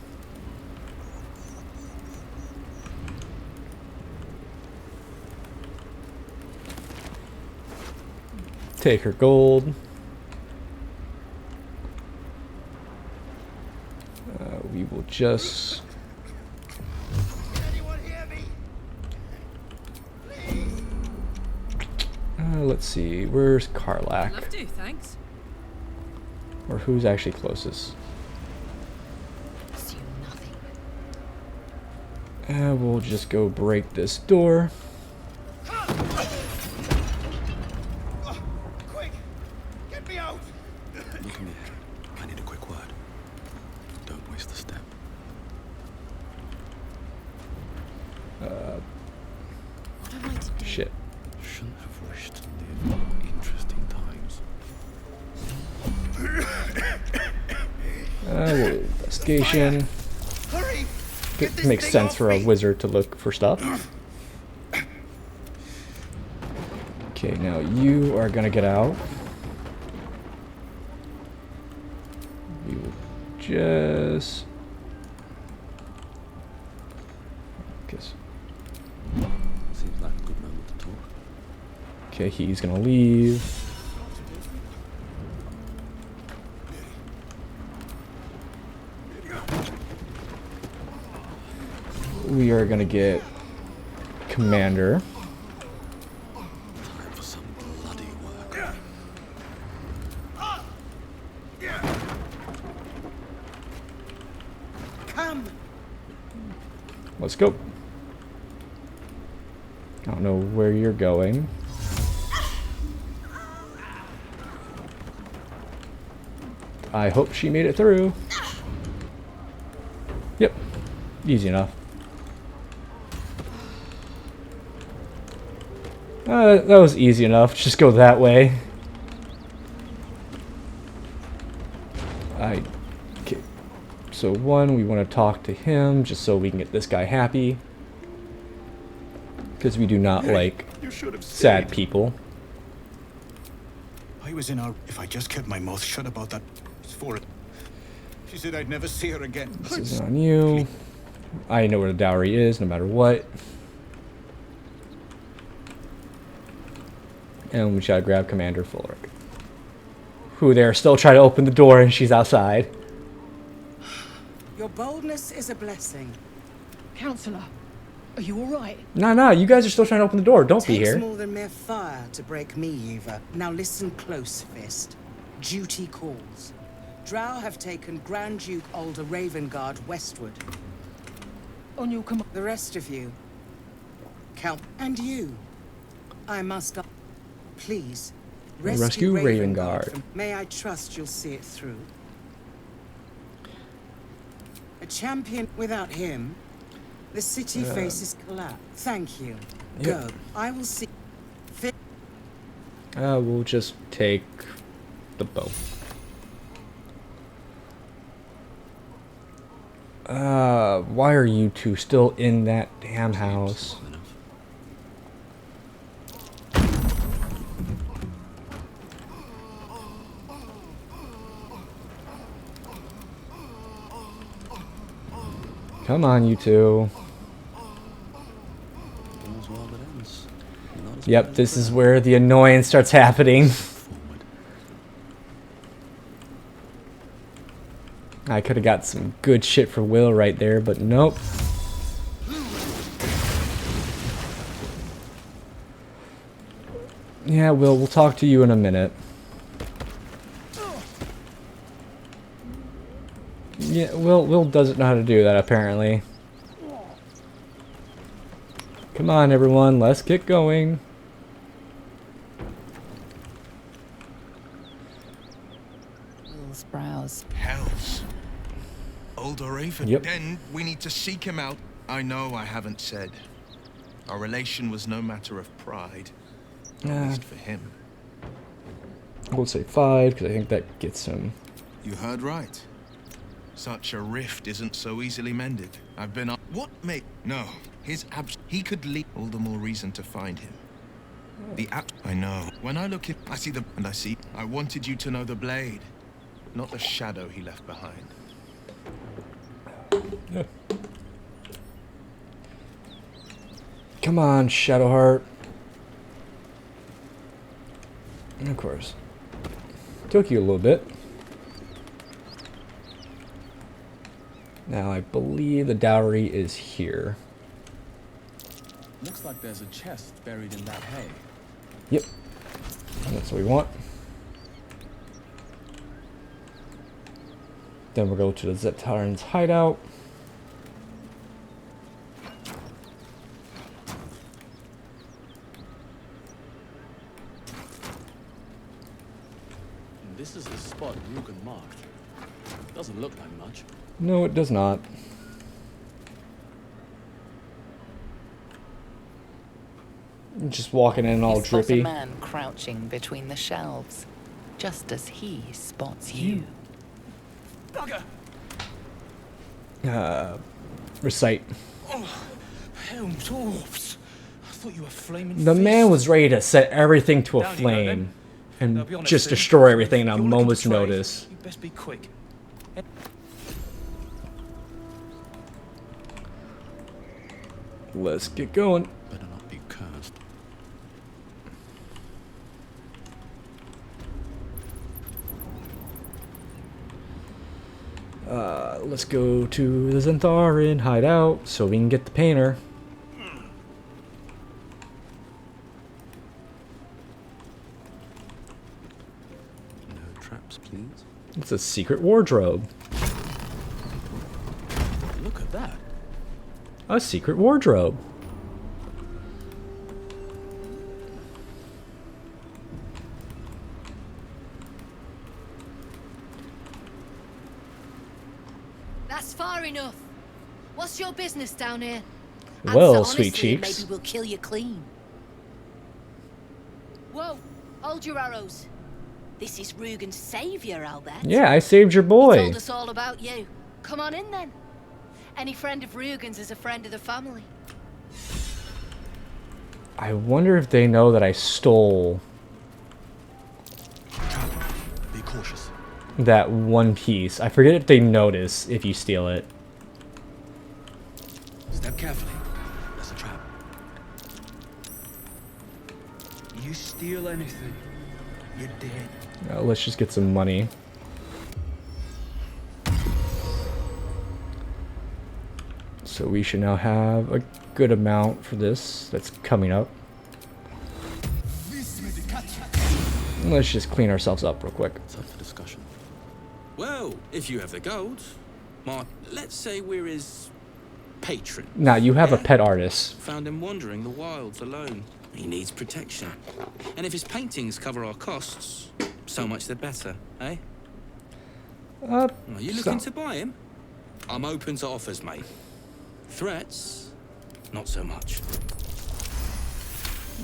Take her gold. We will just... let's see, where's Karlach? Love to, thanks. Or who's actually closest? We'll just go break this door. Quick! Get me out! Look in the air. I need a quick word. Don't waste a step. What am I to do? Shit. Shouldn't have wished to live interesting times. Investigation. Hurry! It makes sense for a wizard to look for stuff. Okay, now you are gonna get out. We will just... guess. Seems like a good moment to talk. Okay, he's gonna leave. We are gonna get Commander. Time for some bloody work. Come! Let's go. I don't know where you're going. I hope she made it through. Yep. Easy enough. That was easy enough. Just go that way. Okay. So one, we want to talk to him just so we can get this guy happy. Because we do not like sad people. I was in our... If I just kept my mouth shut about that... for it. She said I'd never see her again. This is on you. I know where the dowry is, no matter what. And we shall grab Commander Fulric, who they're still trying to open the door and she's outside. Your boldness is a blessing. Counselor, are you alright? No, you guys are still trying to open the door. Don't be Takes here. more than mere fire to break me, Uva. Now listen close, Fist. Duty calls. Drow have taken Grand Duke Alder Ravengard westward. On your command. The rest of you. Count. And you. I must... Please, rescue Ravengard. May I trust you'll see it through? A champion without him, the city faces collapse. Thank you. Yep. Go. I will see. We'll just take the bow. Why are you two still in that damn house? Come on, you two. Yep, this is where the annoyance starts happening. I could have got some good shit for Will right there, but nope. Yeah, Will, we'll talk to you in a minute. Yeah, Will doesn't know how to do that, apparently. Come on, everyone, let's get going. Will's brows. Hells. Old Raven. Yep. Then we need to seek him out. I know I haven't said. Our relation was no matter of pride. At least for him. We'll say 5, because I think that gets him. You heard right. Such a rift isn't so easily mended. I've been up. What mate? No. His he could leave. All the more reason to find him. The I know. When I look at I see the and I see. I wanted you to know the blade, not the shadow he left behind. Yeah. Come on, Shadowheart. And of course. Took you a little bit. Now I believe the dowry is here. Looks like there's a chest buried in that hay. Yep. That's what we want. Then we'll go to the zhentarim's hideout. This is the spot Rugen marked. Doesn't look like much. No, it does not. Just walking in all You spot drippy. a man crouching between the shelves, just as he spots you. Bugger! Recite. Oh, helm dwarfs. I thought you were flaming. The man was ready to set everything to a flame and just destroy everything in a moment's notice. You best be quick. Let's get going. Better not be cursed. Let's go to the zhentarim hideout so we can get the painter. No traps, please. It's a secret wardrobe. Look at that. A secret wardrobe. That's far enough. What's your business down here? Well, Answer sweet honestly and cheeks. Maybe we'll kill you clean. Whoa! Hold your arrows. This is Rugen's savior, Albert. Yeah, I saved your He boy. told us all about you. Come on in then. Any friend of Rugen's is a friend of the family. I wonder if they know that I stole Be cautious. that one piece. I forget if they notice if you steal it. Step carefully. There's a trap. You steal anything, you're dead. Let's just get some money. So we should now have a good amount for this that's coming up. Let's just clean ourselves up real quick. It's up for discussion. Well, if you have the gold, Mark, let's say we're his patron. Now, you have a pet artist. Found him wandering the wilds alone. He needs protection. And if his paintings cover our costs, so much the better, eh? Are you looking to buy him? I'm open to offers, mate. Threats? Not so much.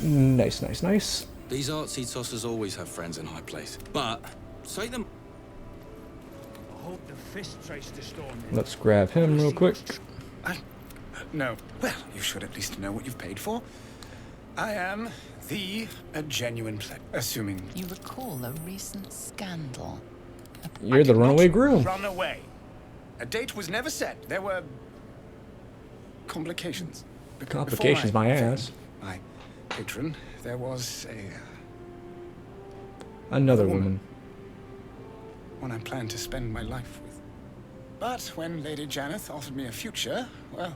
Nice, nice, nice. These artsy tossers always have friends in high place. But, say them... I hope the fist traced the storm. Let's grab him real quick. No. Well, you should at least know what you've paid for. I am a genuine assuming... You recall a recent scandal. You're the runaway groom. Run away. A date was never set. There were... complications. Complications, my ass. My patron, there was Another woman. one I planned to spend my life with. But when Lady Janeth offered me a future, well,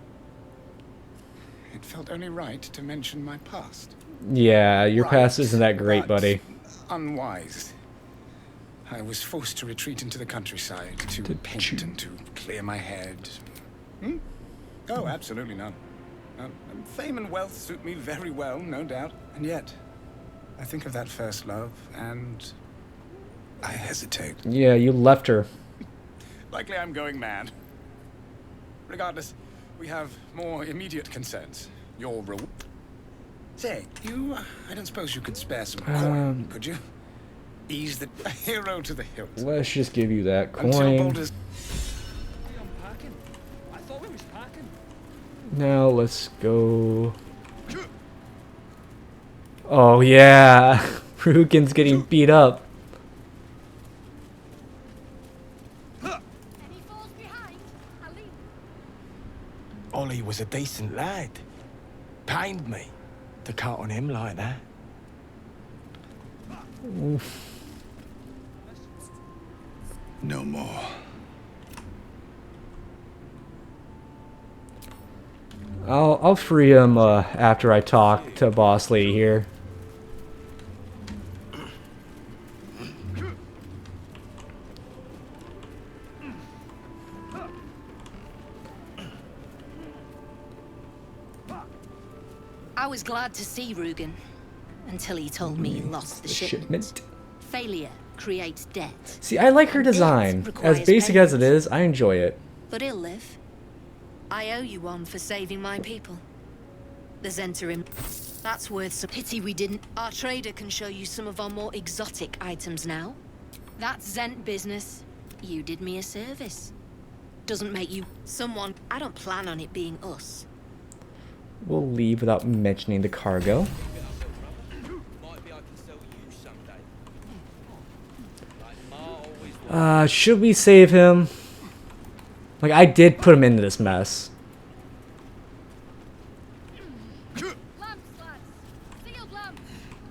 it felt only right to mention my past. Yeah, your past isn't that great, buddy. Unwise. I was forced to retreat into the countryside to paint and to clear my head. Oh, absolutely none. Fame and wealth suit me very well, no doubt. And yet, I think of that first love, and I hesitate. Yeah, you left her. Likely I'm going mad. Regardless, we have more immediate concerns. Your reward. Say, I don't suppose you could spare some coin, could you? Ease the hero to the hilt. Let's just give you that Until coin. Baldur's... I thought we was packing. Now let's go. Oh yeah, Rugen's getting beat up. Ollie was a decent lad. Pained me to cut on him like that. Oof. No more. I'll free him after I talk to Boss Lady here. I was glad to see Rugen, until he told me he lost the shipment. Failure creates debt. See, I like her design. As basic as it is, I enjoy it. But he'll live. I owe you one for saving my people. The zhentarim. That's worth some pity we didn't. Our trader can show you some of our more exotic items now. That's Zhent business. You did me a service. Doesn't make you someone. I don't plan on it being us. We'll leave without mentioning the cargo. Should we save him? Like, I did put him into this mess.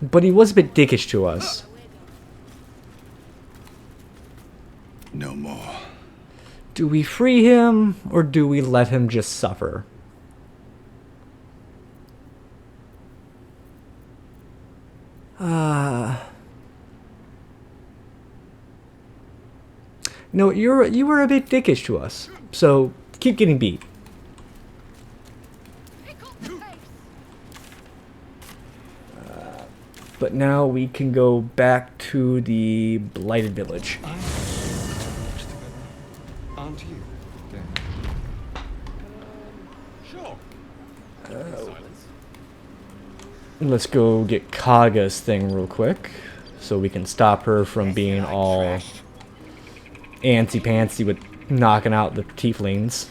But he was a bit dickish to us. No more. Do we free him, or do we let him just suffer? No, you were a bit dickish to us, so keep getting beat. But now we can go back to the Blighted Village. Aren't you? Sure. Let's go get Kaga's thing real quick, so we can stop her from being all antsy-pantsy with knocking out the tieflings.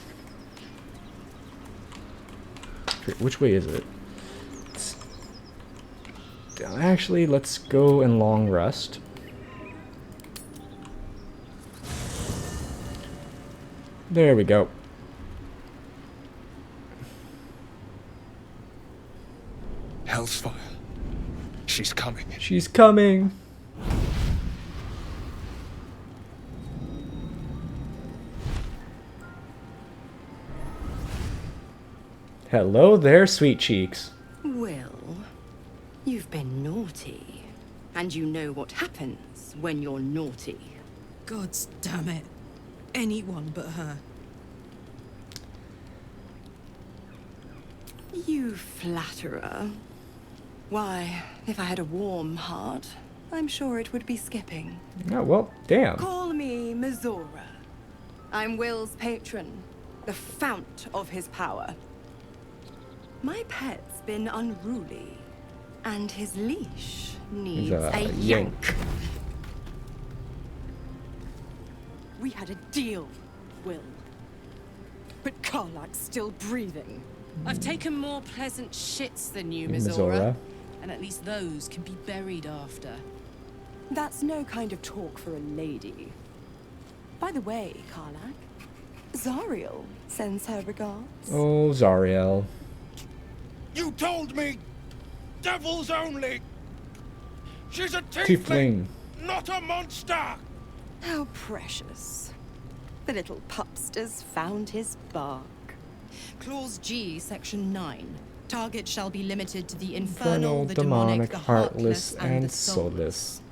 Which way is it? Actually, let's go and long rest. There we go. Hellsfire. She's coming. She's coming. Hello there, sweet cheeks. Well, you've been naughty. And you know what happens when you're naughty. God's damn it. Anyone but her. You flatterer. Why, if I had a warm heart, I'm sure it would be skipping. Oh, well, damn. Call me Mizora. I'm Will's patron, the fount of his power. My pet's been unruly, and his leash needs a yank. We had a deal, Will. But Karlach's still breathing. I've taken more pleasant shits than you, Mizora. Mizora. And at least those can be buried after. That's no kind of talk for a lady. By the way, Karlach, Zariel sends her regards. Oh, Zariel. You told me devils only. She's a Tiefling. not a monster. How precious. The little pupster's found his bark. Clause G, Section 9. Target shall be limited to the Infernal, the demonic, the heartless, and the soulless.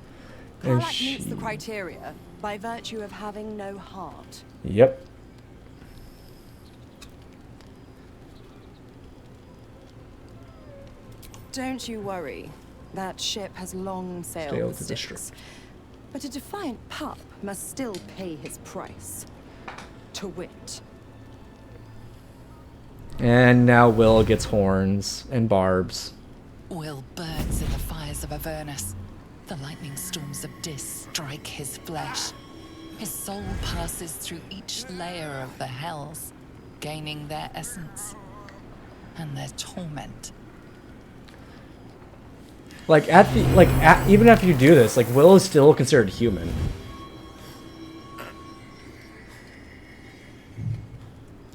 And Karlach she... meets the criteria by virtue of having no heart. Yep. Don't you worry. That ship has long sailed the Styx. But a defiant pup must still pay his price. To wit. And now Will gets horns and barbs. Will burns in the fires of Avernus. The lightning storms of Dis strike his flesh. His soul passes through each layer of the hells, gaining their essence and their torment. Like even after you do this, like Will is still considered human.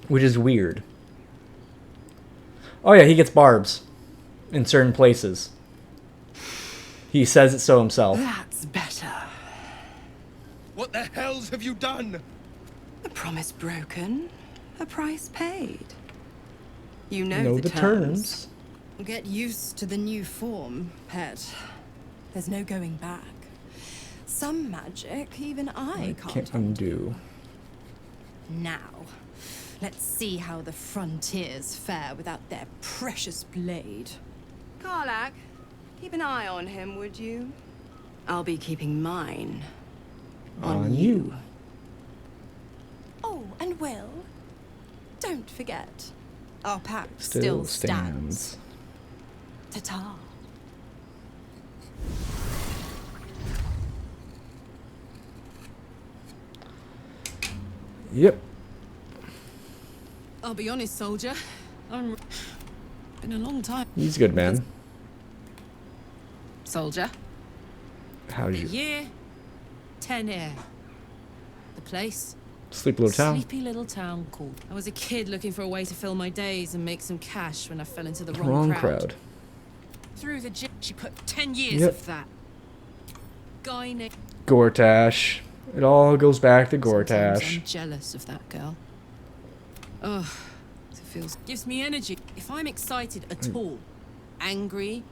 Which is weird. Oh yeah, he gets barbs in certain places. He says it so himself. That's better. What the hells have you done? A promise broken, a price paid. You know, Know the the terms. Get used to the new form, pet. There's no going back. Some magic even I can't undo. Now, let's see how the frontiers fare without their precious blade. Karlach, keep an eye on him, would you? I'll be keeping mine on you. Oh, and Will, don't forget, our pact still stands. Ta-ta. Yep. I'll be honest, soldier. Been a long time. He's good, man. Soldier. How's you? Year. 10 air. The place. Sleepy little town. Sleepy little town called. I was a kid looking for a way to fill my days and make some cash when I fell into the wrong crowd. Through the gym, she put 10 years of that. Guy named Gortash. It all goes back to Sometimes Gortash. I'm jealous of that girl. Ugh, it feels gives me energy. If I'm excited at all, angry,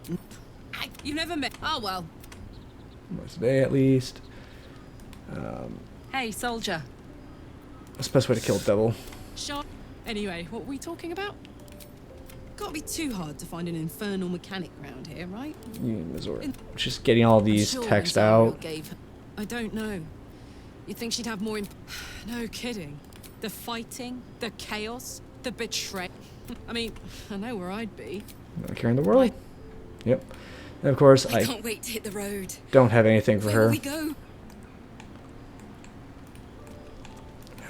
you never met. Oh well. Today at least. Hey, soldier. That's the best way to kill a devil. Shot. Anyway, what were we talking about? Can't be too hard to find an infernal mechanic around here, right? Missouri. Just getting all these I'm sure text Rosario out. Gave her. I don't know. You'd think she'd have more. No kidding. The fighting, the chaos, the betrayal. I mean, I know where I'd be. Carrying the world. Yep. And of course, I can't wait to hit the road. don't have anything for Where her. will we go?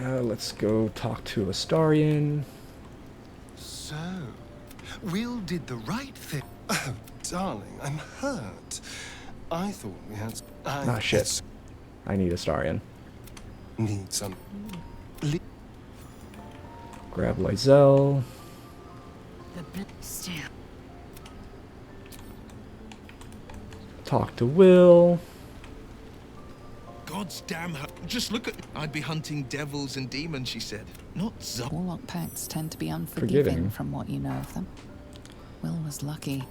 Let's go talk to Astarion. So, Will did the right thing. Oh, darling, I'm hurt. I thought we had... Ah, shit. I need Astarion. Need some... Grab Lysel. Still. Talk to Will. God's damn her. Just look at... I'd be hunting devils and demons, she said. Not Warlock pacts tend to be Forgiving. unforgiving from what you know of them. Will was lucky.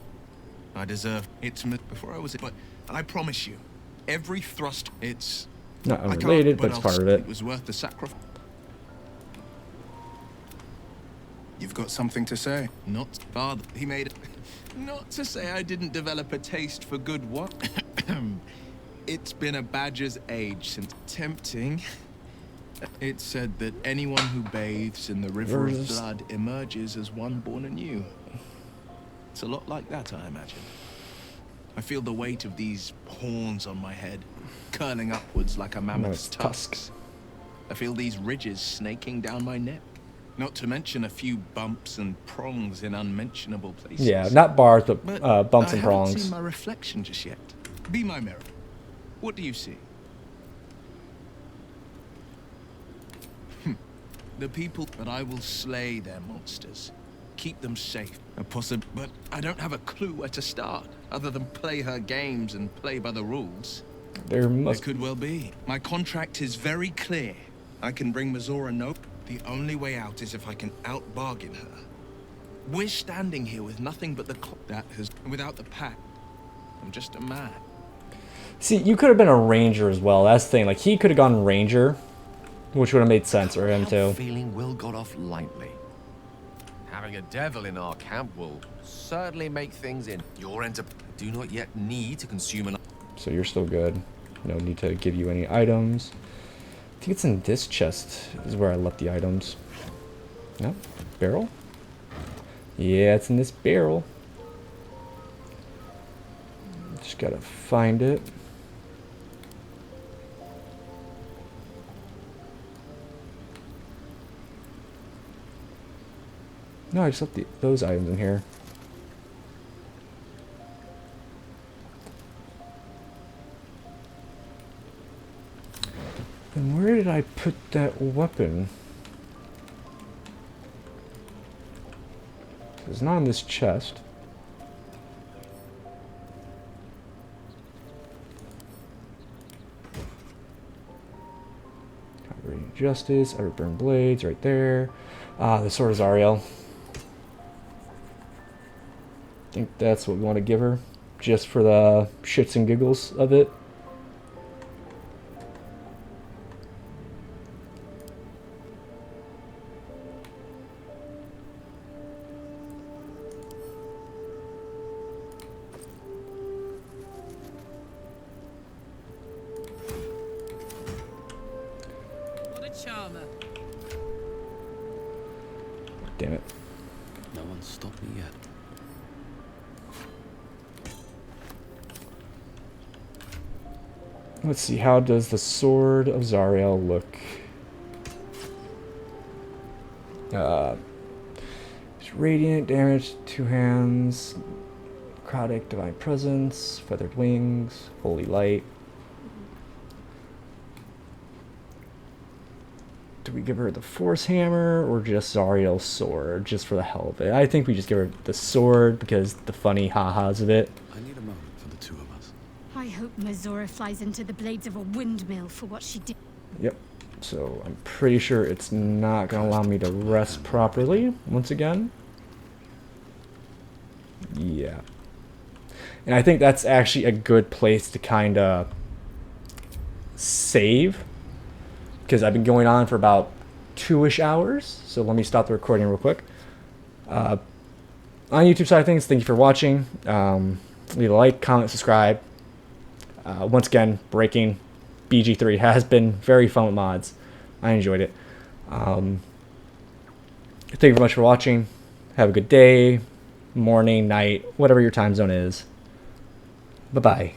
I deserve it's before I was but I promise you, every thrust it's Not I can't, unrelated, but it's I'll part of it. It was worth the sacrifice. You've got something to say? Not father. He made it. Not to say I didn't develop a taste for good what. It's been a badger's age since tempting. It said that anyone who bathes in the river of blood emerges as one born anew. It's a lot like that, I imagine. I feel the weight of these horns on my head, curling upwards like a mammoth's tusks. I feel these ridges snaking down my neck. Not to mention a few bumps and prongs in unmentionable places. Yeah, not bars, but bumps and I haven't prongs. seen my reflection just yet. Be my mirror. What do you see? The people, but I will slay their monsters. Keep them safe. But I don't have a clue where to start, other than play her games and play by the rules. There could well be. My contract is very clear. I can bring Mazora no. The only way out is if I can out-bargain her. We're standing here with nothing but the clock that has... Without the pact, I'm just a man. See, you could have been a ranger as well. That's the thing. Like, he could have gone ranger, which would have made sense for him too. Feeling Will got off lightly. Having a devil in our camp will certainly make things in your do not yet need to consume an. So you're still good. No need to give you any items. I think it's in this chest is where I left the items. No? Barrel? Yeah, it's in this barrel. Just gotta find it. No, I just left those items in here. And where did I put that weapon? It's not in this chest. Radiant Justice, Everburn Blades, right there. Ah, the Sword of Zariel. I think that's what we want to give her, just for the shits and giggles of it. Charmer. Damn it. No one's stopped me yet. Let's see, how does the Sword of Zariel look? It's radiant damage, 2 hands, necrotic, divine presence, feathered wings, holy light. Do we give her the Force Hammer or just Zariel's sword, just for the hell of it? I think we just give her the sword because the funny ha-has of it. I need a moment for the two of us. I hope Mazora flies into the blades of a windmill for what she did. Yep. So I'm pretty sure it's not going to allow me to rest properly once again. Yeah. And I think that's actually a good place to kind of save, because I've been going on for about 2-ish hours. So let me stop the recording real quick. On YouTube side of things, thank you for watching. Leave a like, comment, subscribe. Once again, breaking BG3 has been very fun with mods. I enjoyed it. Thank you very much for watching. Have a good day, morning, night, whatever your time zone is. Bye-bye.